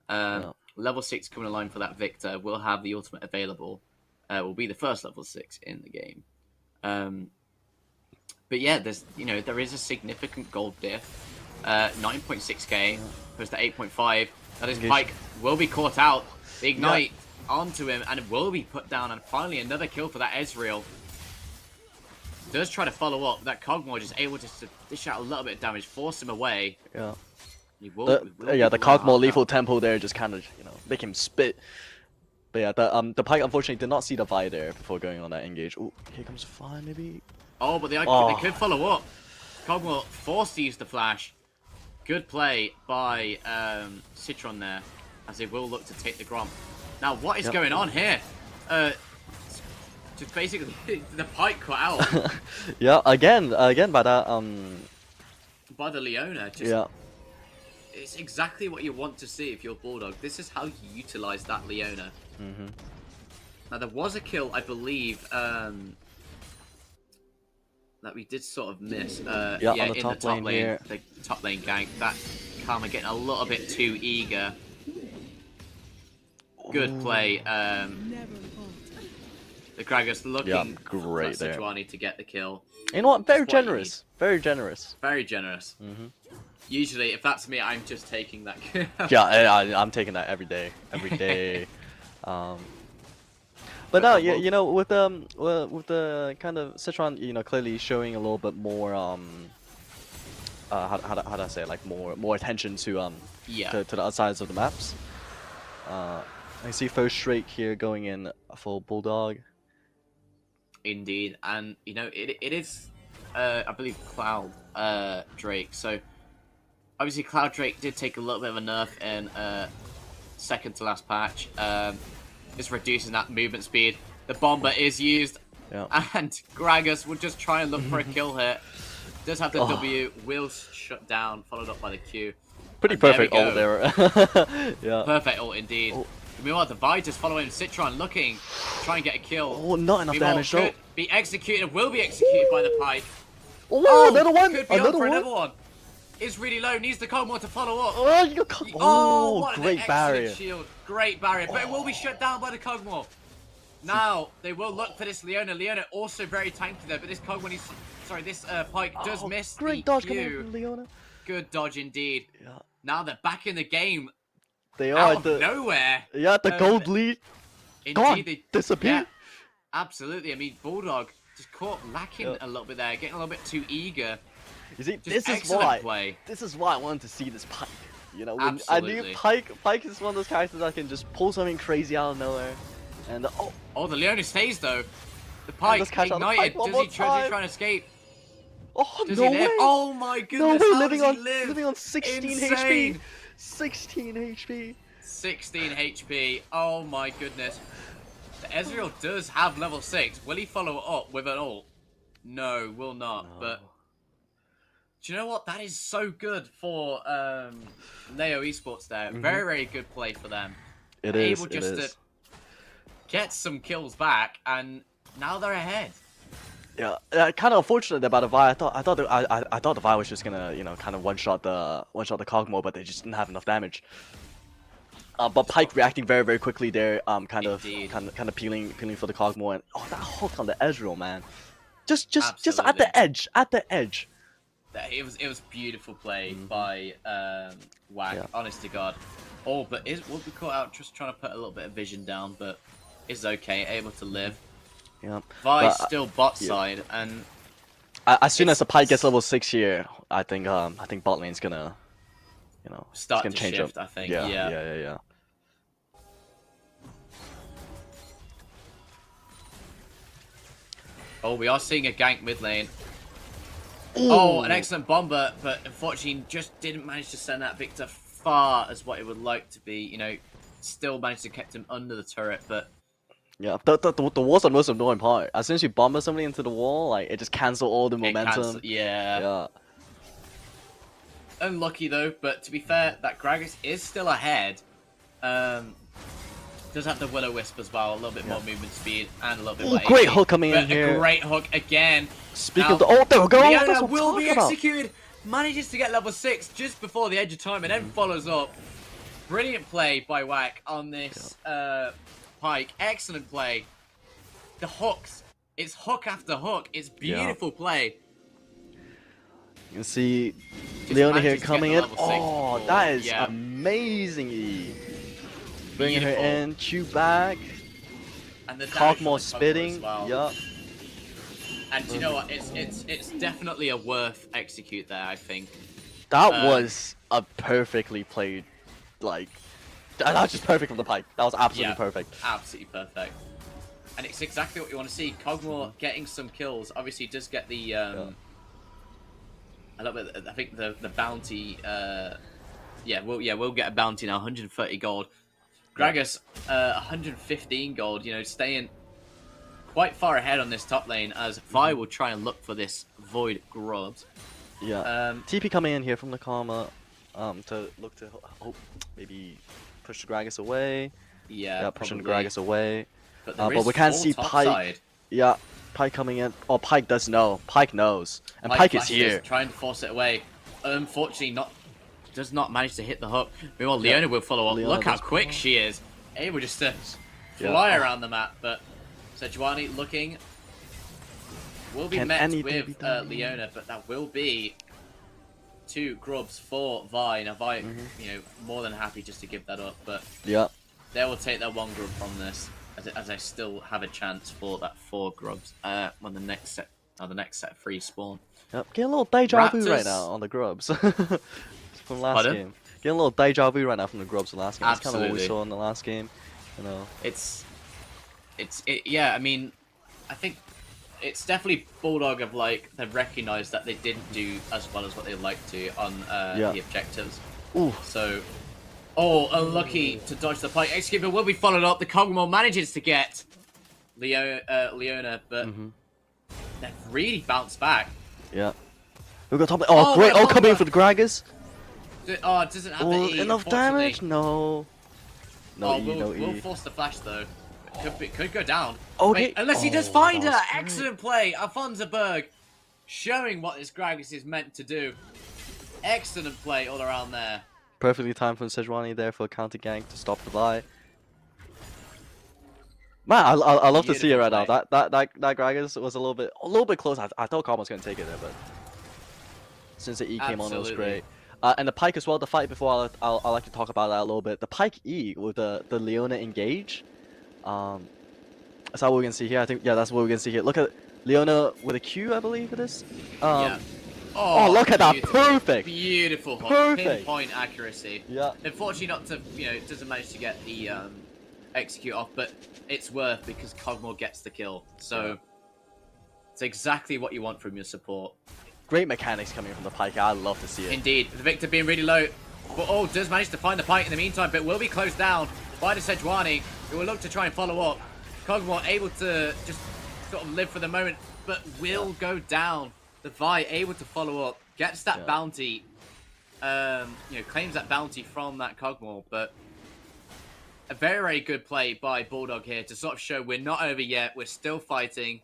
Level 6 coming along for that Victor. Will have the ultimate available. Will be the first level 6 in the game. But yeah, there is a significant gold diff. 9.6k opposed to 8.5. That is Pike will be caught out. The ignite onto him and will be put down. And finally another kill for that Ezreal. Does try to follow up. That Cogmore just able to dish out a little bit of damage, force him away. Yeah. He will, The be Cogmore out. lethal tempo there just kind of make him spit. But yeah, the Pike unfortunately did not see the Vi there before going on that engage. Oh, here comes Fi maybe. Oh, but they could follow up. Cogmore forced to use the flash. Good play by Citron there, as they will look to take the Grom. Now, what is going on here? Just basically the Pike cut out Yeah, again by that by the Leona. Just, it's exactly what you want to see if you're Bulldog. This is how you utilize that Leona. Now, there was a kill, I believe, that we did sort of miss. on in the the top top lane lane, here. the top lane gank. That Karma getting a little bit too eager. Good play. The Gragas looking great for there. Sejuani to get the kill. You know what? Very That's what you generous. Very generous. Very generous. Usually, if that's me, I'm just taking that kill. Yeah, I'm taking that every day. Every day. But no, with the kind of Citron, clearly showing a little bit more how do I say it? Like more attention to to the outsides of the maps. I see first straight here going in for Bulldog. Indeed, and you know it is, I believe Cloud Drake. So obviously Cloud Drake did take a little bit of a nerf in second to last patch. Just reducing that movement speed. The bomber is used, and Gragas will just try and look for a kill here. Does have the W, will shut down, followed up by the Q. Pretty And there we perfect ult go. there. Yeah. Perfect ult indeed. Meanwhile, the Vi just following Citron, looking to try and get a kill. Oh, not enough Meanwhile, damage though. could be executed, will be executed by the Pike. Oh, another one! Could be Another up for one! another one. Is really low, needs the Cogmore to follow up. Oh, you can't. Oh, what an great excellent barrier. shield. Great barrier, but it will be shut down by the Cogmore. Now, they will look for this Leona. Leona also very tanky there, but this Cogmore needs... Sorry, this Pike does miss Great the dodge coming Q. from Leona. Good dodge indeed. Yeah. Now they're back in the game. They are Out at the of nowhere. the gold lead. Go on, Indeed, they disappear. Yeah, absolutely. I mean, Bulldog just caught lacking a little bit there, getting a little bit too eager. You see, Just this is excellent why. play. This is why I wanted to see this Pike. You know, when I Absolutely. knew Pike is one of those characters that can just pull something crazy out of nowhere. And Oh, the Leona stays though. The Pike let's catch out the ignited. Pike one Does more he try time. to escape? oh Does no he live? way! Oh my No goodness! way! How Living does on he live? living on 16 Insane. HP. 16 HP. 16 HP. Oh my goodness. The Ezreal does have level 6. Will he follow it up with an ult? No, will not. No. But do you know what? That is so good for Leo Esports there. Very, very good play for them. It They're is. able It just is. to get some kills back, and now they're ahead. Yeah, kind of unfortunate about the Vi. I thought the Vi was just gonna, you know, kind of one shot the Cogmore, but they just didn't have enough damage. But Pike reacting very, very quickly there, kind of peeling for the Cogmore, and that hook on the Ezreal, man, just at the edge. It was beautiful play by Wack. Yeah. Honest to God. Oh, but will be caught out just trying to put a little bit of vision down, but is okay, able to live. Yeah. Vi But, still bot side, and as soon as the Pike gets level 6 here, I think bot lane's gonna, you know, start it's to gonna change shift. up. I think. Yeah. Oh, we are seeing a gank mid lane. Oh, an excellent bomber, but unfortunately just didn't manage to send that Victor far as what it would like to be. You know, still managed to keep him under the turret, but Yeah, the wall's the most annoying part. As soon as you bomb somebody into the wall, like it just cancels all the momentum. Yeah. Unlucky though, but to be fair, that Gragas is still ahead. Does have the Will-O-Wisp as well, a little bit more movement speed and a little bit more Great HP, hook coming in but here. a great hook again. Speaking Now, of the there we go. That's Leona what I'm will be talking about. executed. Manages to get level 6 just before the edge of time and then follows up. Brilliant play by Wack on this Pike. Excellent play. The hooks. It's hook after hook. It's beautiful play. You can see Just Leona here manages to get coming the in. level 6 Oh, before. that is Yeah. amazing. E. Bringing her Beautiful. in, Q back, And the damage from the Cogmore Cogmore spitting. as well. Yup. And you know what? It's definitely a worth execute there, I think. That was a perfectly played, like, that was just perfect from the Pike. That was absolutely perfect. Absolutely perfect. And it's exactly what you want to see. Cogmore getting some kills. Obviously, does get the a little bit. I think the bounty. We'll get a bounty now. 130 gold. Gragas, 115 gold. You know, staying quite far ahead on this top lane as Vi will try and look for this Void Grubs. Yeah. TP coming in here from the Karma, to look to maybe push the Gragas away. Yeah, pushing the probably. Gragas away. But, But we can't see Pike. Yeah, Pike coming in. Oh, Pike does know. Pike knows, and Pike is here. Trying to force it away. Unfortunately, does not manage to hit the hook. Meanwhile, Leona will follow up. Leona Look how does quick she is. Able just to fly around the map. But Sejuani looking will be Can met anything be with done? Leona, but that will be 2 grubs for Vi. Now Vi, you know, more than happy just to give that up, but Yeah. they will take their 1 grub from this, as I still have a chance for that 4 grubs when the next set free spawn. Yep. Getting a little deja vu right Raptors- now on the Grubs from last Pardon? game. Getting Getting a little deja vu right now from the Grubs the last game. That's kind of what we Absolutely. saw in the last game. You know. Yeah, I mean, I think it's definitely Bulldog of like they've recognized that they didn't do as well as what they'd like to on the objectives. Ooh. So, unlucky to dodge the pike. Executor will be followed up. The Kog'Maw manages to get Leona, but they've really bounced back. Yeah. We've got top. Oh, great! Oh, coming in for the Gragas. It doesn't have the E, Enough unfortunately. damage? No. No E, no E. We'll force the flash though. Could go down. Okay. Wait, unless he does Oh, find that her. was great. Excellent play, Alfonso Berg, showing what this Gragas is meant to do. Excellent play all around there. Perfectly timed from Sejuani there for a counter gank to stop the buy. Man, I love to see it right now. Beautiful That Gragas was a little bit close. I thought Karma was gonna take it there, but since the E came on, it was Absolutely. great. And the Pike as well. The fight before, I like to talk about that a little bit. The Pike E with the Leona engage. That's what we can see here. I think that's what we can see here. Look at Leona with a Q, I believe it is. Yeah. Oh, look at that! beautiful. Perfect. Beautiful hook. Perfect. Pinpoint accuracy. Yeah. Unfortunately, not to it doesn't manage to get the execute off, but it's worth because Kog'Maw gets the kill. So it's exactly what you want from your support. Great mechanics coming from the Pike. I love to see it. Indeed, the Victor being really low, but does manage to find the Pike in the meantime, but will be closed down by the Sejuani, who will look to try and follow up. Kog'Maw able to just sort of live for the moment, but will go down. The Vi able to follow up, gets that bounty, claims that bounty from that Kog'Maw, but a very, very good play by Bulldog here to sort of show we're not over yet, we're still fighting.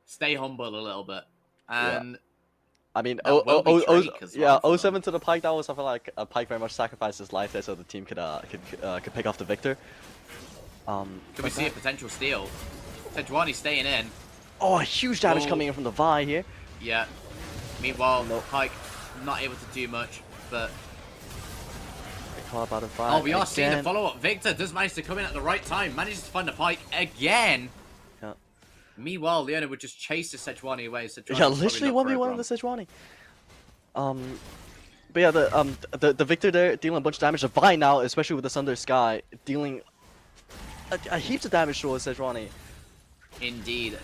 Stay humble a little bit. And I mean, that will be Drake as well for 07 to the Pike. That was something like a Pike very much sacrificed his life there, so the team could pick off the victor. Could we see a potential steal? Sejuani staying in. Oh, huge damage Oh. coming in from the Vi here. Yeah. Meanwhile, Pike not able to do much, but They call about a Vi. we are seeing the again. follow-up. Victor does manage to come in at the right time, manages to find the Pike again. Yeah. Meanwhile, Leona would just chase the Sejuani away. Sejuani's Yeah, probably literally not for 1v1 on everyone. the Sejuani. But yeah, the Victor there dealing a bunch of damage. The Vi now, especially with the Sunder Sky, dealing a heaps of damage towards Sejuani. Indeed.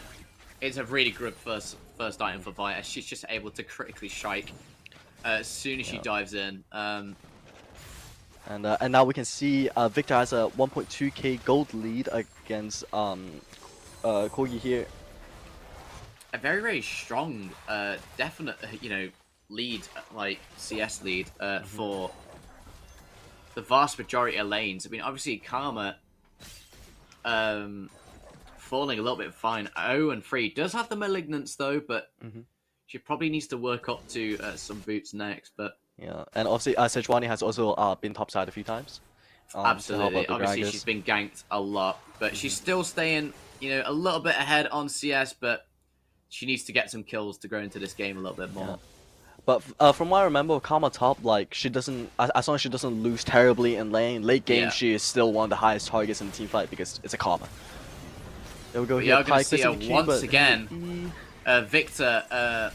It's a really good first item for Vi, as she's just able to critically strike as soon as she dives in. And now we can see Victor has a 1.2k gold lead against Corgi here. A very, very strong, definite, lead, like CS lead for the vast majority of lanes. I mean, obviously Karma falling a little bit fine. 0-3 does have the Malignance though, but she probably needs to work up to some boots next. But Yeah, and obviously Sejuani has also been topside a few times. to help absolutely, out the obviously Gragas. she's been ganked a lot, but she's still staying, a little bit ahead on CS. But she needs to get some kills to grow into this game a little bit more. Yeah. But from what I remember, Karma top, like she doesn't, as long as she doesn't lose terribly in late game, Yeah. she is still one of the highest targets in the team fight because it's a Karma. There we go. We Here, are going to Pike see her missing the Q, once but- again. Victor.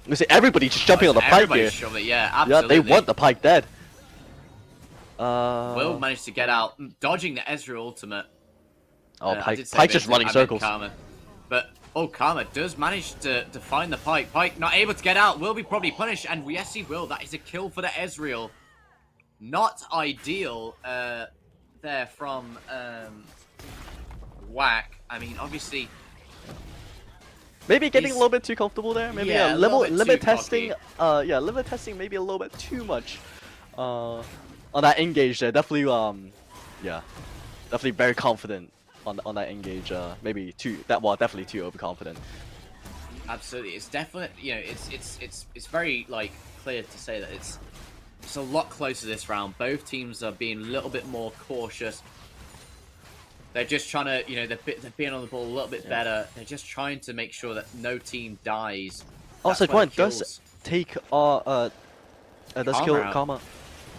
We see everybody just jumping on the Pike here. Everybody's shoving it, yeah, Yeah, absolutely. they want the Pike dead. Will managed to get out, dodging the Ezreal ultimate. Oh, I Pike, did say Pike's just Victor, running I meant circles. Karma. But Karma does manage to find the Pike. Pike not able to get out. Will be probably punished, and yes, he will. That is a kill for the Ezreal. Not ideal there from Whack. I mean, obviously. Maybe getting He's- a little bit too comfortable there. Maybe Yeah, a little bit limit too testing. Yeah, limit testing maybe a little bit too much. On that engage there, definitely. Yeah, definitely very confident on that engage. Maybe definitely too overconfident. Absolutely, it's definitely it's very clear to say that it's a lot closer this round. Both teams are being a little bit more cautious. They're just trying to they're being on the ball a little bit better. They're just trying to make sure that no team dies. Also, That's why one the does kills- take does kill out. Karma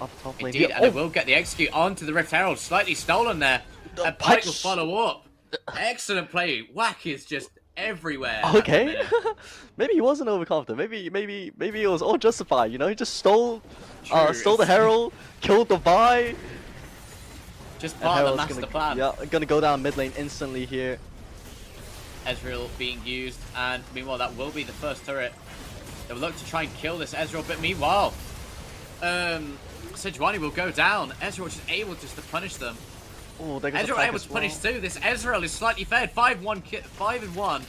up top lane. Indeed, here. and it will get the execute onto the Rift Herald. Slightly stolen there. And Pike will follow up. Excellent play. Whack is just everywhere. at the Okay, minute. maybe he wasn't overconfident. Maybe it was all justified. He just stole Stole the Herald, killed the Vi. Just And part of the Herald's master plan. Yeah, gonna go down mid lane instantly here. Ezreal being used, and meanwhile that will be the first turret. They'll look to try and kill this Ezreal, but meanwhile, Sejuani will go down. Ezreal just able just to punish them. Oh, there goes the Ezreal flag able as to punish well. too. This Ezreal is slightly fed. 5-1.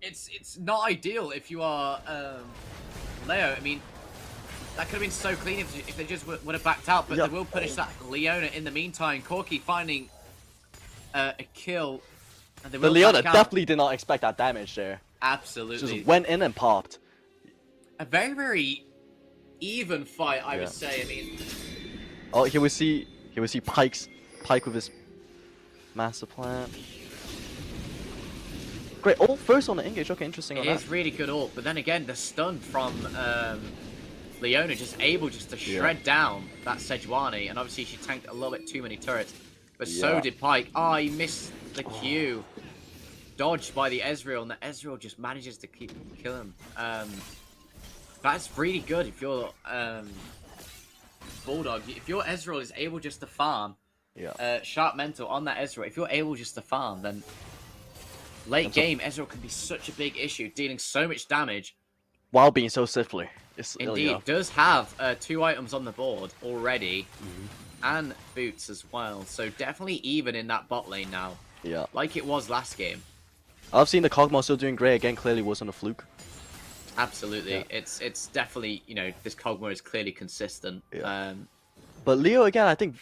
It's not ideal if you are Leo. I mean, that could have been so clean if they just would have backed out, but Yeah. they will punish that Leona in the meantime. Corki finding a kill. And they But will Leona back out. definitely did not expect that damage there. Absolutely. Just went in and popped. A very, very even fight, I Yeah. would say. I mean, Oh, here we see Pike with his master plan. Great. Oh, first on the engage. Okay, interesting on it that. is really good ult, but then again, the stun from Leona just able just to shred down that Sejuani, and obviously she tanked a little bit too many turrets, but so Yeah. did Pike. Oh, he missed the Q. Dodged by the Ezreal, and the Ezreal just manages to kill him. That's really good if you're Bulldog. If your Ezreal is able just to farm, Yeah. sharp mental on that Ezreal, if you're able just to farm, then late game Ezreal can be such a big issue, dealing so much damage. While being so swiftly. It's Indeed, yeah. does have 2 items on the board already, and boots as well. So definitely even in that bot lane now, Yeah. like it was last game. I've seen the Kog'Maw still doing great again. Clearly wasn't a fluke. Absolutely, Yeah. it's definitely, you know, this Kog'Maw is clearly consistent. Yeah. But Leo again, I think,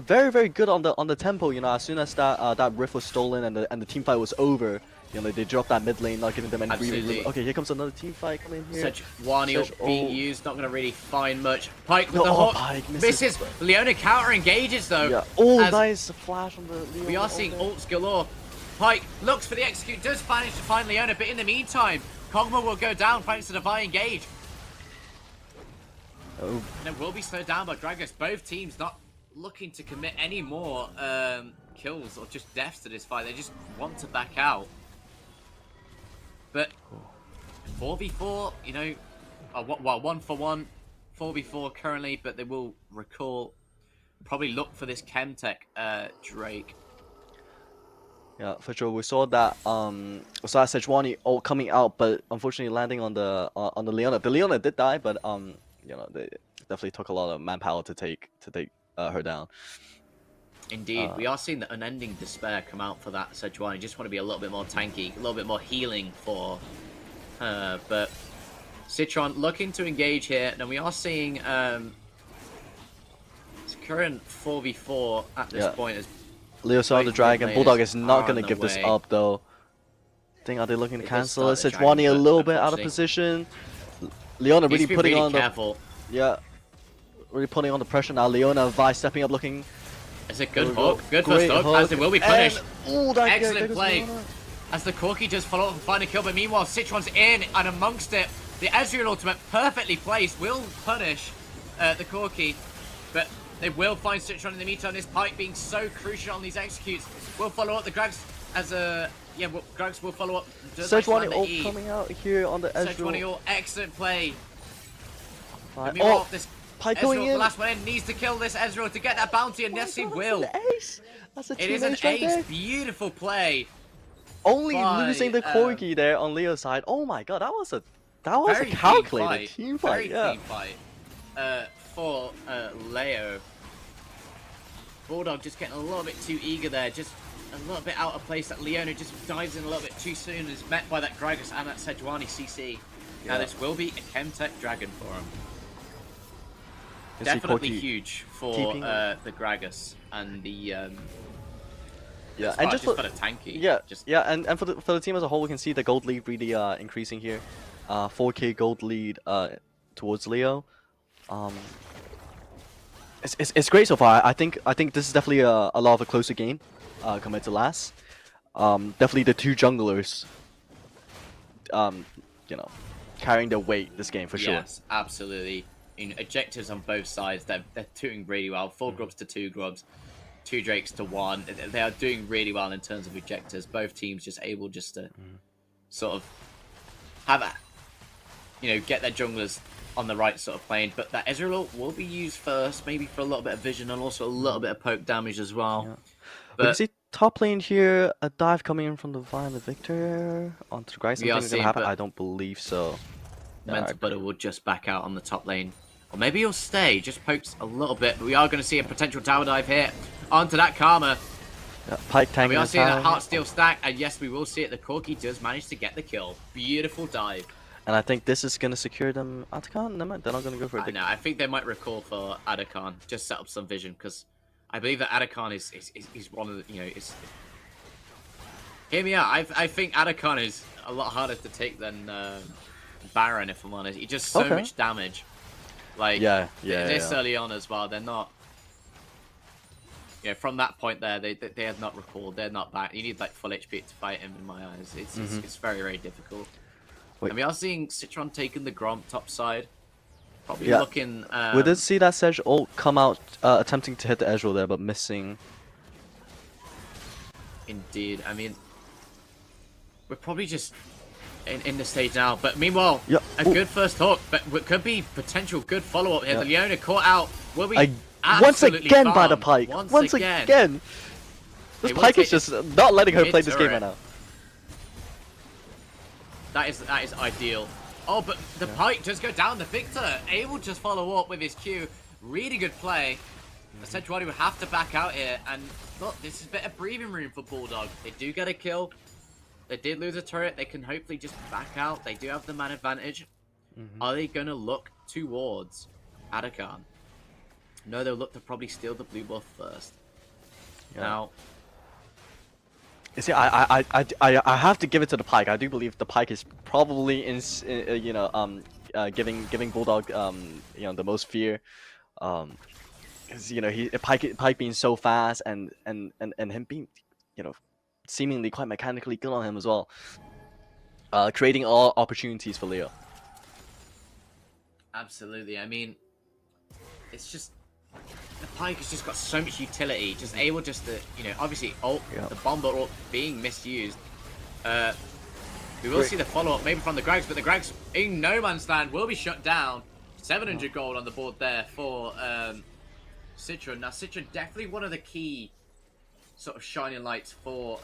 very very good on the tempo. You know, as soon as that rift was stolen and the team fight was over, you know, they dropped that mid lane, not giving them any breathing room. Absolutely. Okay, here comes another team fight coming here. Sejuani Sej- being oh. used, not going to really find much. Pike with No, the oh, hook, Pike misses. misses. Leona counter engages though. Yeah. Oh, as nice flash on the Leo. We are seeing ults galore. Pike looks for the execute, does manage to find Leona, but in the meantime, Kog'Maw will go down thanks to the Vi engage. Oh, And it will be slowed down by Gragas. Both teams not looking to commit any more kills or just deaths to this fight. They just want to back out. But 4v4, you know, well, 1-for-1, 4v4 currently, but they will recall, probably look for this Chemtech Drake. yeah, for sure. We saw that Sejuani all coming out, but unfortunately landing on the Leona. The Leona did die, but you know, they definitely took a lot of manpower to take her down. Indeed, we are seeing the unending despair come out for that Sejuani. Just want to be a little bit more tanky, a little bit more healing for her. But Citron looking to engage here. Now we are seeing it's current 4v4 at this point. As Leo saw the both dragon. mid Bulldog laners is not are gonna on the give this way. up though. Are they looking to They did cancel it? start the Sejuani a dragon, little but bit out of unfortunately- position. Leona Needs really to be putting really on careful. really putting on the pressure now. Leona, Vi stepping up, looking. It's a good There we go. hook, good Great first hook, hook. as they will be punished. And, that Excellent there goes play. Leona. As the Corki does follow up and find a kill, but meanwhile Citron's in and amongst it. The Ezreal ultimate, perfectly placed, will punish the Corki, but they will find Citron in the meantime. This Pike being so crucial on these executes will follow up the Grags as a Grags will follow up. Does actually Sejuani land the ult E. coming out here on the Sejuani Ezreal. ult, excellent play. Vi- And meanwhile, Oh, this Pike Ezreal, going the in. last one in, needs to kill this Ezreal to get that bounty, and yes he will. That's an ace. That's a It is an team right ace, there. beautiful play. Only by, losing the Corgi there on Leo's side. Oh my god, that was a Very clean calculated fight. team fight. Very Yeah. clean fight for Leo. Bulldog just getting a little bit too eager there, just a little bit out of place. That Leona just dives in a little bit too soon and is met by that Gragas and that Sejuani CC. Now Yeah. this will be a Chemtech Dragon for him. You see Definitely Corgi huge for keeping- the Gragas and the Yeah, Spark and just just for, got a tanky. yeah, just yeah, and for the team as a whole, we can see the gold lead really increasing here. 4K gold lead towards Leo. It's great so far. I think this is definitely a lot of a closer game compared to last. Definitely the two junglers, you know, carrying the weight this game for sure. Yes, absolutely. You know, objectives on both sides, they're doing really well. 4 grubs to 2 grubs, 2 drakes to 1. They are doing really well in terms of objectives. Both teams just able just to sort of have a, you know, get their junglers on the right sort of plane, but that Ezreal will be used first, maybe for a little bit of vision and also a little bit of poke damage as well. Yeah. We can But see top lane here, a dive coming in from the Vi and the Victor onto the Gragas. We are Something's gonna seeing, happen? but I don't believe so. Mental Butter will just back out on the top lane. Or maybe he'll stay, just pokes a little bit, but we are going to see a potential tower dive here onto that Karma. Yeah, Pike And tanking we are the seeing that tower. Heartsteel stack, and yes, we will see it. The Corki does manage to get the kill. Beautiful dive. And I think this is gonna secure them Atakan. They're not gonna go for it. No, I think they might recall for Adakan, just set up some vision, because I believe that Adakan is one of the, is... Hear me out, I think Adakan is a lot harder to take than Baron, if I'm honest. He does so much damage. Like, this early on as well, they're not... from that point there, they have not recalled, they're not back. You need like full HP to fight him, in my eyes. It's very, very difficult. Wait. And we are seeing Citron taking the Gromp top side. Probably Yeah. looking... We did see that Sedge ult come out, attempting to hit the Ezreal there, but missing. Indeed. I mean, we're probably just in the stage now. But meanwhile, a good first hook, but what could be potential good follow-up here. The Leona caught out. Will be Once absolutely again by the farmed. Pike. Once again. This They will Pike is take just not letting her play this game mid-turret. right now. That is ideal. Oh, but the Pike does go down. The Victor able to just follow up with his Q. Really good play. Essentially would have to back out here. And look, this is a bit of breathing room for Bulldog. They do get a kill. They did lose a turret. They can hopefully just back out. They do have the man advantage. Are they going to look towards Adakan? No, they'll look to probably steal the blue buff first. Now, You see, I have to give it to the Pike. I do believe the Pike is probably giving Bulldog the most fear, because Pike being so fast and him being seemingly quite mechanically good on him as well, creating all opportunities for Leo. absolutely. I mean, it's just the Pike has just got so much utility, just able just to obviously the bomber ult being misused. We will see the follow-up maybe from the Grags, but the Grags in no man's land will be shut down. 700 gold on the board there for Citron. Now Citron definitely one of the key sort of shining lights for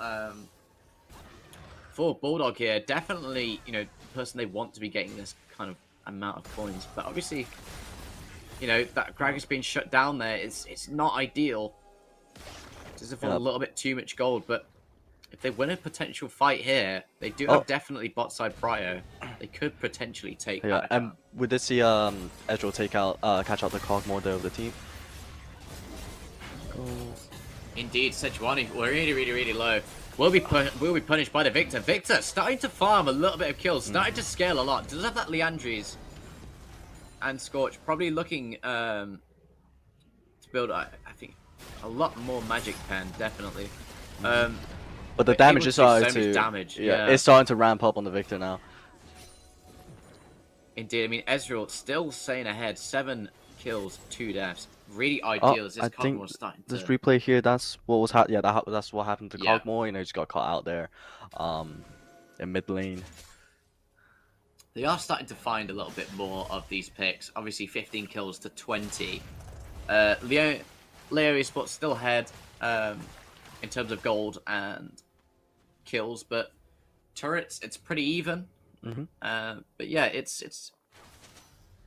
Bulldog here. Definitely the person they want to be getting this kind of amount of coins, but obviously that Greg has been shut down there. It's not ideal. Does it for a little bit too much gold, but if they win a potential fight here, they do have definitely bot side prio. They could potentially take that. And we did see Ezreal catch out the Cogmore there of the team. Indeed, Sejuani really low. Will be punished by the Victor. Victor starting to farm a little bit of kills, starting to scale a lot. Does have that Leandries and Scorch, probably looking to build, I think, a lot more magic pen, definitely. But the damage is starting to it's starting to ramp up on the Victor now. Indeed, I mean Ezreal still staying ahead, 7 kills, 2 deaths. Really ideal as this I think was starting to... this replay here, that's what was that's what happened to Cogmore. He just got caught out there, in mid lane. They are starting to find a little bit more of these picks. Obviously, 15 kills to 20. Leo Esports still ahead in terms of gold and kills, but turrets, it's pretty even. But yeah, it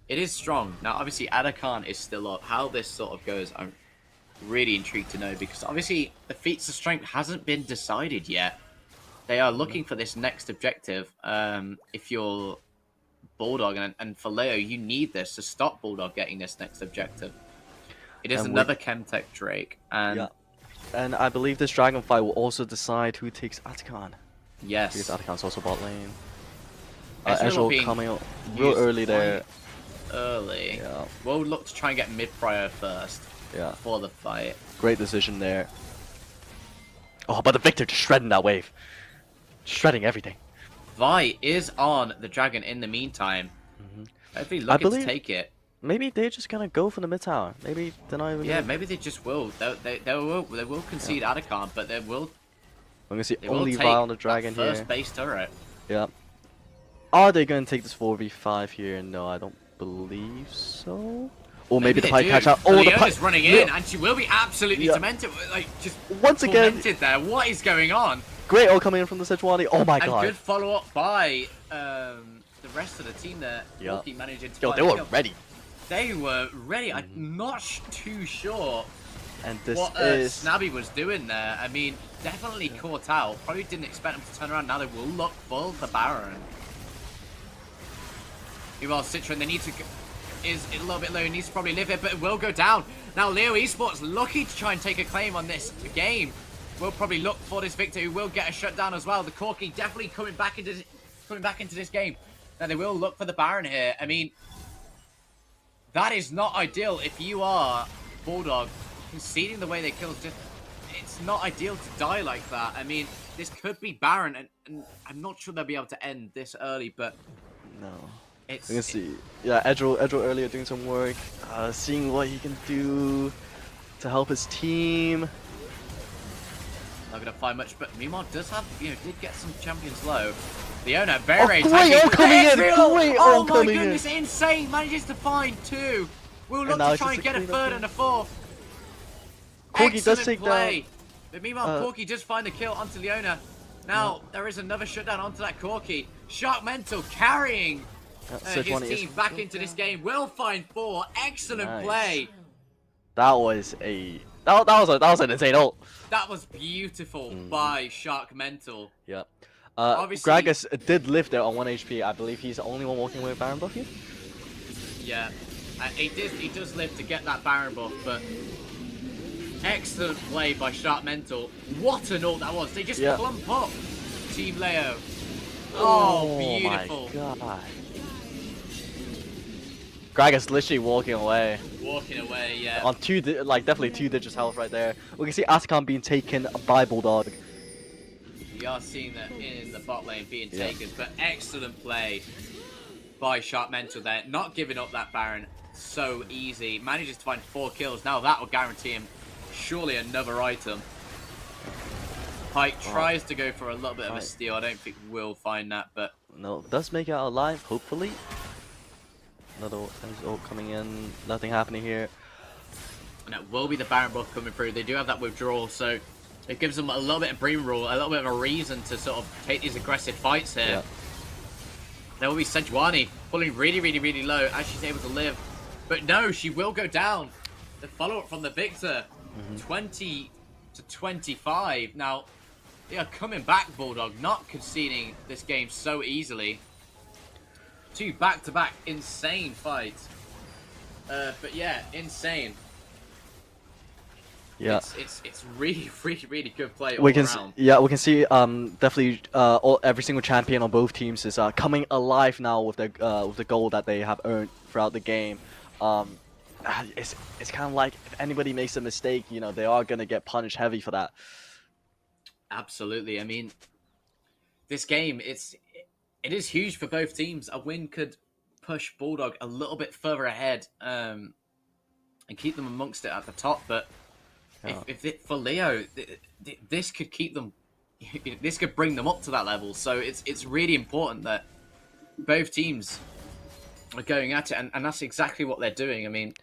is strong. Now, obviously, Adakan is still up. How this sort of goes, I'm really intrigued to know, because obviously the feats of strength hasn't been decided yet. They are looking for this next objective. If you're Bulldog, and for Leo, you need this to stop Bulldog getting this next objective. It is another Chemtech Drake, and I believe this dragon fight will also decide who takes Atakan. Yes, because Atakan's also bot lane. Ezreal coming out real early there. Early. Yeah. We'll look to try and get mid prior first. Yeah. For the fight. Great decision there. Oh, but the Victor just shredding that wave. Shredding everything. Vi is on the dragon in the meantime. Hopefully looking to take it. Maybe they're just gonna go for the mid tower. Maybe they're not even. Yeah, maybe they just will. They will concede Adakan, but they will. I'm gonna see only Vi on the dragon here. First base turret. Yeah. Are they gonna take this 4v5 here? No, I don't believe so. Or maybe the they Pike do. catch out. But Oh, the Leona's Pike running in, and she will be absolutely Yeah. demented. Like, just Once again, tormented there. What is going on? great ult coming in from the Sejuani. Oh my And god. good follow-up by the rest of the team there. Yeah. Corki managing to Yo, find they a were kill. ready. They were ready. I'm not too sure And this what is Snabby was doing there. I mean, definitely caught out. Probably didn't expect him to turn around. Now they will look for the Baron. Meanwhile, Citron, they need to... is a little bit low. He needs to probably live it, but it will go down. Now, Leo Esports lucky to try and take a claim on this game. Will probably look for this victor, who will get a shutdown as well. The Corki definitely coming back into this game. Now, they will look for the Baron here. I mean, that is not ideal if you are Bulldog. Conceding the way they kill is just... it's not ideal to die like that. I mean, this could be Baron, and I'm not sure they'll be able to end this early, but... no. It's, You can see, yeah, Edro earlier doing some work, seeing what he can do to help his team. Not gonna find much, but meanwhile does have, did get some champions low. Leona, very great ult coming in, great Oh ult my coming in. goodness, insane! Manages to find two. We'll look now to it's try just and a get a clean up third here. and a fourth. Corki does Excellent take play. down. But meanwhile, Corki does find the kill onto Leona. Now there is another shutdown onto that Corki. Shark Mental carrying his Sejuani team is- back into this game. Will find 4. Excellent Nice. play. That was that was an insane ult. That was beautiful by Shark Mental. Yeah. Obviously- Gragas did live there on 1 HP. I believe he's the only one walking with Baron buff here. Yeah, he does live to get that Baron buff, but excellent play by Sharp Mental. What an ult that was! They just Yeah. clump up, Team Leo. Oh, beautiful! My god. Gragas literally walking away Walking away, yeah. on definitely 2 digits health right there. We can see Ascon being taken by Bulldog. We are seeing that in the bot lane being Yeah. taken, but excellent play by Sharp Mental there. Not giving up that Baron so easy. Manages to find 4 kills. Now that will guarantee him surely another item. Pike tries to go for a little bit of a Pike. steal. I don't think we'll find that, but No, does make it out alive, hopefully. Another ult coming in, nothing happening here. and it will be the Baron buff coming through. They do have that withdrawal, so it gives them a little bit of breathing room, a little bit of a reason to sort of take these aggressive fights here. Yeah. There will be Sejuani pulling really low as she's able to live. But no, she will go down. The follow-up from the Victor, 20 to 25. Now, they are coming back, Bulldog, not conceding this game so easily. 2 back-to-back insane fights. But yeah, insane. Yeah. It's really good play all We can around. we can see definitely every single champion on both teams is coming alive now with the goal that they have earned throughout the game. It's kind of like if anybody makes a mistake, they are gonna get punished heavy for that. Absolutely. I mean, this game, it is huge for both teams. A win could push Bulldog a little bit further ahead and keep them amongst it at the top. But for Leo, this could keep them, this could bring them up to that level. So it's really important that both teams are going at it, and that's exactly what they're doing. I mean,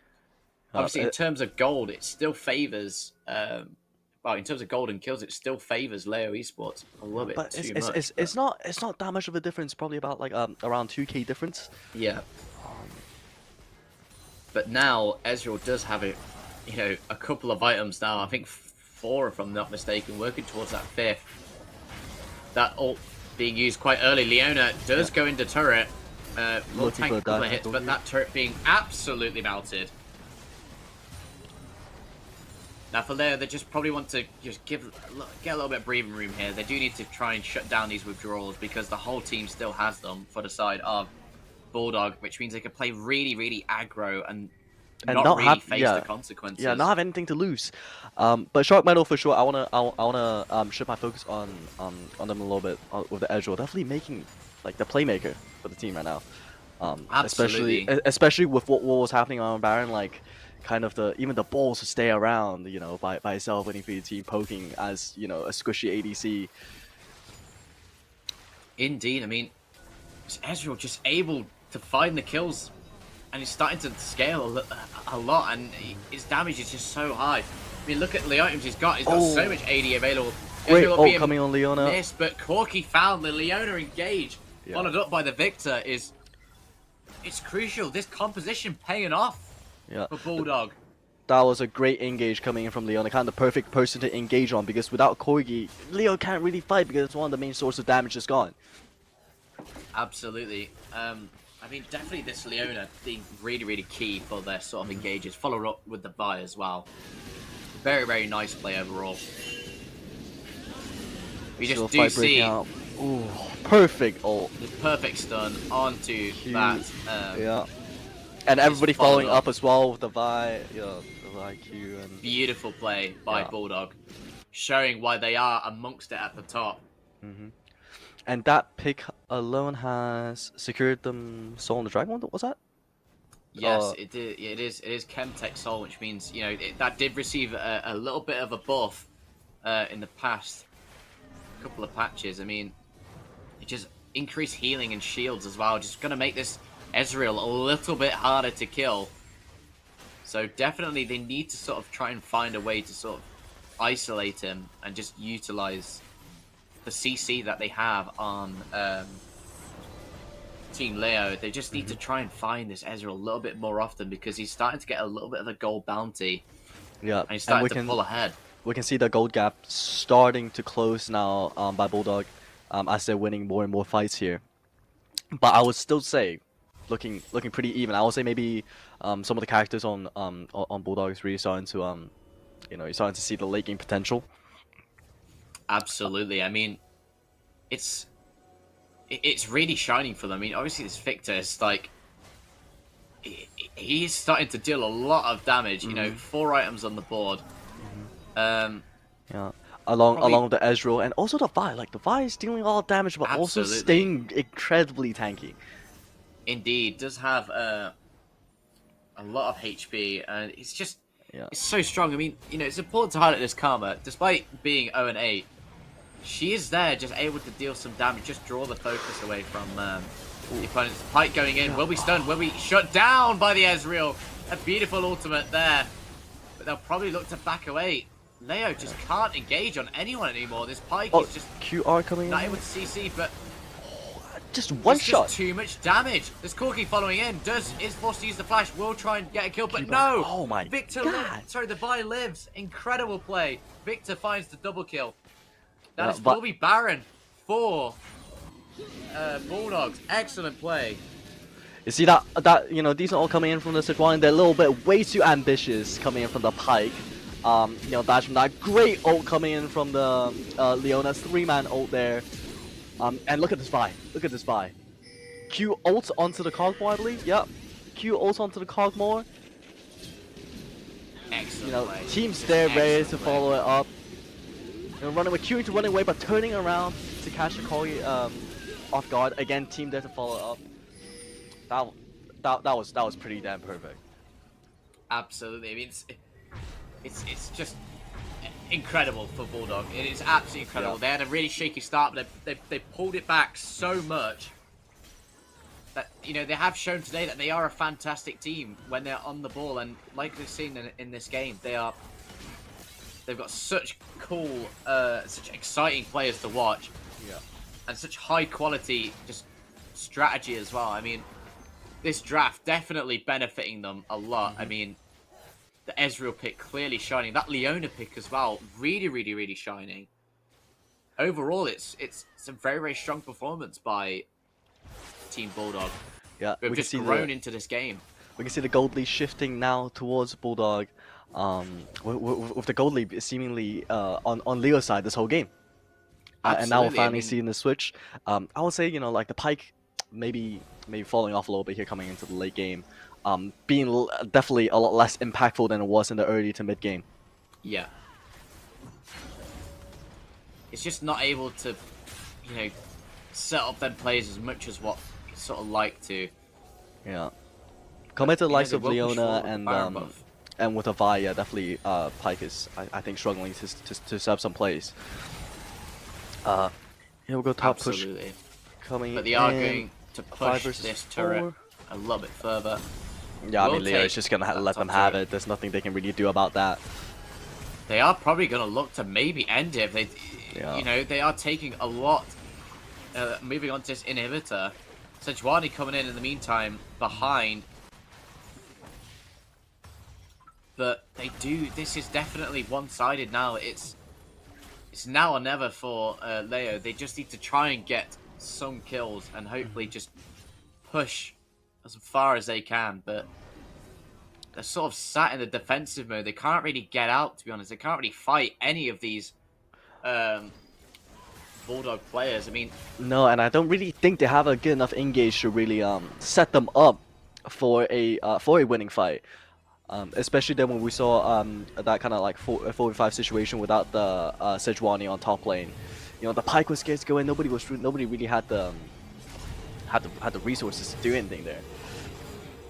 obviously in terms of gold, it still favors. Well, in terms of gold and kills, it still favors Leo Esports a little bit But too it's, much. it's not that much of a difference. Probably about like around 2k difference. Yeah. But now Ezreal does have a couple of items now. I think 4, if I'm not mistaken, working towards that 5th. That ult being used quite early. Leona does go into turret. Will Looking tank for a a couple of dive hits, over but here. that turret being absolutely melted. Now for Leo, they just probably want to just get a little bit of breathing room here. They do need to try and shut down these withdrawals because the whole team still has them for the side of Bulldog, which means they can play really aggro and not really have face the consequences. Yeah, not have anything to lose. But Shark Metal for sure. I wanna shift my focus on them a little bit with the Ezreal. Definitely making like the playmaker for the team right now. Absolutely. Especially with what was happening on Baron, like kind of even the balls to stay around, by itself, waiting for your team, poking as a squishy ADC. Indeed, I mean, Ezreal just able to find the kills and he's starting to scale a lot, and his damage is just so high. I mean, look at the items he's got. He's got so much AD available. Great Ezreal ult being coming on Leona. missed, but Corki found the Leona engage, followed up by the Victor. It's crucial. This composition paying off for Bulldog. That was a great engage coming in from Leona, kind of the perfect person to engage on, because without Corgi, Leo can't really fight because it's one of the main sources of damage is gone. Absolutely. I mean, definitely this Leona being really, really key for their sort of engages. Followed up with the Vi as well. Very, very nice play overall. We just do see Ooh, perfect ult. the perfect stun onto that. Yeah. And everybody following up as well with the Vi, the Vi Q and Beautiful play by Bulldog, showing why they are amongst it at the top. And that pick alone has secured them Soul on the Dragon. What was that? Yes, it did. It is Chemtech Soul, which means that did receive a little bit of a buff in the past couple of patches. I mean, it just increased healing and shields as well. Just gonna make this Ezreal a little bit harder to kill. So definitely they need to sort of try and find a way to sort of isolate him and just utilize the CC that they have on Team Leo. They just need to try and find this Ezreal a little bit more often, because he's starting to get a little bit of a gold bounty. Yeah, and he's starting to pull ahead. We can see the gold gap starting to close now by Bulldog as they're winning more and more fights here. But I would still say, looking pretty even. I would say maybe some of the characters on Bulldog is really starting to you're starting to see the late game potential. Absolutely. I mean, it's really shining for them. I mean, obviously this Victor is like, he's starting to deal a lot of damage. 4 items on the board. Yeah, along with the Ezreal and also the Vi. Like the Vi is dealing a lot of damage, but also staying incredibly tanky. Indeed, does have a lot of HP, and it's just it's so strong. I mean, it's important to highlight this Karma. Despite being 0-8, she is there, just able to deal some damage, just draw the focus away from the opponent's Pike going in. Will be stunned, will be shut down by the Ezreal. A beautiful ultimate there, but they'll probably look to back away. Leo just can't engage on anyone anymore. This Pike is just QR coming not in. able to CC, but just one shot. Just too much damage. This Corki following in is forced to use the flash. Will try and get a kill, but no. Oh my Victor God. the Vi lives. Incredible play. Victor finds the double kill. That will be Baron for Bulldogs. Excellent play. You see that these are all coming in from the Sejuani. They're a little bit way too ambitious coming in from the Pike. Dash from that great ult coming in from the Leona's 3-man ult there. And look at this Vi. Look at this Vi. Q ult onto the Cogmore, I believe. Yep. Q ult onto the Cogmore. Excellent play. Teams there ready to follow it up. Running with queuing to running away, but turning around to catch the Corgi off guard. Again, team there to follow up. That was pretty damn perfect. Absolutely. I mean, it's just incredible for Bulldog. It is absolutely incredible. Yeah. They had a really shaky start, but they pulled it back so much that they have shown today that they are a fantastic team when they're on the ball, and like we've seen in this game, they've got such cool, such exciting players to watch, and such high quality just strategy as well. I mean, this draft definitely benefiting them a lot. I mean, the Ezreal pick clearly shining. That Leona pick as well, really, really, really shining. Overall, it's a very, very strong performance by Team Bulldog. Yeah, We've just grown into this game. We can see the gold lead shifting now towards Bulldog. With the gold lead seemingly on Leo's side this whole game. And now we're finally seeing the switch. I would say, like the Pike maybe falling off a little bit here coming into the late game. Being definitely a lot less impactful than it was in the early to mid game. Yeah. It's just not able to, set up them plays as much as what it's sort of like to. Yeah. Compared to the likes of Leona and with a Vi, definitely Pike is, I think, struggling to set up some plays. Here we'll go top Absolutely. push coming in. But they are going to push 5 versus this 4. turret a little bit further. Yeah, I will mean, Leo is take just gonna that let top them have turret. it. There's nothing they can really do about that. They are probably going to look to maybe end it. If they, Yeah. you know, they are taking a lot. Moving on to this inhibitor. Sejuani coming in the meantime behind. But they do. This is definitely one-sided now. It's now or never for Leo. They just need to try and get some kills and hopefully just push as far as they can. But they're sort of sat in the defensive mode. They can't really get out, to be honest. They can't really fight any of these Bulldog players. I mean, No, and I don't really think they have a good enough engage to really set them up for a winning fight. Especially then when we saw that kind of like 4v5 situation without the Sejuani on top lane. You know, the Pyke was scared to go in. Nobody really had the resources to do anything there.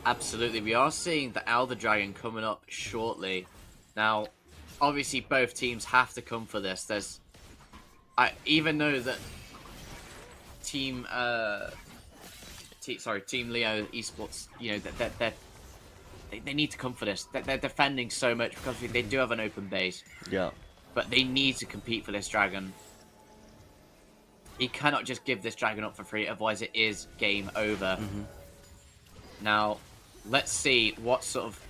absolutely. We are seeing the Elder Dragon coming up shortly. Now, obviously, both teams have to come for this. I even know that Team Leo Esports, you know, they need to come for this. They're defending so much because they do have an open base. Yeah. But they need to compete for this dragon. He cannot just give this dragon up for free, otherwise it is game over. Now, let's see what sort of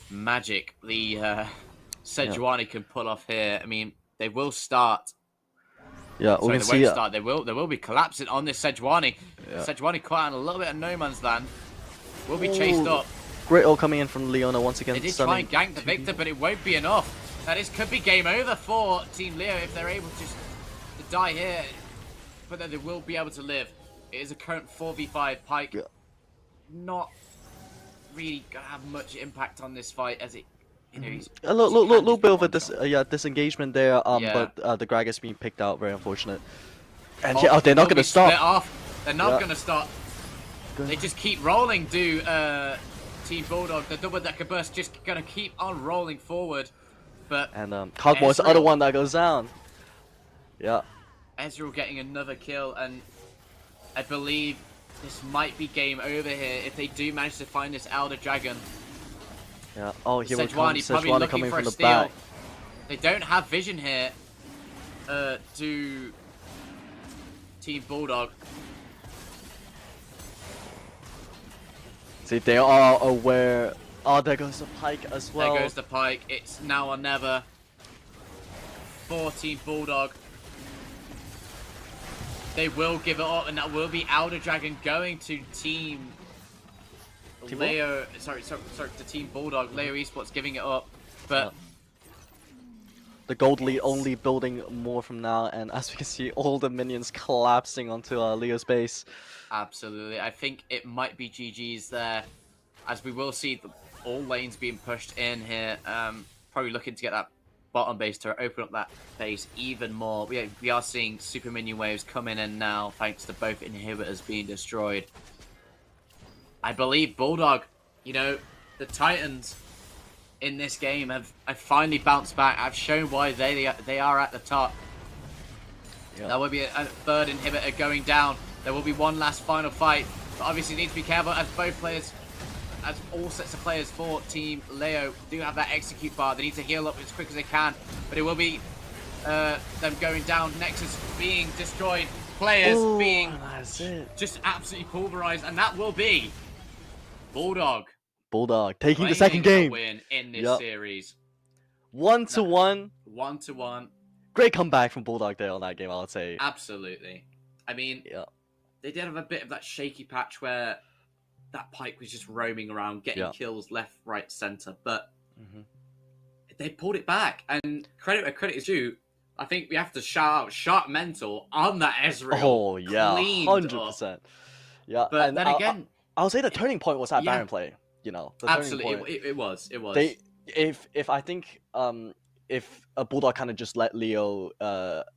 magic the Sejuani can pull off here. I mean, they will start. Yeah, Sorry, we they can won't see. start. They will be collapsing on this Sejuani. Yeah. Sejuani caught out in a little bit of no man's land. Will be chased Ooh. up. Great ult coming in from Leona once again. They did stunning try and gank the two Victor, people. but it won't be enough. That could be game over for Team Leo if they're able to die here. But then they will be able to live. It is a current 4v5 Pyke. Yeah. Not really gonna have much impact on this fight as it, you know, he's A little he can bit just be of a one-shot. disengagement there. Yeah. But the Grag is being picked out. Very unfortunate. And Oh, yeah, they're not they'll gonna be split stop. off. They're not Yeah. gonna stop. They just keep rolling. Team Bulldog, the double decker burst, just gonna keep on rolling forward. But And Cogmore's the other Ezreal. one that goes down. Yeah. Ezreal getting another kill, and I believe this might be game over here if they do manage to find this Elder Dragon. Yeah. Oh, here we come. Sejuani probably Sejuani looking coming for from a the steal. back. They don't have vision here to Team Bulldog. See, they are aware. Oh, there goes the Pyke as well. There goes the Pyke. It's now or never for Team Bulldog. They will give it up, and that will be Elder Dragon going to Team Leo. Sorry, to Team Bulldog. Leo Esports giving it up, but The gold lead only building more from now, and as we can see, all the minions collapsing onto Leo's base. absolutely, I think it might be GG's there, as we will see all lanes being pushed in here. Probably looking to get that bottom base to open up that base even more. We are seeing super minion waves coming in now, thanks to both inhibitors being destroyed. I believe Bulldog, you know, the Titans in this game have finally bounced back. I've shown why they are at the top. Yeah. There will be a third inhibitor going down. There will be one last final fight, but obviously need to be careful as both players, as all sets of players for Team Leo do have that execute bar. They need to heal up as quick as they can, but it will be them going down. Nexus being destroyed, players Ooh, being that's it. just absolutely pulverized, and that will be Bulldog Bulldog taking the claiming second a game. win in this Yup. series. 1-1. 1-1. Great comeback from Bulldog there on that game, I would say. Absolutely. I mean, Yeah. they did have a bit of that shaky patch where that Pyke was just roaming around, getting Yeah. kills left, right, center, but Mhm. they pulled it back. And credit where credit is due. I think we have to shout out Shark Mental on that Ezreal. Oh yeah, Cleaned up. 100%. Yeah, But and then again, I'll say the turning point was that yeah. Baron play. You know, the turning absolutely, point. it was. If I think if a Bulldog kind of just let Leo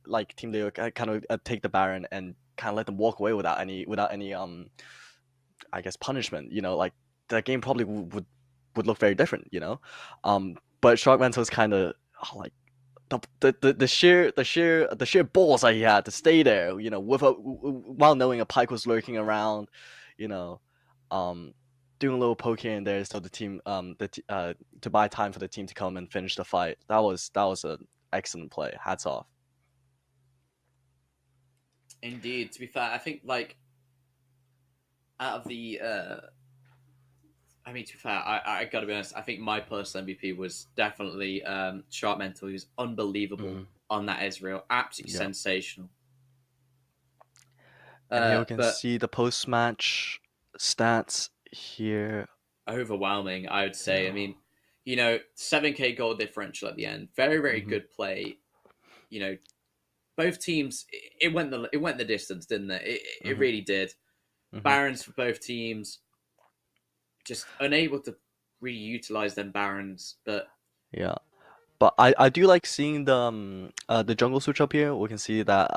like Team Leo kind of take the Baron and kind of let them walk away without any I guess punishment, you know, like the game probably would look very different, you know. But Shark Mental's kind of like the sheer balls that he had to stay there, you know, while knowing a Pyke was lurking around, you know, doing a little poke here and there so the team to buy time for the team to come and finish the fight. That was an excellent play. Hats off. Indeed. To be fair, I think like out of the I mean, to be fair, I gotta be honest. I think my personal MVP was definitely Sharp Mental. He was unbelievable on that Ezreal, absolutely sensational. And here we can But see the post-match stats here. overwhelming, I would say. I mean, 7K goal differential at the end. Very, very good play. Both teams. It went the distance, didn't it? It really did. Barons for both teams. Just unable to really utilize them Barons, but yeah. But I do like seeing the jungle switch up here. We can see that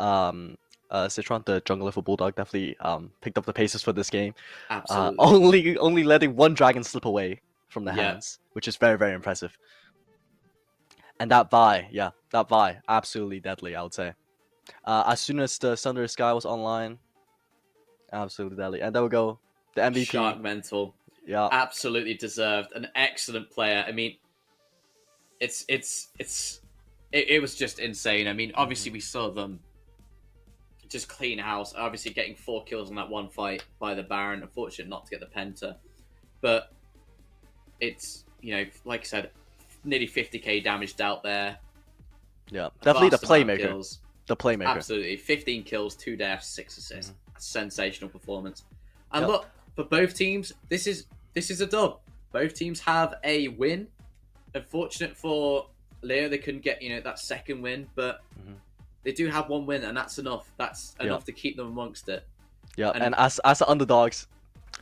Citron, the jungler for Bulldog, definitely picked up the paces for this game. absolutely. Only letting one dragon slip away from the hands, which is very, very impressive. And that Vi, absolutely deadly, I would say. As soon as the Thunder Sky was online, absolutely deadly. And there we go, the MVP. Shark Mental. Yeah, Absolutely deserved. An excellent player. I mean, it was just insane. I mean, obviously we saw them just clean house. Obviously getting 4 kills on that one fight by the Baron. Unfortunate not to get the Penta, but it's like I said, nearly 50k damaged out there. Yeah, definitely the Vast amount of playmaker. kills. The playmaker. Absolutely, 15 kills, 2 deaths, 6 assists. Sensational performance. And Yep. look, for both teams, this is a dub. Both teams have a win. Unfortunate for Leo, they couldn't get that second win, but they do have one win, and that's enough. That's enough to keep them amongst it. Yeah, and as the underdogs,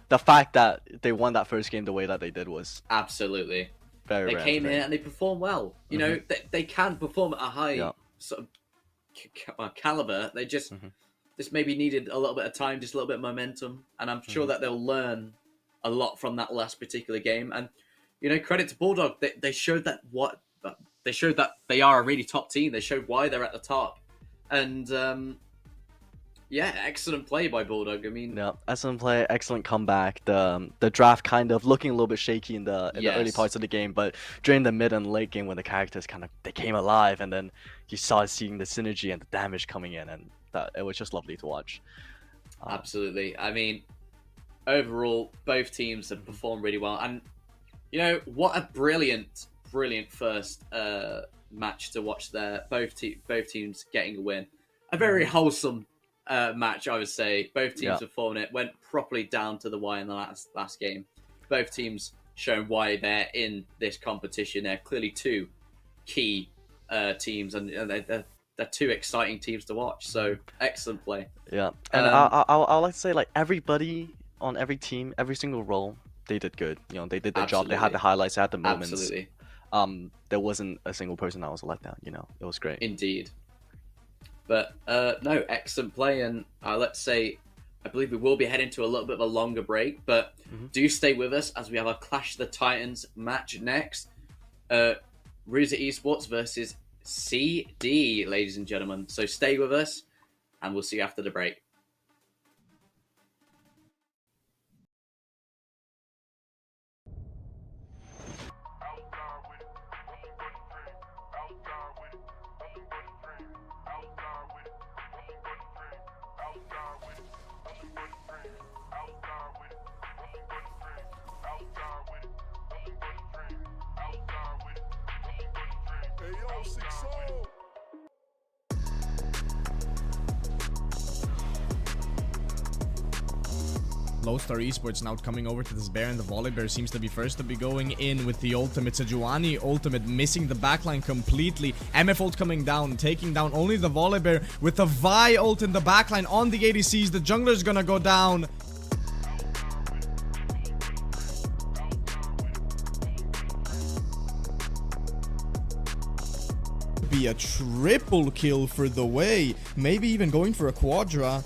the fact that they won that first game the way that they did was Absolutely. very They rare. came in and they performed well. They can perform at a high sort of caliber. They just maybe needed a little bit of time, just a little bit of momentum, and I'm sure that they'll learn a lot from that last particular game. And credit to Bulldog, they showed that they are a really top team. They showed why they're at the top, and excellent play by Bulldog. I mean, Yeah, excellent play, excellent comeback. The draft kind of looking a little bit shaky in the early parts of the game, but during the mid and late game when the characters they came alive, and then you saw seeing the synergy and the damage coming in, and that it was just lovely to watch. absolutely. I mean, overall, both teams have performed really well, and what a brilliant first match to watch there. Both teams getting a win. A very wholesome match, I would say. Both teams performed it. Went properly down to the wire in the last game. Both teams showing why they're in this competition. They're clearly two key teams, and they're two exciting teams to watch. So excellent play. Yeah, and I like to say everybody on every team, every single role, they did good. They did their job. They had the highlights, they had the moments. Absolutely. There wasn't a single person that was a letdown. It was great. Indeed. But no, excellent play, and let's say I believe we will be heading to a little bit of a longer break, but do stay with us as we have our Clash of the Titans match next. Ruzeh Esports versus CD, ladies and gentlemen. So stay with us, and we'll see you after the break. Lowstar Esports now coming over to this Baron. The Volibear seems to be first to be going in with the ultimate. Sejuani ultimate missing the backline completely. MF ult coming down, taking down only the Volibear with the Vi ult in the backline on the ADCs. The jungler's gonna go down. Be a triple kill for the way, maybe even going for a quadra.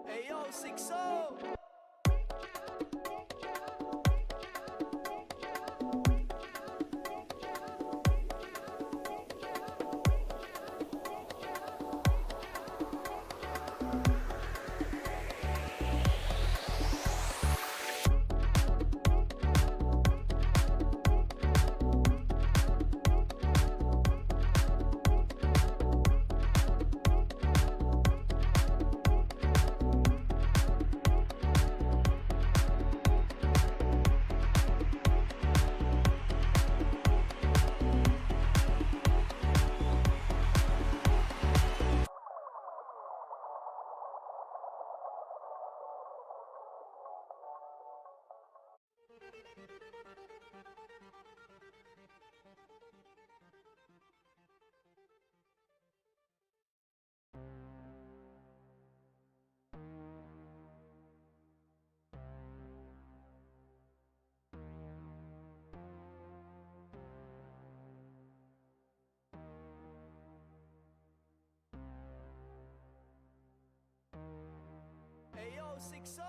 Hey yo, 6-0. Hey yo, 6-0.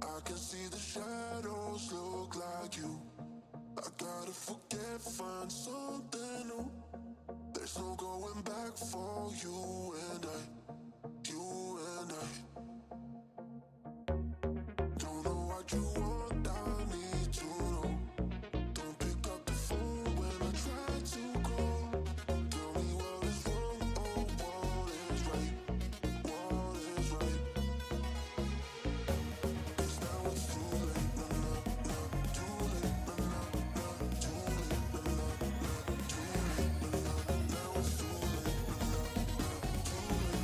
I can see the shadows look like you. I gotta forget, find something new. There's no going back for you and I. You and I. Don't know what you want, I need to know. Don't pick up the phone when I try to call. Tell me what is wrong, oh, what is right. What is right. 'Cause now it's too late, nah, nah, nah. Too late, nah, nah, nah. Too late, nah, nah, nah. Too late, nah, nah. Now it's too late, nah, nah, nah. Too late,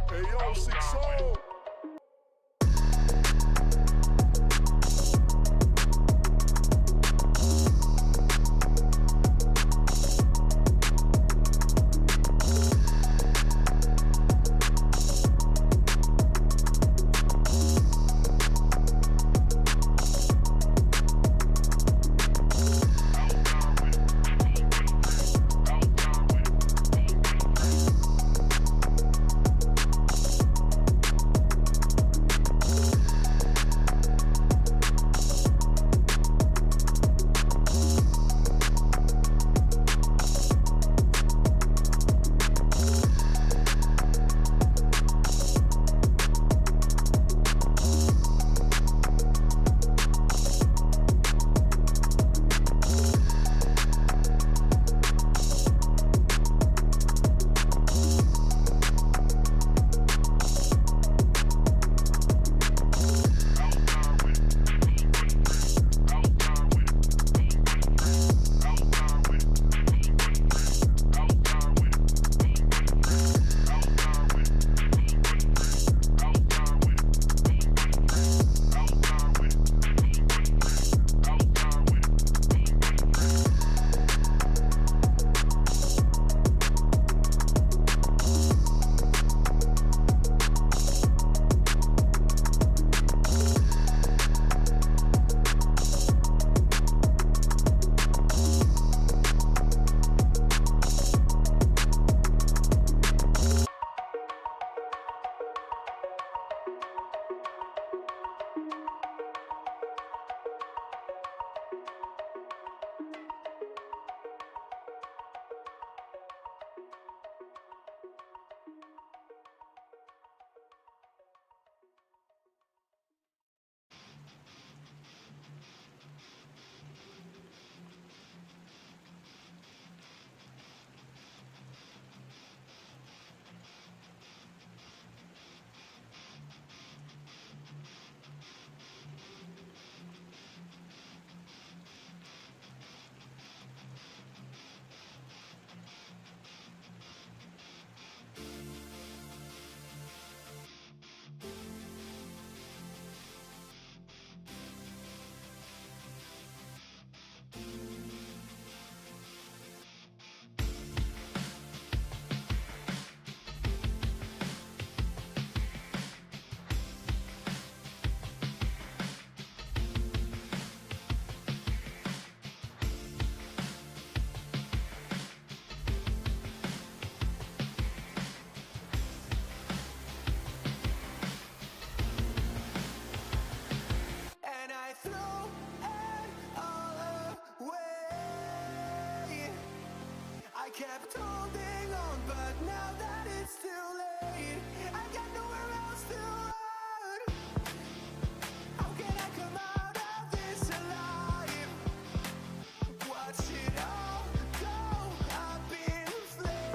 Hey yo, 6-0. And I threw it all away. I kept holding on, but now that it's too late, I got nowhere else to run. How can I come out of this alive? Watch it all go up in flames.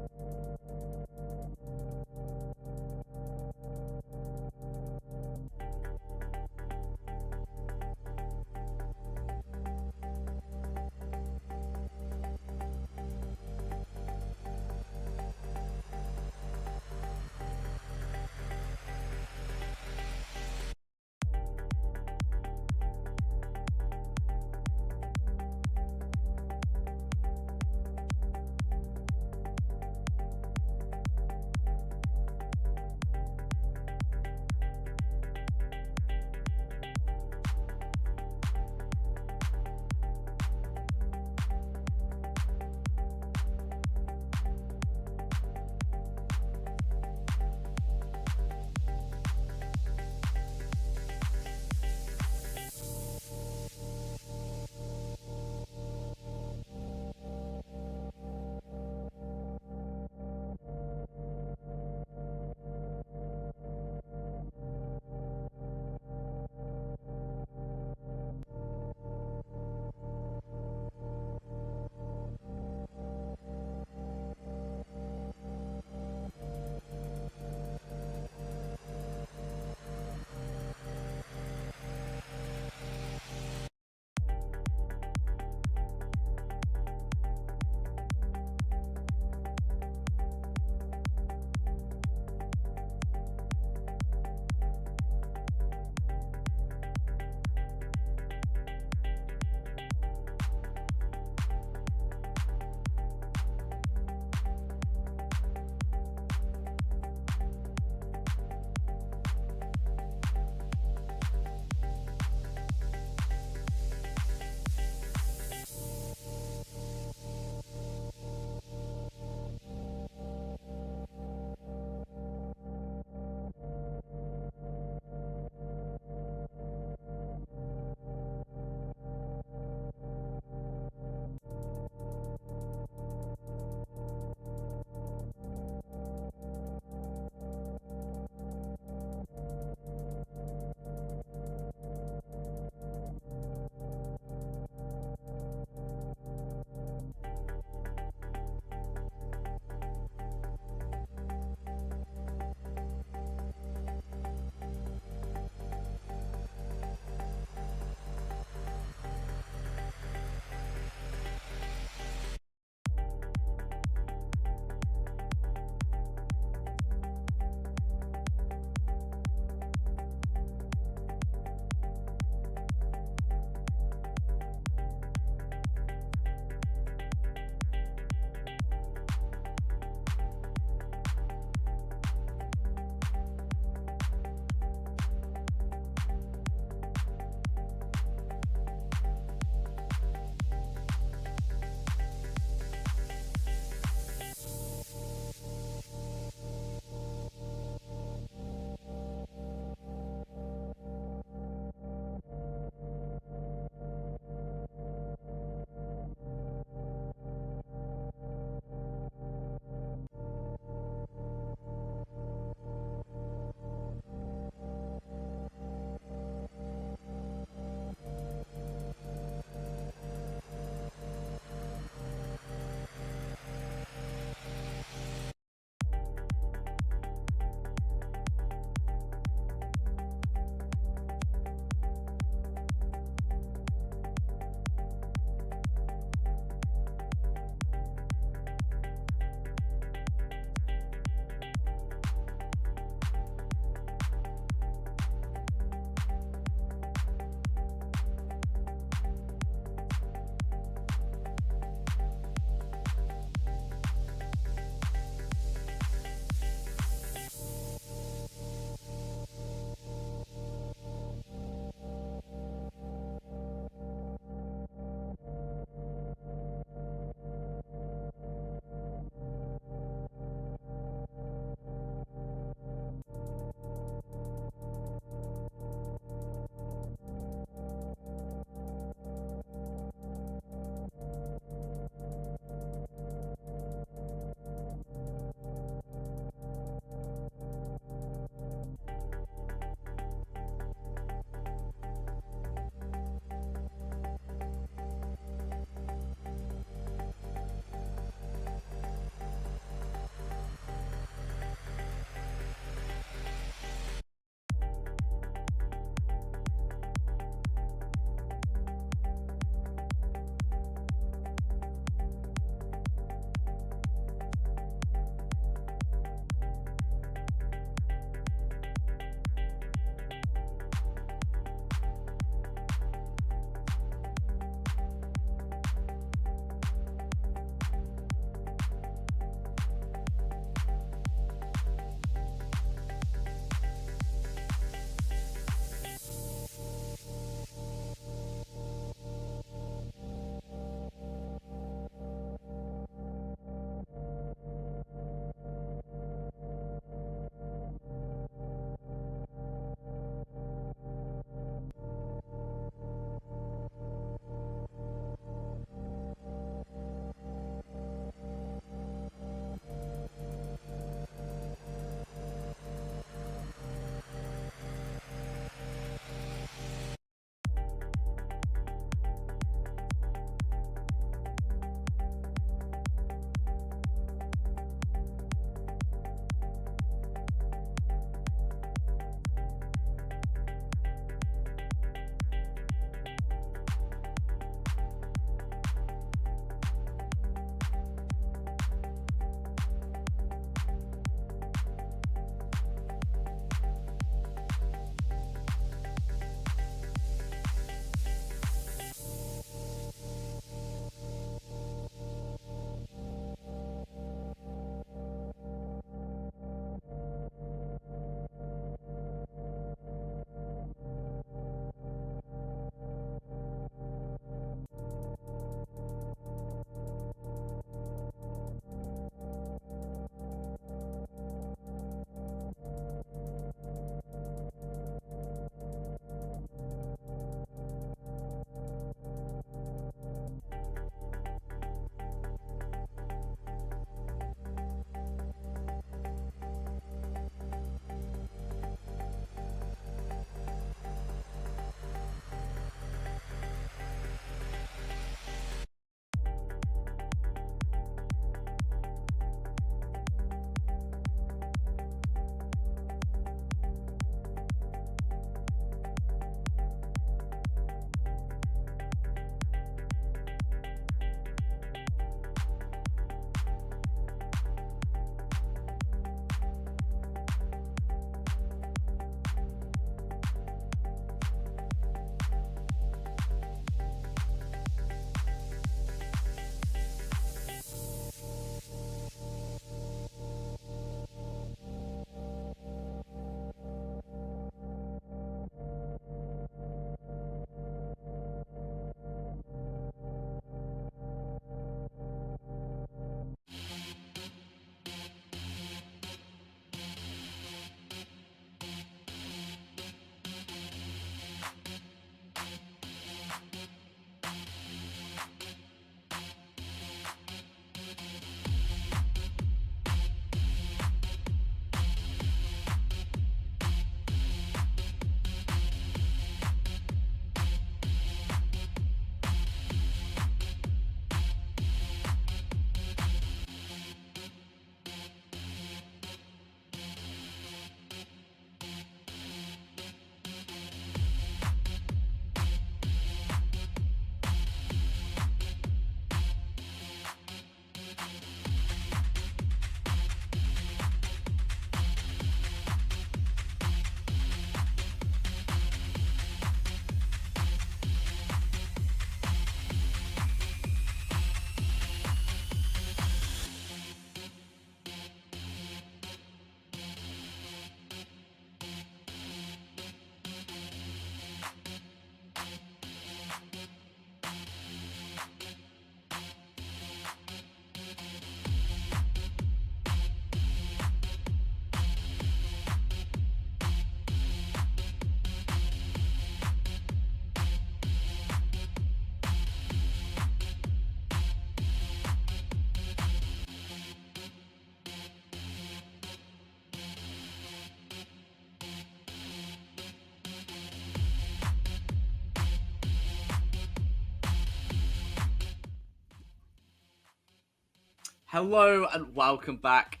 Hello and welcome back.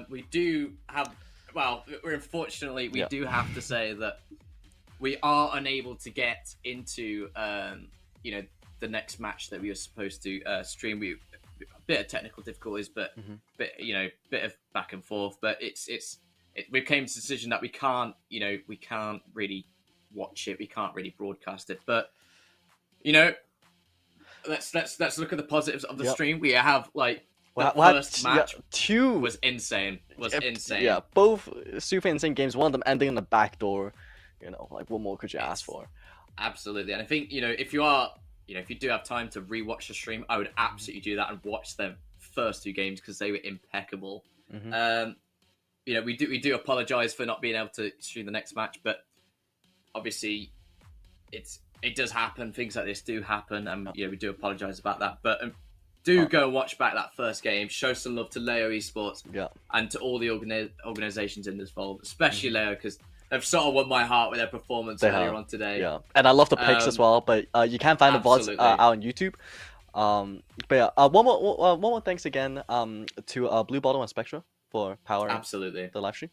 We do have, well, unfortunately, we do have to say that we are unable to get into, the next match that we were supposed to stream. A bit of technical difficulties, but bit of back and forth. But we came to the decision that we can't really watch it. We can't really broadcast it. But let's look at the positives of the stream. We have the first match was insane. Insane. Yeah, both super insane games. One of them ending in the back door. What more could you ask for? Absolutely. And I think if you do have time to rewatch the stream, I would absolutely do that and watch them first two games because they were impeccable. We do apologize for not being able to stream the next match, but obviously it does happen. Things like this do happen, and we do apologize about that. But go and watch back that first game. Show some love to Leo Esports and to all the organizations in this fold, especially Leo, because they've sort of won my heart with their performance earlier on today. Yeah, and I love the picks as well. But you can find the VODs out on YouTube. But yeah, one more thanks again to Blue Bottle and Spectra for powering the live stream.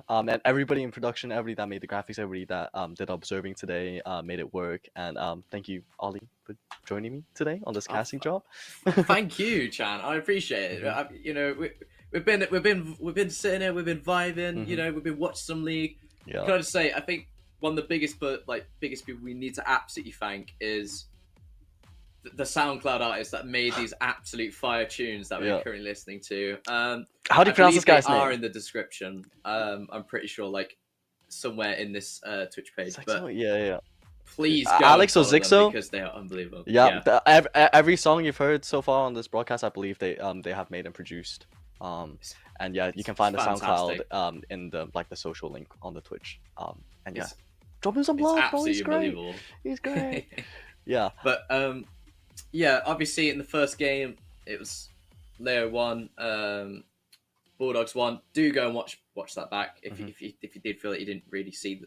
And everybody in production, everybody that made the graphics, everybody that did observing today, made it work. And thank you, Ollie, for joining me today on this casting job. Thank you, Chan. I appreciate it. We've been sitting here, we've been vibing. We've been watching some league. Yeah. Can I just say, I think one of the biggest people we need to absolutely thank is the SoundCloud artists that made these absolute fire tunes that we're currently listening to. How do you pronounce this guy's name? Are in the description. I'm pretty sure, somewhere in this Twitch page. But please go Alex or Zixo, because they are unbelievable. Yeah. Every song you've heard so far on this broadcast, I believe they have made and produced. And you can find the SoundCloud in the social link on the Twitch. Drop him some love, bro. He's great. He's great. Yeah. But obviously in the first game it was Leo 1, Bulldogs 1. Do go and watch that back if you did feel that you didn't really see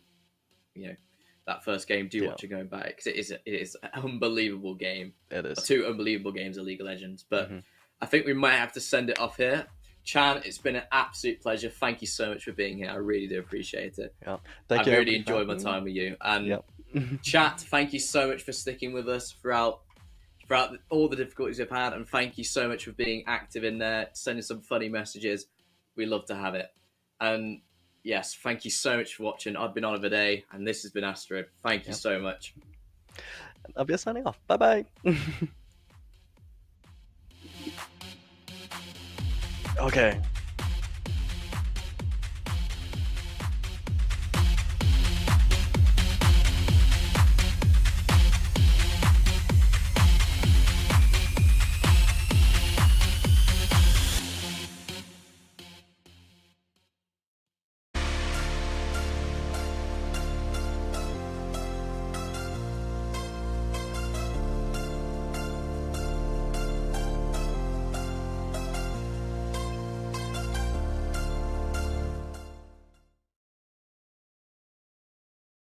that first game. Do watch it going back because it is an unbelievable game. It is. Two unbelievable games of League of Legends. But I think we might have to send it off here. Chan, it's been an absolute pleasure. Thank you so much for being here. I really do appreciate it. Yeah, I've really enjoyed my time with you. And chat, thank you so much for sticking with us throughout all the difficulties we've had. And thank you so much for being active in there, sending some funny messages. We love to have it. And yes, thank you so much for watching. I've been Oliver Day, and this has been Astrid. Thank you so much. I'll be signing off. Bye-bye. Okay.